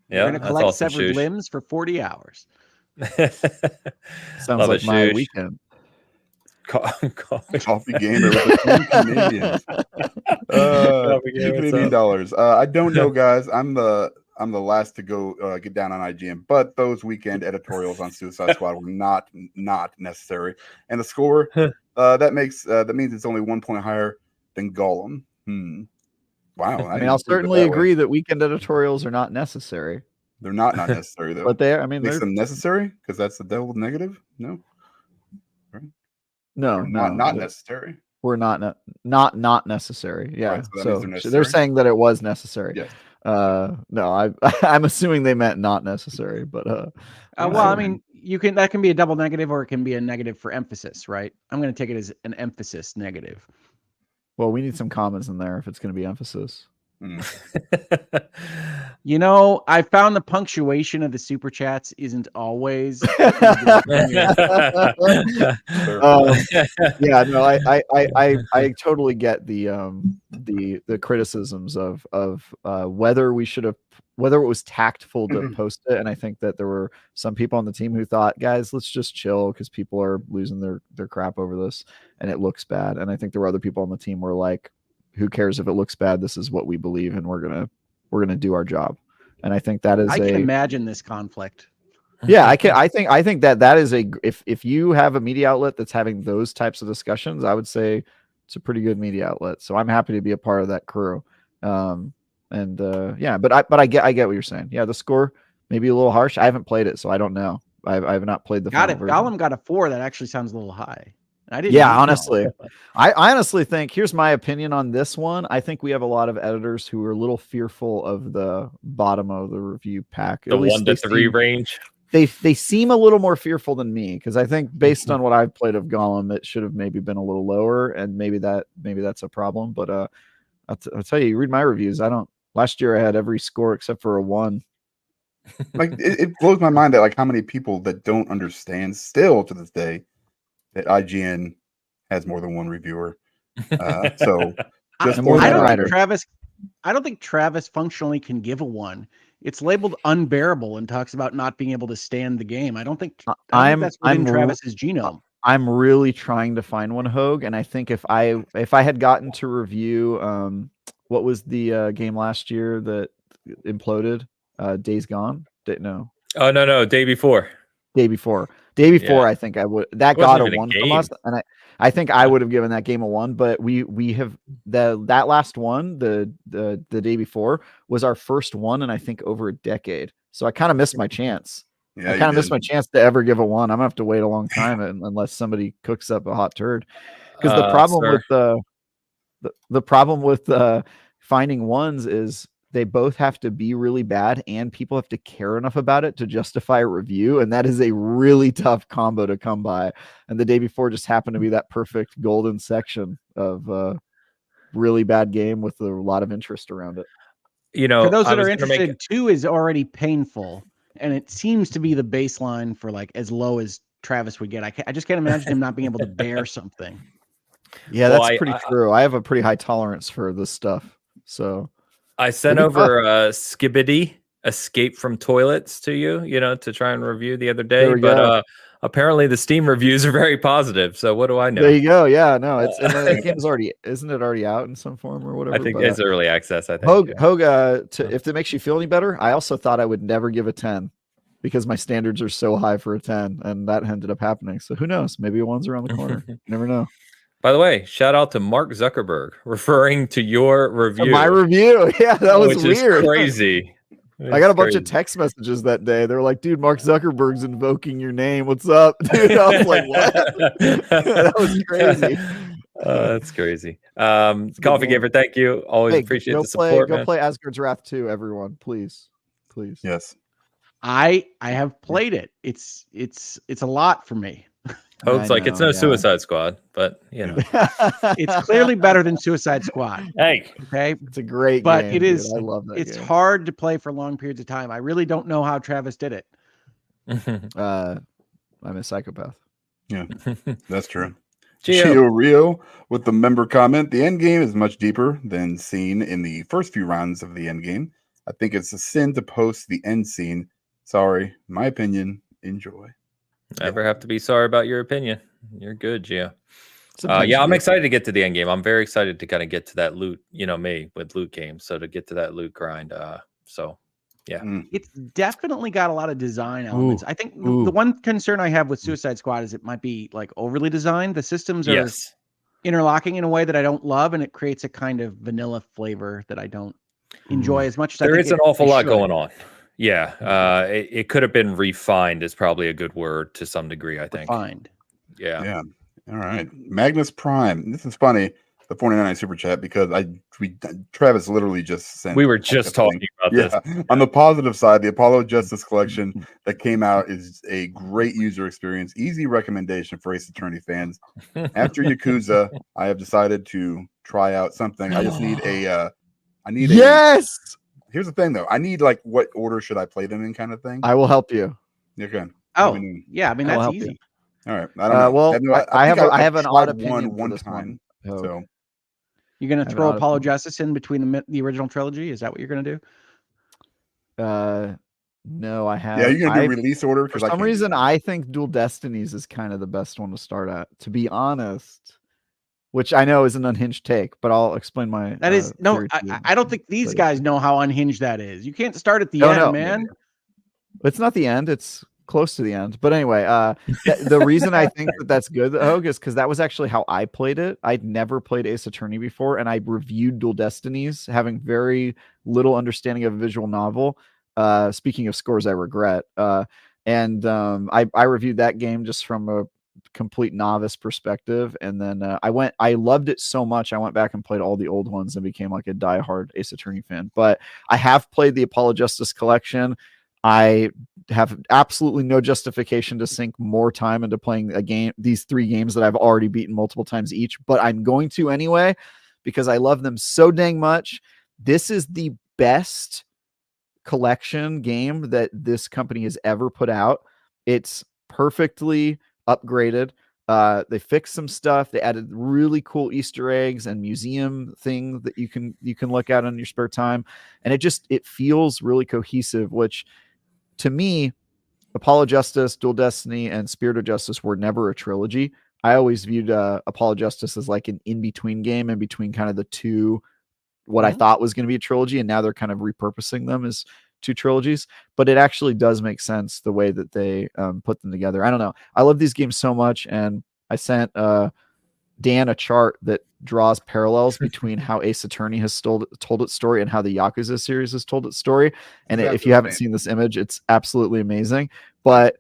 Yeah, you're going to collect severed limbs for 40 hours. Sounds like my weekend. Coffee gamer with the Canadians. $2 I don't know, guys. I'm the last to go get down on IGN, but those weekend editorials on Suicide Squad were not necessary. And the score that means it's only 1 point higher than Gollum. Wow. I mean, I'll certainly agree that weekend editorials are not necessary. They're not necessary though. But they're them necessary because that's the devil's negative. No. No, not necessary. We're not necessary. Yeah. Right, so they're saying that it was necessary. Yes. No, I'm assuming they meant not necessary, but well, I mean, that can be a double negative or it can be a negative for emphasis, right? I'm going to take it as an emphasis negative. Well, we need some comments in there if it's going to be emphasis. I found the punctuation of the super chats isn't always. Yeah, no, I totally get the criticisms of whether it was tactful to post it, and I think that there were some people on the team who thought, guys, let's just chill because people are losing their crap over this and it looks bad, and I think there were other people on the team who were like, who cares if it looks bad? This is what we believe, and we're gonna do our job. And I think that is. I can imagine this conflict. Yeah, I can. I think that is if you have a media outlet that's having those types of discussions, I would say it's a pretty good media outlet. So I'm happy to be a part of that crew. But I get what you're saying. Yeah, the score maybe a little harsh. I haven't played it, so I don't know. I have not played the. Got it. Gollum got a 4. That actually sounds a little high. Honestly, I honestly think, here's my opinion on this one. I think we have a lot of editors who are a little fearful of the bottom of the review pack. The 1 to 3 range. they seem a little more fearful than me, because I think based on what I've played of Gollum, it should have maybe been a little lower, and maybe that's a problem. But I'll tell you, read my reviews. Last year I had every score except for a 1. Like it blows my mind that like how many people that don't understand still to this day that IGN has more than one reviewer. So just I don't think Travis functionally can give a 1. It's labeled unbearable and talks about not being able to stand the game. I don't think that's within Travis's genome. I'm really trying to find one, Hogue, and I think if I had gotten to review what was the game last year that imploded, Days Gone? No. Oh no, Day Before. Day Before, I think I would. That got a 1 from us, and I think I would have given that game a 1. But we have that last one, the Day Before, was our first one, and I think over a decade. So I kind of missed my chance. Yeah, I kind of missed my chance to ever give a 1. I'm gonna have to wait a long time unless somebody cooks up a hot turd. Because the problem with finding 1s is they both have to be really bad, and people have to care enough about it to justify a review, and that is a really tough combo to come by. And the Day Before just happened to be that perfect golden section of really bad game with a lot of interest around it. For those that are interested, 2 is already painful, and it seems to be the baseline for like as low as Travis would get. I just can't imagine him not being able to bear something. Yeah, that's pretty true. I have a pretty high tolerance for this stuff, so. I sent over Skibbity Escape from Toilets to you, to try and review the other day. But apparently the Steam reviews are very positive. So what do I know? There you go. Yeah, no, it's the game's isn't it already out in some form or whatever? I think it's early access. I think. Hogue, if it makes you feel any better, I also thought I would never give a 10 because my standards are so high for a 10, and that ended up happening. So who knows? Maybe a 1's around the corner. You never know. By the way, shout out to Mark Zuckerberg referring to your review. My review. Yeah, that was weird. Crazy. I got a bunch of text messages that day. They were like, dude, Mark Zuckerberg's invoking your name. What's up? Dude, I was like, what? That was crazy. That's crazy. Coffee Giver, thank you. Always appreciate the support. Go play Asgard's Wrath 2, everyone. Please. Yes. I have played it. It's a lot for me. Hope's like, it's no Suicide Squad, but it's clearly better than Suicide Squad. Hey, okay, it's a great but game, it is. Dude. I love that. It's hard to play for long periods of time. I really don't know how Travis did it. I'm a psychopath. Yeah, that's true. Gio Rio with the member comment: the end game is much deeper than seen in the first few rounds of the end game. I think it's a sin to post the end scene. Sorry, my opinion. Enjoy. Never have to be sorry about your opinion. You're good, Gio. Yeah, I'm excited to get to the end game. I'm very excited to kind of get to that loot, me with loot games. So to get to that loot grind. Yeah. It's definitely got a lot of design elements. I think the one concern I have with Suicide Squad is it might be like overly designed. The systems are interlocking in a way that I don't love, and it creates a kind of vanilla flavor that I don't enjoy as much as there is an awful lot going on. Yeah, it could have been refined is probably a good word to some degree, I think. Refined. Yeah. All right. Magnus Prime. This is funny, the 49 super chat, because Travis literally just sent. We were just talking about this. On the positive side, the Apollo Justice Collection that came out is a great user experience. Easy recommendation for Ace Attorney fans. After Yakuza, I have decided to try out something. I just need Here's the thing, though. I need what order should I play them in, kind of thing. I will help you. Okay. Oh, yeah. I mean, that's easy. All right. I don't know. Well, I have an odd opinion one time. So you're gonna throw Apollo Justice in between the original trilogy? Is that what you're gonna do? No, I have. Yeah, you're gonna do release order for some reason. I think Dual Destinies is kind of the best one to start at. To be honest. Which I know is an unhinged take, but I'll explain my. That is no. I don't think these guys know how unhinged that is. You can't start at the end, man. It's not the end. It's close to the end. But anyway, the reason I think that's good, Hogue, is because that was actually how I played it. I'd never played Ace Attorney before, and I reviewed Dual Destinies, having very little understanding of a visual novel. Speaking of scores, I regret. And I reviewed that game just from a complete novice perspective, and then I loved it so much I went back and played all the old ones and became like a diehard Ace Attorney fan. But I have played the Apollo Justice Collection. I have absolutely no justification to sink more time into playing these 3 games that I've already beaten multiple times each, but I'm going to anyway because I love them so dang much. This is the best collection game that this company has ever put out. It's perfectly upgraded. They fixed some stuff. They added really cool Easter eggs and museum things that you can look at on your spare time, and it feels really cohesive. Which, to me, Apollo Justice, Dual Destiny, and Spirit of Justice were never a trilogy. I always viewed Apollo Justice as like an in-between game, in between kind of the two, what I thought was going to be a trilogy, and now they're kind of repurposing them as 2 trilogies. But it actually does make sense the way that they put them together. I don't know. I love these games so much, and I sent Dan a chart that draws parallels between how Ace Attorney has told its story and how the Yakuza series has told its story. And if you haven't seen this image, it's absolutely amazing. But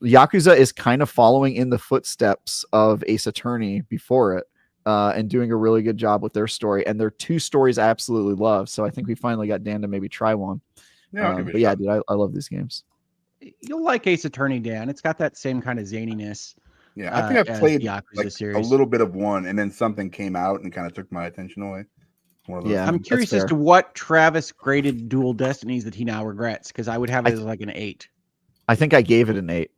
Yakuza is kind of following in the footsteps of Ace Attorney before it, and doing a really good job with their story. And they're 2 stories I absolutely love. So I think we finally got Dan to maybe try one. Yeah, but yeah, dude, I love these games. You'll like Ace Attorney, Dan. It's got that same kind of zaniness. Yeah, I think I've played Yakuza series. a little bit of one, and then something came out and kind of took my attention away. Yeah, I'm curious as to what Travis graded Dual Destinies that he now regrets, because I would have it as like an 8. I think I gave it an 8,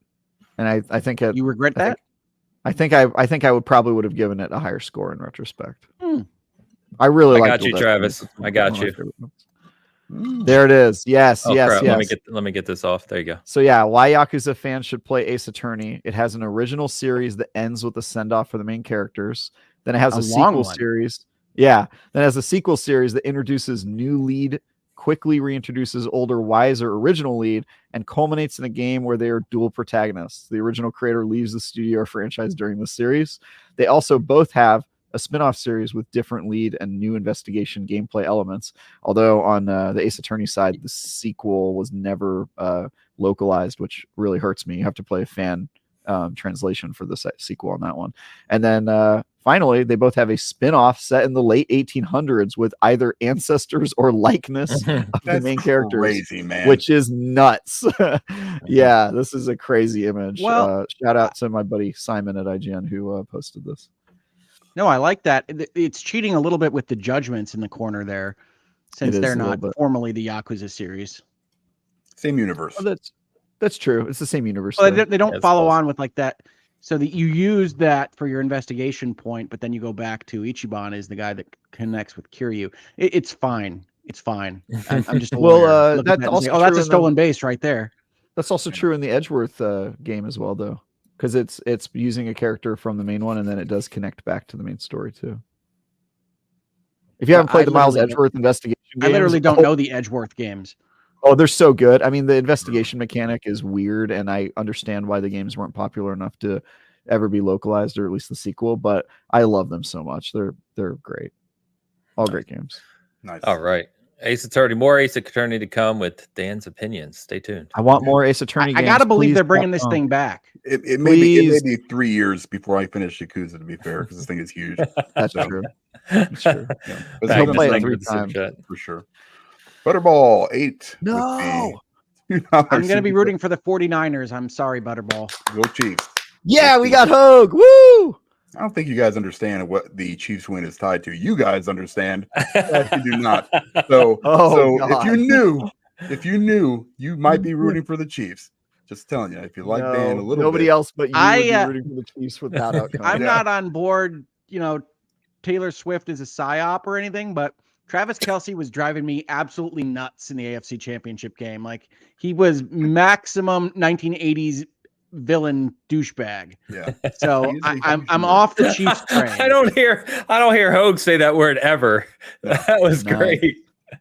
and I think you regret that. I think I would have given it a higher score in retrospect. I really like. I got you, Travis. I got you. There it is. Yes, yes, crap. yes. Let me get this off. There you go. So yeah, why Yakuza fans should play Ace Attorney. It has an original series that ends with a send-off for the main characters. Then it has a sequel series. Yeah. Then it has a sequel series that introduces new lead, quickly reintroduces older, wiser original lead, and culminates in a game where they are dual protagonists. The original creator leaves the studio or franchise during the series. They also both have a spin-off series with different lead and new investigation gameplay elements. Although on the Ace Attorney side, the sequel was never localized, which really hurts me. You have to play a fan translation for the sequel on that one. And then finally, they both have a spin-off set in the late 1800s with either ancestors or likeness of the main characters. Crazy, man. Which is nuts. Yeah, this is a crazy image. Well, shout out to my buddy Simon at IGN who posted this. No, I like that. It's cheating a little bit with the judgments in the corner there, since they're not formally the Yakuza series. Same universe. Oh, that's true. It's the same universe. Well, they don't follow on with like that. So that you use that for your investigation point, but then you go back to Ichiban is the guy that connects with Kiryu. It's fine. It's fine. I'm just that's also that's a stolen base right there. That's also true in the Edgeworth game as well, though. Because it's using a character from the main one, and then it does connect back to the main story too. If you haven't played the Miles Edgeworth investigation games, I literally don't know the Edgeworth games. Oh, they're so good. I mean, the investigation mechanic is weird, and I understand why the games weren't popular enough to ever be localized, or at least the sequel. But I love them so much. They're great. All great games. Nice. All right. Ace Attorney, more Ace Attorney to come with Dan's opinions. Stay tuned. I want more Ace Attorney. I gotta believe they're bringing this thing back. It may be 3 years before I finish Yakuza, to be fair, because this thing is huge. That's true. That's true. Yeah. He'll play it 3 times for sure. Butterball 8. No, I'm gonna be rooting for the 49ers. I'm sorry, Butterball. Go Chiefs. Yeah, we got Hogue. Woo! I don't think you guys understand what the Chiefs win is tied to. You guys understand. You do not. So, if you knew, you might be rooting for the Chiefs. Just telling you, if you like Dan a little bit. Nobody else but you would be rooting for the Chiefs with that outcome. I'm not on board, Taylor Swift is a psyop or anything, but Travis Kelce was driving me absolutely nuts in the AFC Championship game. Like, he was maximum 1980s villain douchebag. Yeah. So I'm off the Chiefs train. I don't hear Hogue say that word ever. No. That was great.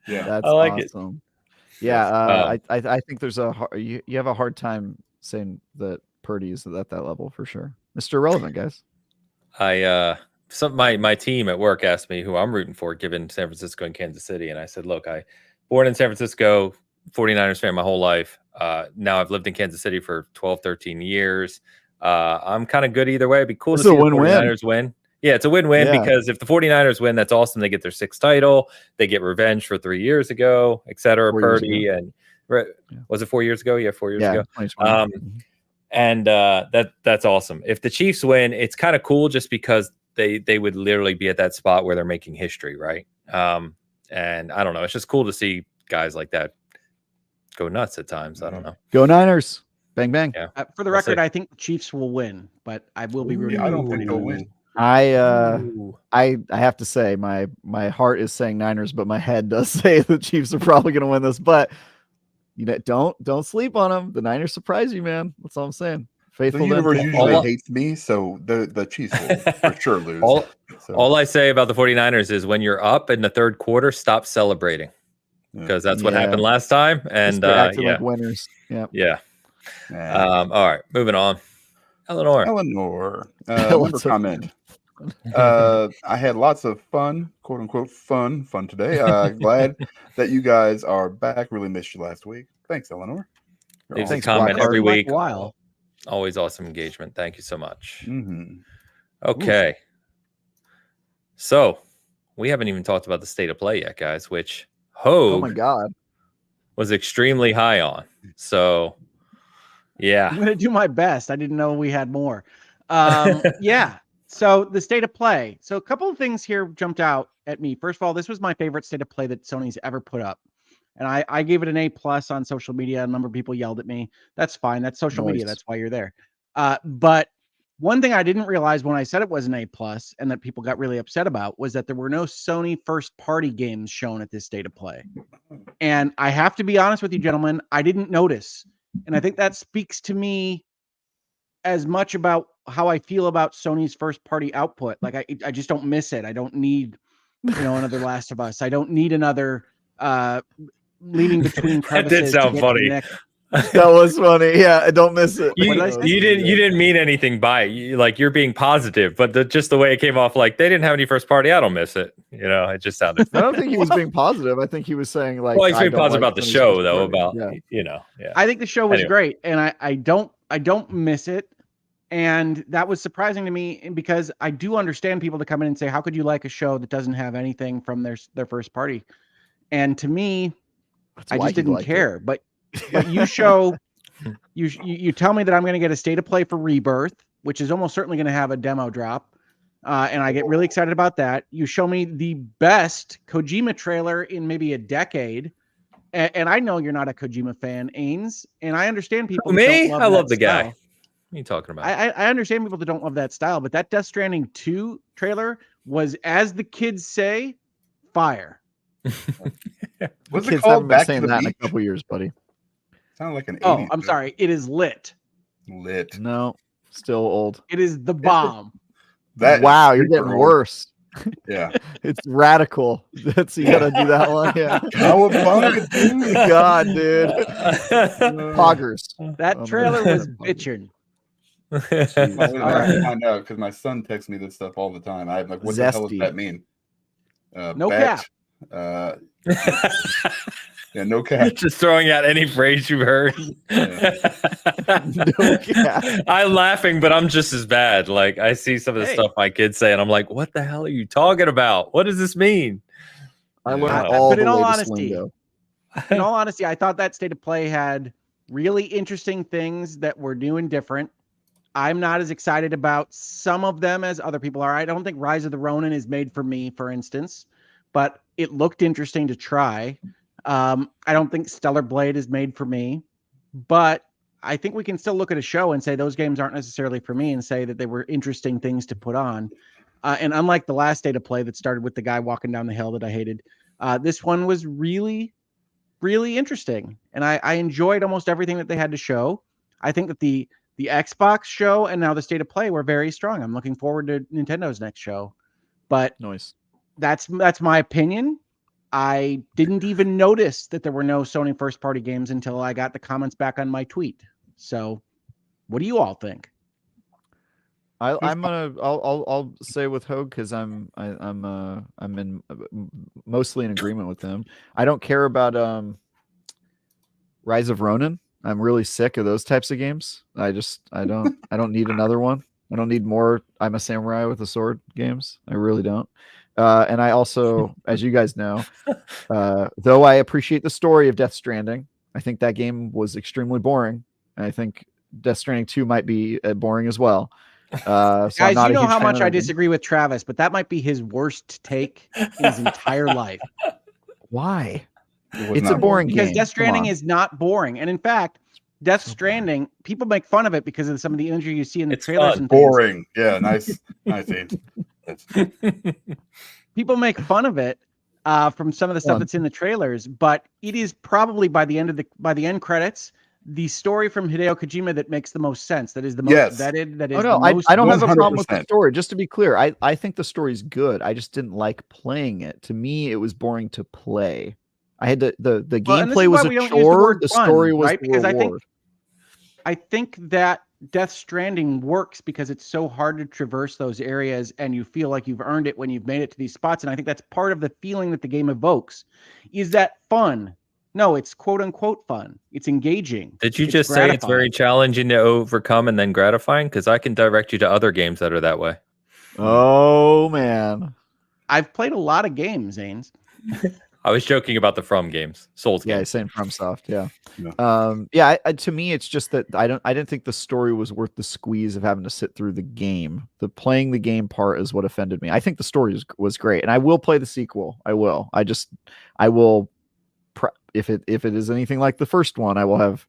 Yeah, that's I like awesome. Yeah, I think there's you have a hard time saying that Purdy is at that level for sure. Mr. Irrelevant, guys. My team at work asked me who I'm rooting for given San Francisco and Kansas City, and I said, look, I born in San Francisco, 49ers fan my whole life. Now I've lived in Kansas City for 12, 13 years. I'm kind of good either way. It'd be cool to see the 49ers win. Yeah, it's a win-win because if the 49ers win, that's awesome. They get their 6th title. They get revenge for 3 years ago, et cetera. Purdy and Right. Was it 4 years ago? Yeah, 4 years ago. 2020. And that's awesome. If the Chiefs win, it's kind of cool just because they would literally be at that spot where they're making history, right? And I don't know, it's just cool to see guys like that go nuts at times. I don't know. Go Niners! Bang bang. Yeah. For the record, I think the Chiefs will win, but I will be rooting. I don't think they'll win. I have to say my heart is saying Niners, but my head does say the Chiefs are probably going to win this. But you know, don't sleep on them. The Niners surprise you, man. That's all I'm saying. Faithful. The universe usually hates me, so the Chiefs will for sure lose. All I say about the 49ers is when you're up in the third quarter, stop celebrating, because that's what happened last time. And acting like winners. Yeah. All right, moving on. Eleanor. Member comment. I had lots of fun, quote unquote fun today. Glad that you guys are back. Really missed you last week. Thanks, Eleanor. Thanks, comment every week. While. Always awesome engagement. Thank you so much. Mm-hmm. Okay. So we haven't even talked about the state of play yet, guys, which Hogue oh my God. was extremely high on. So yeah. I'm gonna do my best. I didn't know we had more. Yeah. So the state of play. So a couple of things here jumped out at me. First of all, this was my favorite state of play that Sony's ever put up. And I gave it an A+ on social media. A number of people yelled at me. That's fine. That's social media. That's why you're there. But one thing I didn't realize when I said it was an A+ and that people got really upset about was that there were no Sony first-party games shown at this state of play. And I have to be honest with you, gentlemen, I didn't notice. And I think that speaks to me as much about how I feel about Sony's first-party output. Like I just don't miss it. I don't need, another Last of Us. I don't need another leaning between crevices. That did sound funny. That was funny. Yeah, I don't miss it. You didn't mean anything by it. You're being positive, but just the way it came off, like they didn't have any first party. I don't miss it. It just sounded. I don't think he was being positive. I think he was saying well, he's being positive about the show, though. About I think the show was great, and I don't miss it. And that was surprising to me because I do understand people to come in and say, how could you like a show that doesn't have anything from their first party? And to me, I just didn't care. But you show, you tell me that I'm going to get a state of play for Rebirth, which is almost certainly going to have a demo drop. And I get really excited about that. You show me the best Kojima trailer in maybe a decade. And I know you're not a Kojima fan, Ains. And I understand people. Me? I love the guy. What are you talking about? I understand people that don't love that style, but that Death Stranding 2 trailer was, as the kids say, fire. What's it called? Back to the that beach? In a couple years, buddy. Sound like an 80s. Oh, I'm sorry. It is lit. Lit. No, still old. It is the bomb. Wow, you're getting worse. Yeah, it's radical. You gotta do that one. Yeah. God, dude. Poggers. That trailer was bitching. I find out because my son texts me this stuff all the time. I'm like, what the hell does that mean? No cap. Yeah, no cap. Just throwing out any phrase you've heard. No cap. I'm laughing, but I'm just as bad. Like I see some of the stuff my kids say, and I'm like, "What the hell are you talking about? What does this mean?" I learned all but the in all latest honesty, lingo. In all honesty, I thought that state of play had really interesting things that were new and different. I'm not as excited about some of them as other people are. I don't think Rise of the Ronin is made for me, for instance, but it looked interesting to try. I don't think Stellar Blade is made for me, but I think we can still look at a show and say those games aren't necessarily for me and say that they were interesting things to put on. And unlike the last state of play that started with the guy walking down the hill that I hated, this one was really, really interesting. And I enjoyed almost everything that they had to show. I think that the Xbox show and now the state of play were very strong. I'm looking forward to Nintendo's next show, but nice. That's my opinion. I didn't even notice that there were no Sony first party games until I got the comments back on my tweet. So what do you all think? I'll say with Hogue because I'm mostly in agreement with him. I don't care about Rise of Ronin. I'm really sick of those types of games. I don't need another one. I don't need more I'm a samurai with a sword games. I really don't. And I also, as you guys know, though I appreciate the story of Death Stranding, I think that game was extremely boring. And I think Death Stranding 2 might be boring as well. So guys, you know how much I disagree with Travis, but that might be his worst take in his entire life. Why? It's a boring game. Because Death Stranding is not boring. And in fact, Death Stranding, people make fun of it because of some of the imagery you see in the trailers and boring. Yeah, nice. People make fun of it from some of the stuff that's in the trailers, but it is probably by the end credits, the story from Hideo Kojima that makes the most sense. That is the most vetted. That is I don't have a problem with the story. Just to be clear, I think the story's good. I just didn't like playing it. To me, it was boring to play. I had the gameplay was a chore. The story was the reward. I think that Death Stranding works because it's so hard to traverse those areas and you feel like you've earned it when you've made it to these spots. And I think that's part of the feeling that the game evokes. Is that fun? No, it's quote unquote fun. It's engaging. Did you just say it's very challenging to overcome and then gratifying? Because I can direct you to other games that are that way. Oh, man. I've played a lot of games, Zanes. I was joking about the From games, Souls games. Yeah, same FromSoft. Yeah. To me, it's just that I didn't think the story was worth the squeeze of having to sit through the game. The playing the game part is what offended me. I think the story was great, and I will play the sequel. I will. If it is anything like the first one, I will have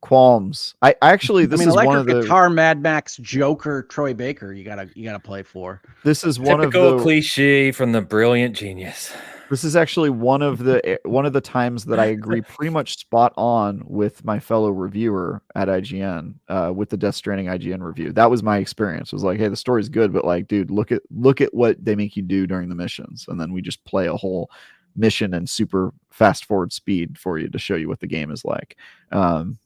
qualms. This is one of the guitar Mad Max Joker Troy Baker. You gotta play for. This is typical cliche from the brilliant genius. This is actually one of the times that I agree pretty much spot on with my fellow reviewer at IGN with the Death Stranding IGN review. That was my experience. It was like, hey, the story's good, but like, dude, look at what they make you do during the missions, and then we just play a whole mission and super fast forward speed for you to show you what the game is like.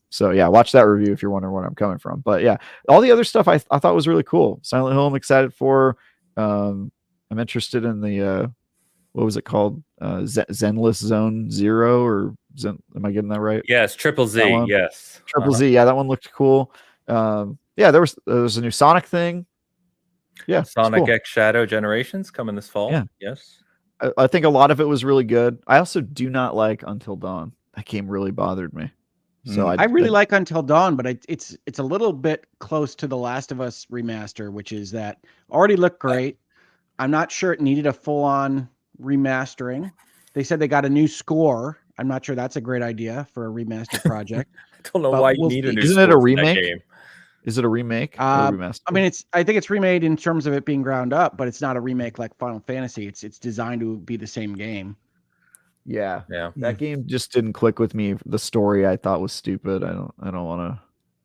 So yeah, watch that review if you're wondering where I'm coming from. But yeah, all the other stuff I thought was really cool. Silent Hill I'm excited for. I'm interested in the what was it called? Zenless Zone Zero or Zen? Am I getting that right? Yes, Triple Z. Yes, Triple Z. Yeah, that one looked cool. Yeah, there was a new Sonic thing. Yeah, Sonic X Shadow Generations coming this fall. Yeah. Yes. I think a lot of it was really good. I also do not like Until Dawn. That game really bothered me. So I really like Until Dawn, but it's a little bit close to the Last of Us remaster, which is that already looked great. I'm not sure it needed a full-on remastering. They said they got a new score. I'm not sure that's a great idea for a remaster project. I don't know why you need a new Isn't it a remake? Is it a remake? Or a remaster? I mean, I think it's remade in terms of it being ground up, but it's not a remake like Final Fantasy. It's designed to be the same game. Yeah. That game just didn't click with me. The story I thought was stupid. I don't want to.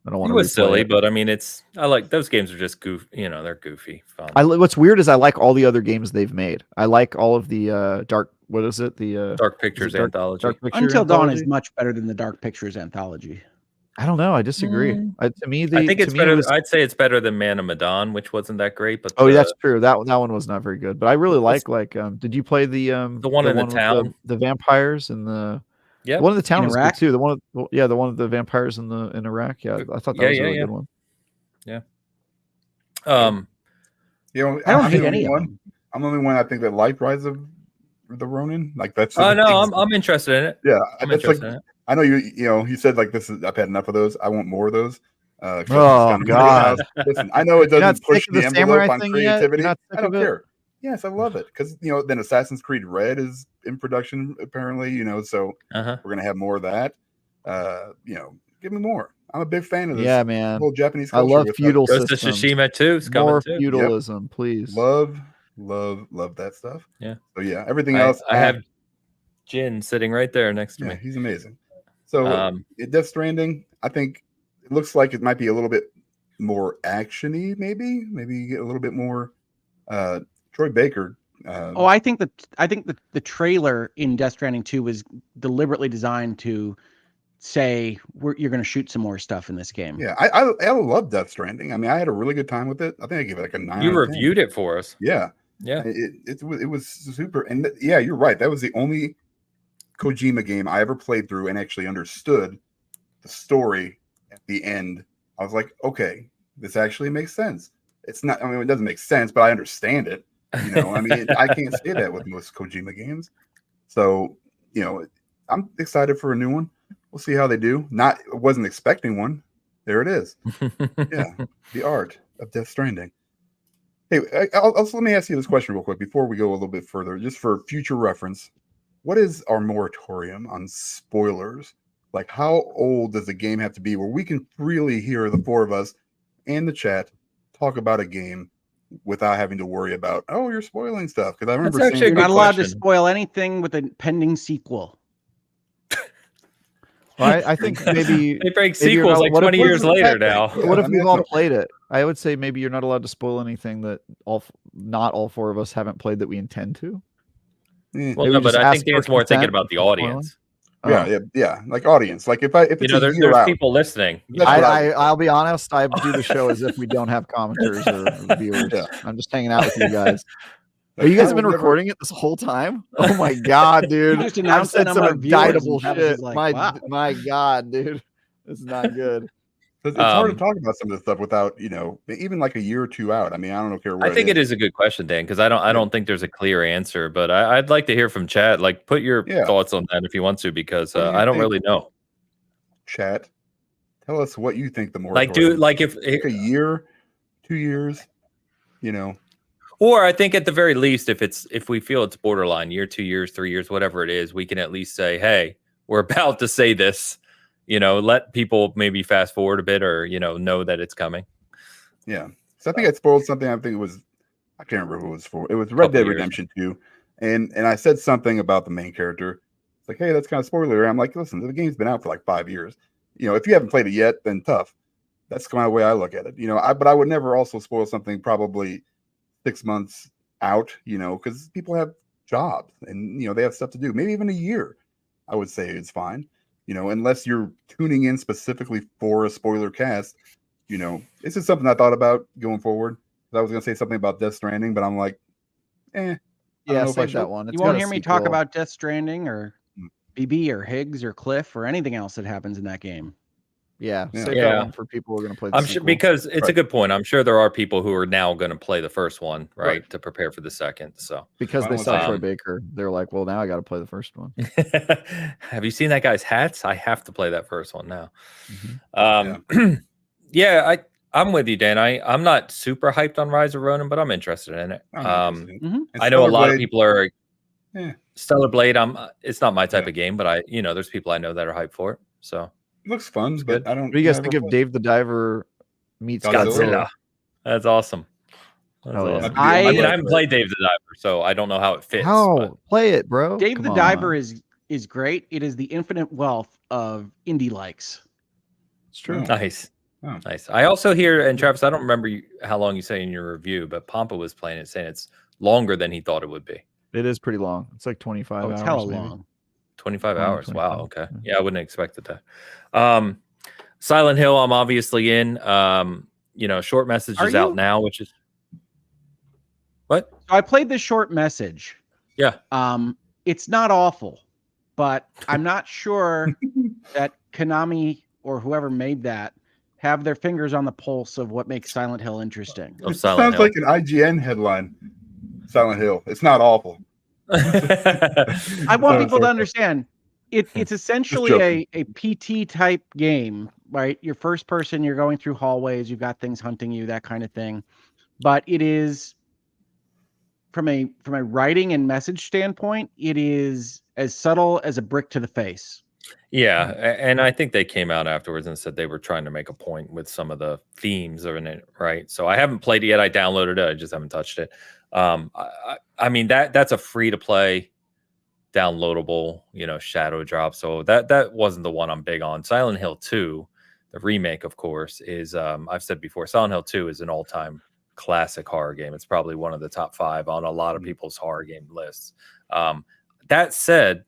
It was silly, but I mean, I like those games are just goofy. They're goofy fun. What's weird is I like all the other games they've made. I like all of the Dark. What is it? The Dark Pictures anthology. Until Dawn is much better than the Dark Pictures anthology. I don't know. I disagree. To me, I think it's better. I'd say it's better than Man of Medan, which wasn't that great. But that's true. That one was not very good. But I really like. Did you play the one in the town, the vampires and the one in the town was good too. The one of the vampires in Iraq. Yeah, I thought that was a really good one. Yeah. I don't hate any of them. I'm the only one I think that like Rise of the Ronin. Like that's. Oh no, I'm interested in it. Yeah, I'm interested in it. I know you said like this is. I've had enough of those. I want more of those. Oh God! Listen, I know it doesn't push the envelope on creativity. I don't care. Yes, I love it because then Assassin's Creed Red is in production apparently. So we're gonna have more of that. Give me more. I'm a big fan of this. Yeah, man. Whole Japanese culture. I love feudal systems. Ghost of Tsushima too. It's coming more too. Feudalism, please. Love that stuff. Yeah. So yeah, everything else. I have Jin sitting right there next to me. He's amazing. So Death Stranding, I think it looks like it might be a little bit more actiony, maybe get a little bit more Troy Baker. I think the trailer in Death Stranding 2 was deliberately designed to say you're going to shoot some more stuff in this game. Yeah, I love Death Stranding. I mean, I had a really good time with it. I think I gave it like a 9. You reviewed it for us. Yeah. It was super, and yeah, you're right. That was the only Kojima game I ever played through and actually understood the story at the end. I was like, okay, this actually makes sense. It's not, I mean, it doesn't make sense, but I understand it. I mean, I can't say that with most Kojima games. So, I'm excited for a new one. We'll see how they do. Wasn't expecting one. There it is. Yeah, the art of Death Stranding. Hey, let me ask you this question real quick before we go a little bit further, just for future reference. What is our moratorium on spoilers? Like, how old does the game have to be where we can freely hear the four of us and the chat talk about a game without having to worry about, oh, you're spoiling stuff? Because I remember saying you're not allowed to spoil anything with a pending sequel. Well, I think maybe they break sequels like 20 years later now. What if we've all played it? I would say maybe you're not allowed to spoil anything that not all four of us haven't played that we intend to. Well, no, but I think Dan's more thinking about the audience. Yeah. Like audience. Like if it's there's people listening. I'll be honest. I do the show as if we don't have commenters or viewers. Yeah. I'm just hanging out with you guys. Are you guys have been recording it this whole time? Oh my god, dude! I've said some indictable shit. Like, my god, dude, this is not good. It's hard to talk about some of this stuff without, even like a year or two out. I mean, I don't care. I think it is a good question, Dan, because I don't think there's a clear answer, but I'd like to hear from chat. Like, put your thoughts on that if you want to, because I don't really know. Chat, tell us what you think the more if a year, 2 years, Or I think at the very least, if we feel it's borderline, year, 2 years, 3 years, whatever it is, we can at least say, hey, we're about to say this. Let people maybe fast forward a bit or, know that it's coming. Yeah. So I think I spoiled something. I think I can't remember who it was for. It was Red Dead Redemption 2. And I said something about the main character. It's like, hey, that's kind of spoiler. I'm like, listen, the game's been out for like 5 years. If you haven't played it yet, then tough. That's kind of the way I look at it. But I would never also spoil something probably 6 months out, because people have jobs and, they have stuff to do. Maybe even a year, I would say it's fine. Unless you're tuning in specifically for a spoiler cast, this is something I thought about going forward. I was going to say something about Death Stranding, but I'm like, yeah, save that one. You won't hear me talk about Death Stranding or BB or Higgs or Cliff or anything else that happens in that game. Yeah, save that one for people who are going to play the sequel. Sure, because it's a good point. I'm sure there are people who are now going to play the first one, right, to prepare for the second. So because they saw Troy Baker, they're like, well, now I got to play the first one. Have you seen that guy's hats? I have to play that first one now. Mm-hmm. I'm with you, Dan. I'm not super hyped on Rise of Ronin, but I'm interested in it. I know a lot of people are. Stellar Blade. It's not my type of game, but there's people I know that are hyped for it. So. It looks fun, but I don't. What do you guys think of Dave the Diver meets Godzilla? That's awesome. Awesome. I haven't played Dave the Diver, so I don't know how it fits. Play it, bro. Dave the Diver is great. It is the infinite wealth of indie likes. It's true. Nice. Oh. Nice. I also hear, and Travis, I don't remember how long you say in your review, but Pompa was playing it, saying it's longer than he thought it would be. It is pretty long. It's like 25 hours. It's hella long. 25 hours. 25. Wow. Okay. Yeah, I wouldn't have expected that. Silent Hill, I'm obviously in. Short message is out now, which is what? So I played the short message. Yeah. It's not awful, but I'm not sure that Konami or whoever made that have their fingers on the pulse of what makes Silent Hill interesting. It sounds like an IGN headline. Silent Hill. It's not awful. I want people to understand it's essentially a PT type game, right? You're first person, you're going through hallways, you've got things hunting you, that kind of thing. But it is from a writing and message standpoint, it is as subtle as a brick to the face. Yeah, and I think they came out afterwards and said they were trying to make a point with some of the themes in it, right? So I haven't played it yet. I downloaded it. I just haven't touched it. I mean that's a free to play downloadable, shadow drop. So that wasn't the one I'm big on. Silent Hill 2, the remake, of course, is I've said before, Silent Hill 2 is an all-time classic horror game. It's probably one of the top 5 on a lot of people's horror game lists. That said,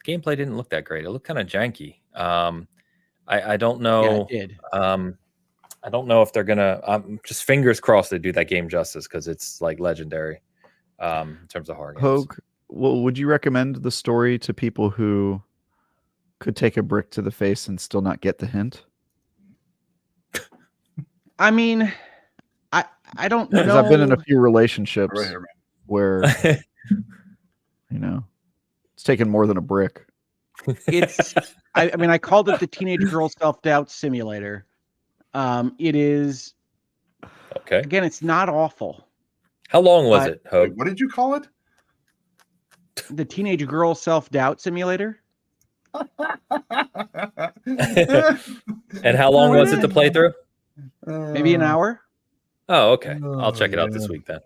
the gameplay didn't look that great. It looked kind of janky. I don't know. Yeah, it did. I don't know if they're gonna. Just fingers crossed they do that game justice, because it's like legendary in terms of horror games. Hogue, well, would you recommend the story to people who could take a brick to the face and still not get the hint? I mean, I don't know. Because I've been in a few relationships where it's taken more than a brick. It's I mean, I called it the teenage girl self-doubt simulator. It is Okay. again, it's not awful. How long was it, Hope? Wait, what did you call it? The teenage girl self-doubt simulator. And how long was it to play through? Maybe an hour. Oh, okay. I'll check it out this week then.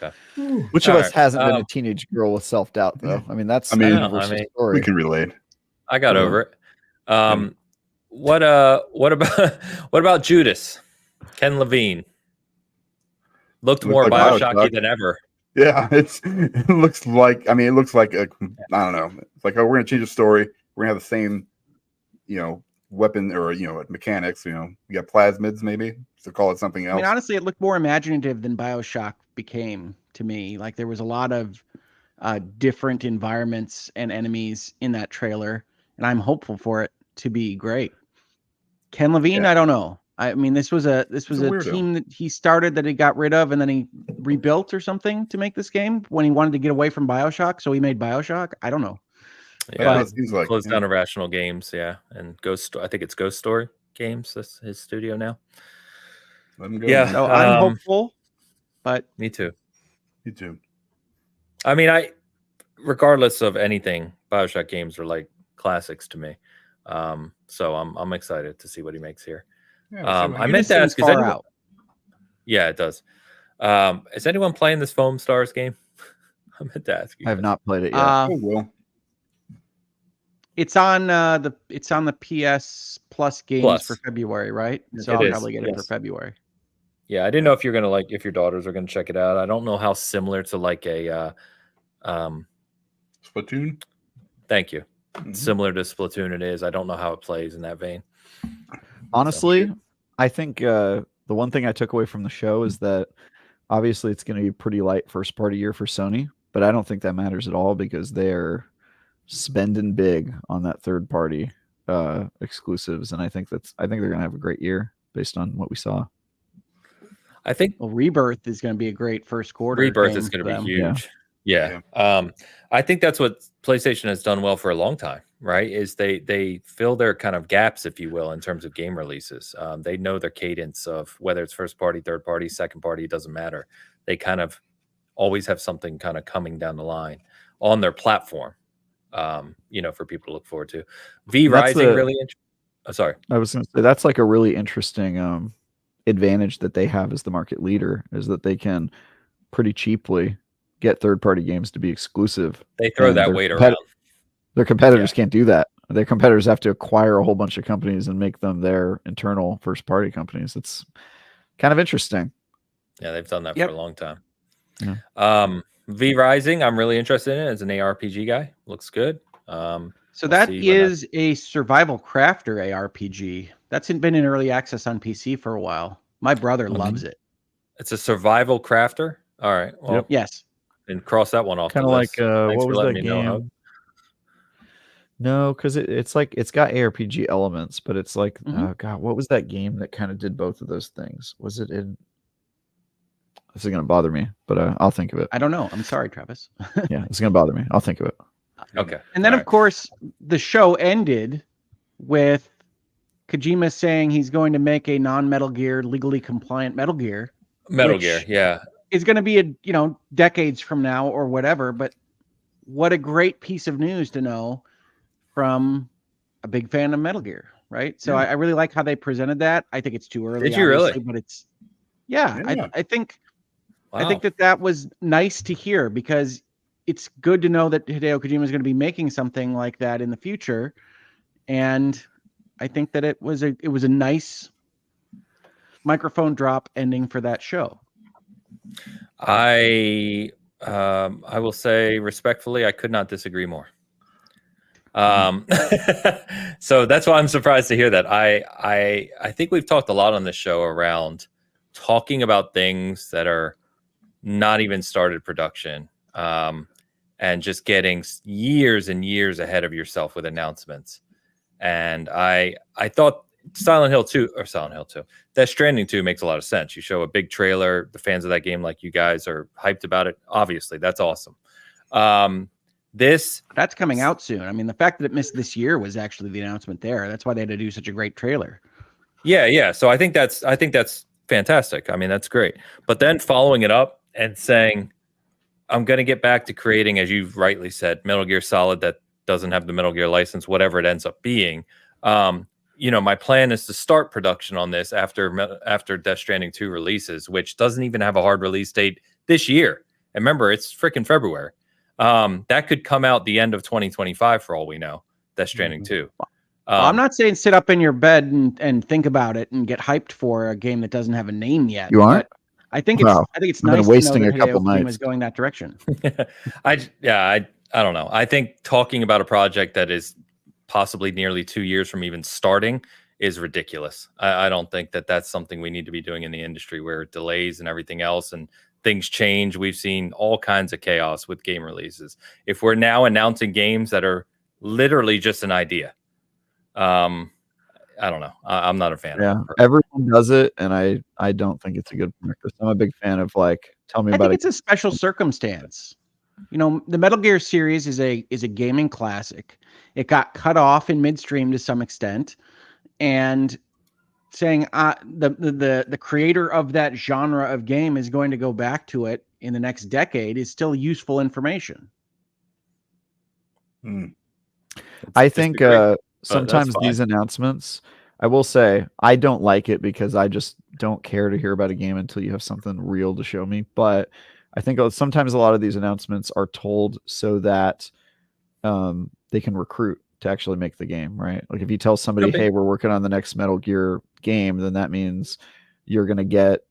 Okay. Which of us hasn't been a teenage girl with self-doubt, though? I mean, that's universal story. We can relate. I got over it. What about Judas? Ken Levine looked more like Bioshocky than ever. Yeah, it looks like. I mean, it looks like I don't know. It's like, oh, we're gonna change the story. We're gonna have the same, weapon or mechanics. You got plasmids, maybe to call it something else. I mean, honestly, it looked more imaginative than Bioshock became to me. Like there was a lot of different environments and enemies in that trailer, and I'm hopeful for it to be great. Ken Levine, I don't know. I mean, this was a team that he started that he got rid of, and then he rebuilt or something to make this game when he wanted to get away from Bioshock. So he made Bioshock. I don't know. Yeah, it seems like closed down Irrational Games, and I think it's Ghost Story Games. That's his studio now. Let him go. Yeah, so I'm hopeful, but me too. Me too. I mean, regardless of anything, Bioshock games are like classics to me. So I'm excited to see what he makes here. Yeah, I meant to ask, yeah, it does. Is anyone playing this Foam Stars game? I meant to ask you. I have not played it yet. Well. It's on the PS Plus games for February, right? So I'll probably get it for February. Yeah, I didn't know if you're gonna if your daughters are gonna check it out. I don't know how similar to like a Splatoon. Thank you. Similar to Splatoon it is. I don't know how it plays in that vein. Honestly, I think the one thing I took away from the show is that obviously it's going to be pretty light first party year for Sony, but I don't think that matters at all because they're spending big on that third party exclusives, and I think they're going to have a great year based on what we saw. I think Rebirth is going to be a great first quarter. Rebirth is going to be huge. Yeah. I think that's what PlayStation has done well for a long time, right? Is they fill their kind of gaps, if you will, in terms of game releases. They know their cadence of whether it's first party, third party, second party, it doesn't matter. They kind of always have something kind of coming down the line on their platform, for people to look forward to. Rising really interesting. Oh, sorry. I was going to say that's like a really interesting advantage that they have as the market leader is that they can pretty cheaply get third-party games to be exclusive. They throw that weight around. Their competitors can't do that. Their competitors have to acquire a whole bunch of companies and make them their internal first-party companies. It's kind of interesting. Yeah, they've done that for a long time. Yeah. V Rising, I'm really interested in it as an ARPG guy. Looks good. So that is a survival crafter ARPG. That's been in early access on PC for a while. My brother loves it. It's a survival crafter. All right. Well, yes. And cross that one off. Kind of like what was that game? No, because it's like it's got ARPG elements, but it's like God, what was that game that kind of did both of those things? Was it in? This is gonna bother me, but I'll think of it. I don't know. I'm sorry, Travis. Yeah, it's gonna bother me. I'll think of it. Okay. And then of course the show ended with Kojima saying he's going to make a non-Metal Gear, legally compliant Metal Gear. Metal Gear, yeah. Is going to be decades from now or whatever, but what a great piece of news to know from a big fan of Metal Gear, right? So I really like how they presented that. I think it's too early. Did you really? But it's I think that was nice to hear because it's good to know that Hideo Kojima is going to be making something like that in the future, and I think that it was a nice microphone drop ending for that show. I will say respectfully, I could not disagree more. So that's why I'm surprised to hear that. I think we've talked a lot on this show around talking about things that are not even started production, and just getting years and years ahead of yourself with announcements. And I thought Silent Hill 2, Death Stranding 2 makes a lot of sense. You show a big trailer, the fans of that game like you guys are hyped about it. Obviously, that's awesome. That's coming out soon. I mean, the fact that it missed this year was actually the announcement there. That's why they had to do such a great trailer. Yeah. So I think that's fantastic. I mean, that's great. But then following it up and saying, I'm going to get back to creating, as you've rightly said, Metal Gear Solid that doesn't have the Metal Gear license, whatever it ends up being. My plan is to start production on this after Death Stranding 2 releases, which doesn't even have a hard release date this year. And remember, it's freaking February. That could come out the end of 2025 for all we know. Death Stranding 2. I'm not saying sit up in your bed and think about it and get hyped for a game that doesn't have a name yet. You aren't? I think it's nice wasting to know a that couple Hideo Kojima nights is going that direction. I don't know. I think talking about a project that is possibly nearly 2 years from even starting is ridiculous. I don't think that that's something we need to be doing in the industry where delays and everything else and things change. We've seen all kinds of chaos with game releases. If we're now announcing games that are literally just an idea, I don't know. I'm not a fan of it. Everyone does it, and I don't think it's a good practice. I'm a big fan of tell me about it. It's a special circumstance. The Metal Gear series is a gaming classic. It got cut off in midstream to some extent, and saying the creator of that genre of game is going to go back to it in the next decade is still useful information. I think sometimes these announcements, I will say, I don't like it because I just don't care to hear about a game until you have something real to show me. But I think sometimes a lot of these announcements are told so that they can recruit to actually make the game, right? Like if you tell somebody, hey, we're working on the next Metal Gear game, then that means you're going to get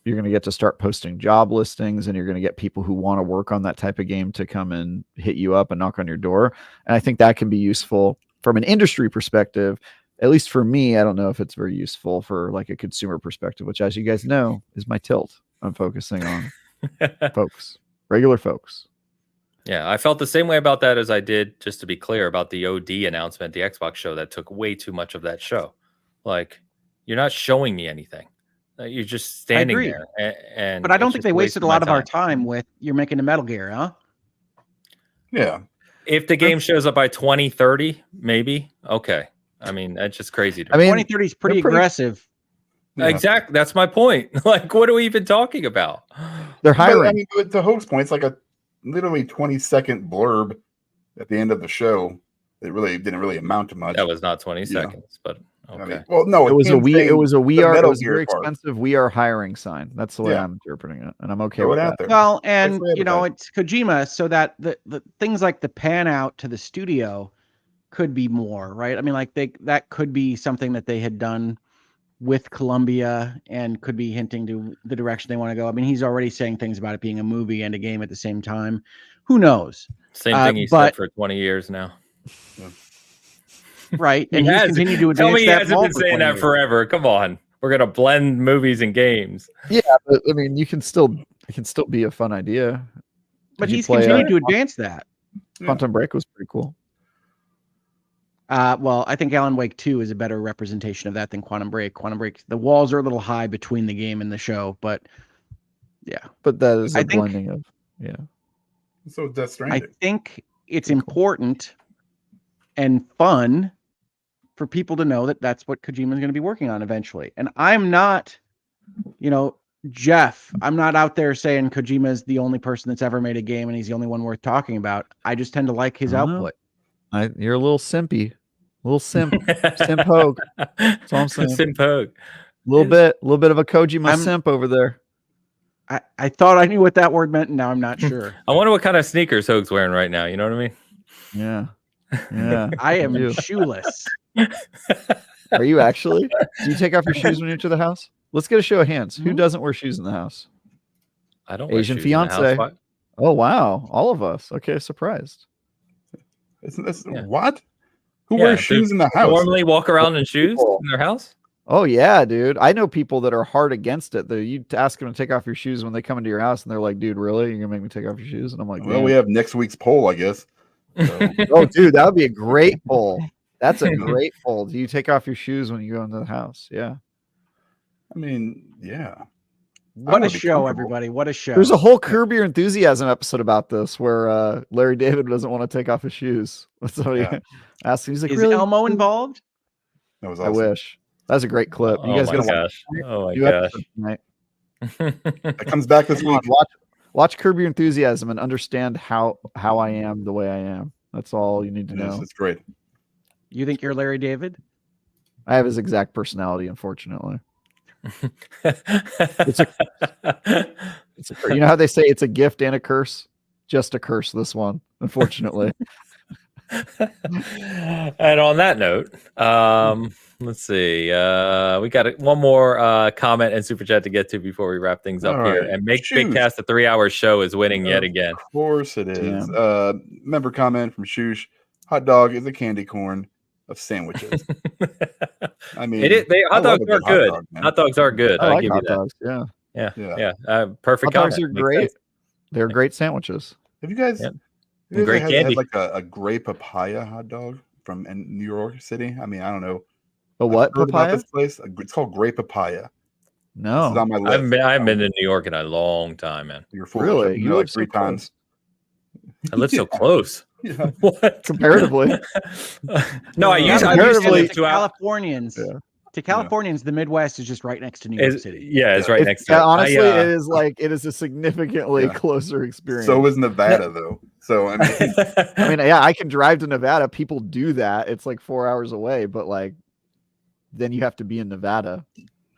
to start posting job listings, and you're going to get people who want to work on that type of game to come and hit you up and knock on your door. And I think that can be useful from an industry perspective. At least for me, I don't know if it's very useful for like a consumer perspective, which, as you guys know, is my tilt. I'm focusing on regular folks. Yeah, I felt the same way about that as I did, just to be clear, about the OD announcement, the Xbox show that took way too much of that show. Like, you're not showing me anything. You're just standing there. But I don't think they wasted a lot of our time with you're making a Metal Gear, huh? Yeah. If the game shows up by 2030, maybe. Okay. I mean, that's just crazy. 2030 is pretty aggressive. Yeah. Exactly. That's my point. Like, what are we even talking about? They're hiring. But, I mean, to Hope's point, it's like a literally 20-second blurb at the end of the show. It really didn't really amount to much. That was not 20 seconds, but okay. I mean, well, no, it was a we are. It was a very part. expensive we are hiring sign. That's the way I'm interpreting it, and I'm okay with that. Well, and it's Kojima, so that the things like the pan out to the studio could be more, right? I mean, like that could be something that they had done with Columbia and could be hinting to the direction they want to go. I mean, he's already saying things about it being a movie and a game at the same time. Who knows? Same thing he said for 20 years now. Yeah. Right. And he's continued to advance. Tell me he hasn't been saying that forever. Come on. We're going to blend movies and games. Yeah, but I mean, it can still be a fun idea. But he's continued to advance that. Quantum Break was pretty cool. Well, I think Alan Wake 2 is a better representation of that than Quantum Break. Quantum Break, the walls are a little high between the game and the show, but yeah. But that is a blending of, yeah. So Death Stranding. I think it's important and fun for people to know that that's what Kojima is going to be working on eventually. And I'm not, Jeff, I'm not out there saying Kojima is the only person that's ever made a game and he's the only one worth talking about. I just tend to like his output. You're a little simpy. Little simp hogue. That's all I'm saying. Simp hogue. A little bit of a Kojima simp over there. I thought I knew what that word meant, and now I'm not sure. I wonder what kind of sneakers Hogue's wearing right now. You know what I mean? Yeah. Yeah. I am shoeless. Are you actually? Do you take off your shoes when you enter the house? Let's get a show of hands. Who doesn't wear shoes in the house? I don't. Asian wear shoes fiance. in the house. Oh wow, all of us. Okay, surprised. What? Who wears shoes in the house? Normally walk around in shoes in their house? Oh yeah, dude. I know people that are hard against it. You ask them to take off your shoes when they come into your house, and they're like, "Dude, really? You're gonna make me take off your shoes?" And I'm like, "Well, we have next week's poll, I guess." So. Oh, dude, that would be a great poll. That's a great poll. Do you take off your shoes when you go into the house? Yeah. I mean, yeah. What a show, everybody. What a show. There's a whole Curb Your Enthusiasm episode about this where Larry David doesn't want to take off his shoes. So he asked him, he's like, is really? Elmo involved? That was awesome. I wish. That was a great clip. You guys gotta watch It comes back this week. Watch Curb Your Enthusiasm and understand how I am the way I am. That's all you need to know. It's great. You think you're Larry David? I have his exact personality, unfortunately. You know how they say it's a gift and a curse? Just a curse, this one, unfortunately. And on that note, let's see. We got one more comment and super chat to get to before we wrap things up here. And make Bitcast a 3-hour show is winning yet again. Of course it is. Member comment from Shoosh. Hot dog is a candy corn of sandwiches. I mean, hot dogs are good. Hot dogs are good. I like give hot you that. dogs. Yeah. Perfect. Hot dogs are great. They're great sandwiches. Have you guys? Great candy. Had like a gray papaya hot dog from New York City? I mean, I don't know. A what papaya? This place? It's called Gray Papaya. No, on my list. I haven't been to New York in a long time, man. You're foolish. Really? You like 3 times. I live so close. Yeah. What? Comparatively. No, I used to Californians. To Californians, the Midwest is just right next to New York City. Yeah, it's right next to it. Honestly, it is a significantly closer experience. So is Nevada, though. So I mean, I can drive to Nevada. People do that. It's like 4 hours away, but like, then you have to be in Nevada.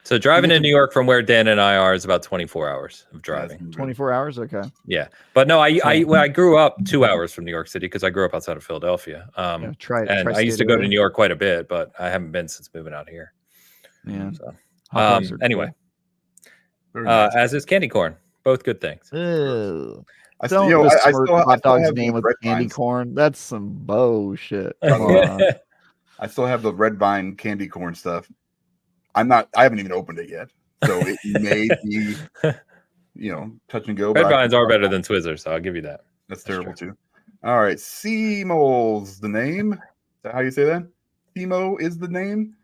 So driving to New York from where Dan and I are is about 24 hours of driving. 24 hours, okay. Yeah, but no, I grew up 2 hours from New York City because I grew up outside of Philadelphia. And I used to go to New York quite a bit, but I haven't been since moving out here. Yeah. So, anyway, nice. As is candy corn, both good things. I still hot dog's name with candy corn. That's some bullshit. I still have the Red Vine candy corn stuff. I haven't even opened it yet, so it may be, touch and go. Red Vines are better than Twizzlers, so I'll give you that. That's terrible too. All right, Seamo's the name. Is that how you say that? Simo is the name.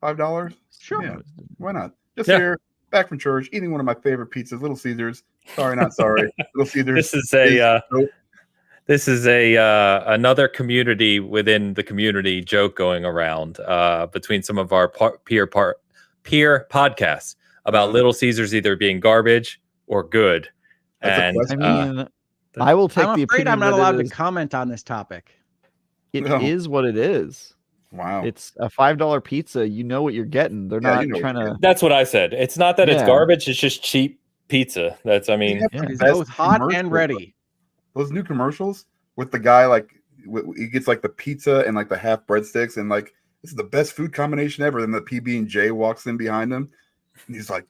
$5. Sure. Yeah, why not? Just here, back from church, eating one of my favorite pizzas, Little Caesars. Sorry, not sorry. Little Caesars. This is another community within the community joke going around between some of our peer podcasts about Little Caesars either being garbage or good. And I will take I'm the afraid opinion I'm not allowed to is, comment on this topic. It is what it is. Wow. It's a $5 pizza. You know what you're getting. They're not trying to. That's what I said. It's not that it's garbage. It's just cheap pizza. It's both hot and ready. Those new commercials with the guy, like, he gets like the pizza and like the half breadsticks, and like, this is the best food combination ever. Then the PB&J walks in behind him, and he's like,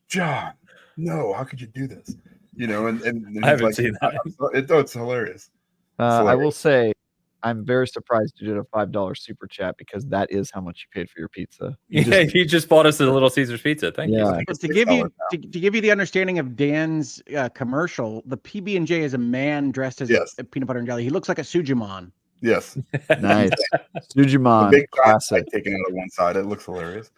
John, no, how could you do this? And I haven't seen that. It's hilarious. I will say, I'm very surprised you did a $5 super chat because that is how much you paid for your pizza. You just bought us a Little Caesars pizza. Thank you. To give you the understanding of Dan's commercial, the PB&J is a man dressed as a peanut butter and jelly. He looks like a Sujimon. Yes. Nice. Sujimon. Big classic taken out of one side. It looks hilarious.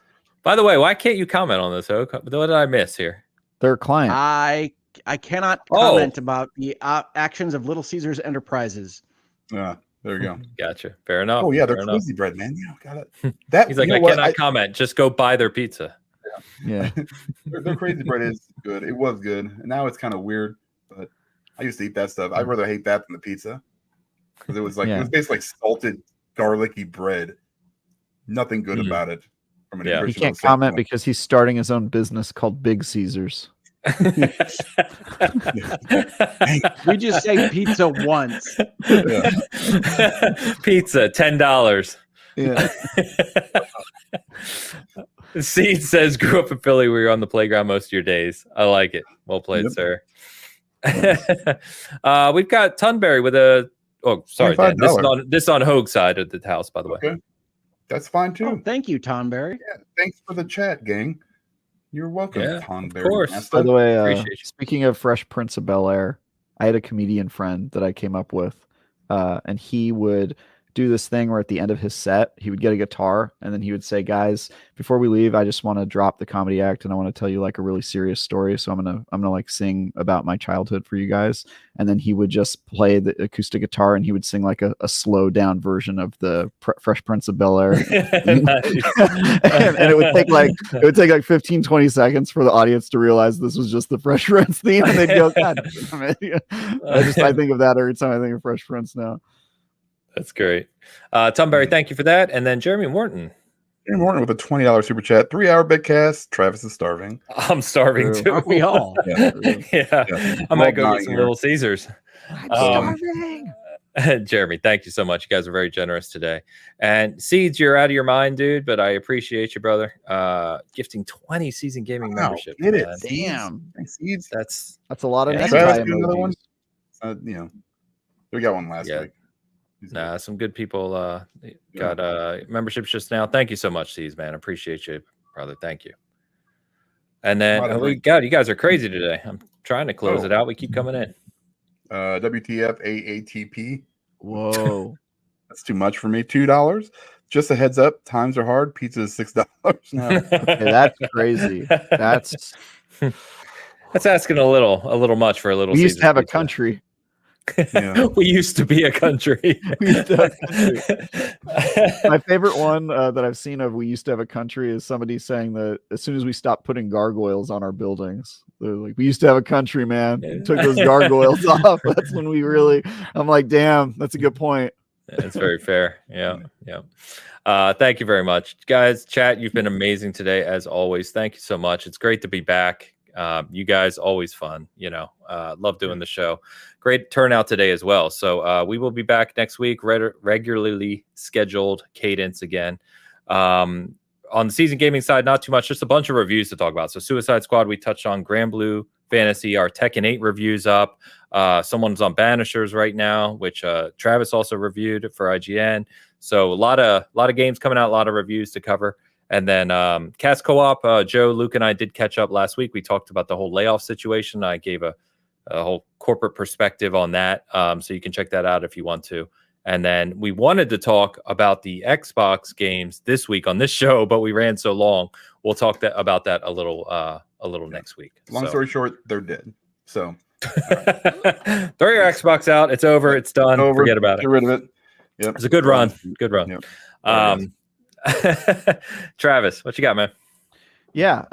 By the way, why can't you comment on this, Oak? What did I miss here? Their client. I cannot comment about the actions of Little Caesars Enterprises. Yeah. There you go. Gotcha. Fair enough. Oh yeah, they're crazy bread, man. Got it. He's like, I cannot comment. Just go buy their pizza. Yeah. Their crazy bread is good. It was good, and now it's kind of weird. But I used to eat that stuff. I'd rather hate that than the pizza because it was like it was basically like salted, garlicky bread. Nothing good about it. From an he can't comment because he's starting his own business called Big Caesars. We just say pizza once. Pizza, $10. Yeah. Seed says, grew up in Philly where you're on the playground most of your days. I like it. Well played, sir. We've got Tunberry with a Dan. This is on Hoag's side of the house, by the way. That's fine too. Oh, thank you, Tunberry. Yeah, thanks for the chat, gang. You're welcome, Tunberry. Of course. By the way, speaking of Fresh Prince of Bel-Air, I had a comedian friend that I came up with, and he would do this thing where at the end of his set, he would get a guitar and then he would say, guys, before we leave, I just want to drop the comedy act and I want to tell you like a really serious story. So I'm going to like sing about my childhood for you guys. And then he would just play the acoustic guitar and he would sing like a slow down version of the Fresh Prince of Bel-Air. and it would take like 15, 20 seconds for the audience to realize this was just the Fresh Prince theme. And they'd go, God damn it. I think of that every time I think of Fresh Prince now. That's great. Tom Berry, thank you for that. And then Jeremy Morton. Jeremy Morton with a $20 super chat. 3-hour Bitcast. Travis is starving. I'm starving too. Aren't we all? Yeah. I might go get some Little Caesars. I'm starving. Jeremy, thank you so much. You guys are very generous today. And Seeds, you're out of your mind, dude, but I appreciate you, brother. Gifting 20 season gaming membership. Get it. Damn. Thanks, Seeds. That's a lot of Travis, another one. We got one last week. Nah, some good people got memberships just now. Thank you so much, Seeds, man. Appreciate you, brother. Thank you. And then you guys are crazy today. I'm trying to close it out. We keep coming in. WTF AATP. Whoa. That's too much for me. $2. Just a heads up, times are hard. Pizza is $6 now. Okay, that's crazy. That's asking a little much for a little. We used to have a country. Yeah. We used to be a country. My favorite one that I've seen of "we used to have a country" is somebody saying that as soon as we stopped putting gargoyles on our buildings, they're like, "We used to have a country, man. We took those gargoyles off. That's when we really." I'm like, "Damn, that's a good point." That's very fair. Yeah. Thank you very much, guys. Chat, you've been amazing today as always. Thank you so much. It's great to be back. You guys always fun. Love doing the show. Great turnout today as well. So we will be back next week, regularly scheduled cadence again. On the season gaming side, not too much, just a bunch of reviews to talk about. So Suicide Squad, we touched on. Grand Blue Fantasy, our Tekken 8 reviews up. Someone's on Banishers right now, which Travis also reviewed for IGN. So a lot of games coming out, a lot of reviews to cover. And then Cast Co-op, Joe, Luke, and I did catch up last week. We talked about the whole layoff situation. I gave a whole corporate perspective on that. So you can check that out if you want to. And then we wanted to talk about the Xbox games this week on this show, but we ran so long. We'll talk about that a little next week. Long story short, they're dead. So throw your Xbox out. It's over. It's done. Forget about it. Get rid of it. Yep. It's a good run. Good run. Yep. Travis, what you got, man? Yeah,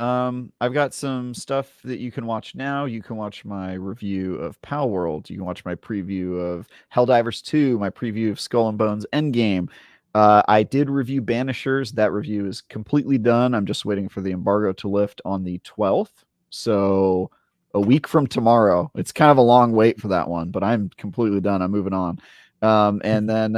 I've got some stuff that you can watch now. You can watch my review of Pal World. You can watch my preview of Helldivers 2, my preview of Skull and Bones Endgame. I did review Banishers. That review is completely done. I'm just waiting for the embargo to lift on the 12th. So a week from tomorrow. It's kind of a long wait for that one, but I'm completely done. I'm moving on. And then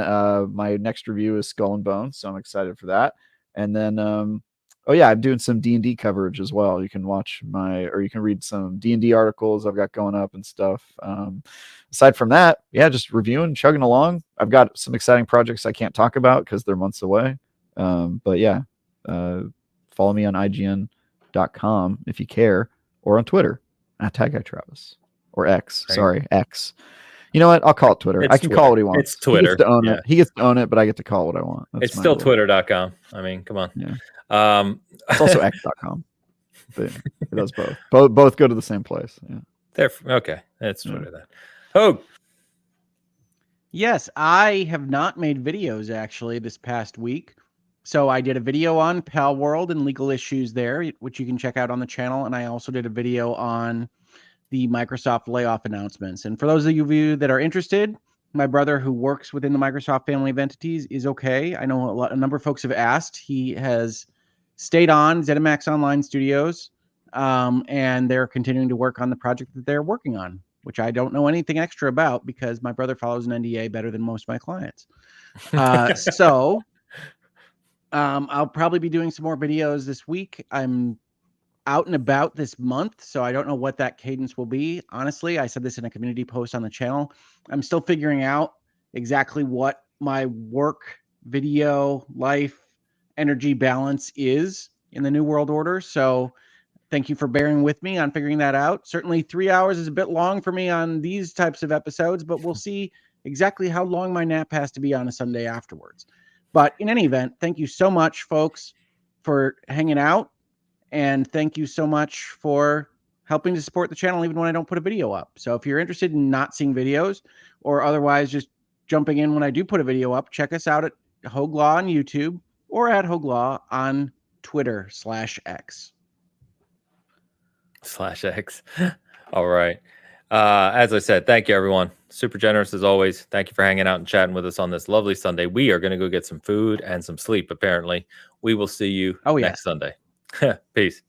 my next review is Skull and Bones, so I'm excited for that. And then I'm doing some D&D coverage as well. You can you can read some D&D articles I've got going up and stuff. Aside from that, just reviewing, chugging along. I've got some exciting projects I can't talk about because they're months away. Follow me on IGN.com if you care, or on Twitter @TagGuyTravis, or X. Right. Sorry, X. You know what? I'll call it Twitter. I can call it what he wants. It's Twitter. He gets to own it. He gets to own it, but I get to call it what I want. It's still Twitter.com. I mean, come on. Yeah. It's also X.com. But it does both. Both go to the same place. Yeah. Okay. It's Twitter then. Oh. Yes, I have not made videos actually this past week. So I did a video on Pal World and legal issues there, which you can check out on the channel. And I also did a video on the Microsoft layoff announcements. And for those of you that are interested, my brother who works within the Microsoft family of entities is okay. I know a number of folks have asked. He has stayed on ZeniMax Online Studios, and they're continuing to work on the project that they're working on, which I don't know anything extra about because my brother follows an NDA better than most of my clients. I'll probably be doing some more videos this week. I'm out and about this month, so I don't know what that cadence will be. Honestly, I said this in a community post on the channel. I'm still figuring out exactly what my work, video, life, energy balance is in the New World Order. So thank you for bearing with me on figuring that out. Certainly 3 hours is a bit long for me on these types of episodes, but we'll see exactly how long my nap has to be on a Sunday afterwards. But in any event, thank you so much, folks, for hanging out. And thank you so much for helping to support the channel even when I don't put a video up. So if you're interested in not seeing videos or otherwise just jumping in when I do put a video up, check us out at Hoglaw on YouTube or at Hoglaw on Twitter /X. /X. All right. As I said, thank you, everyone. Super generous as always. Thank you for hanging out and chatting with us on this lovely Sunday. We are going to go get some food and some sleep, apparently. We will see you next Sunday. Peace.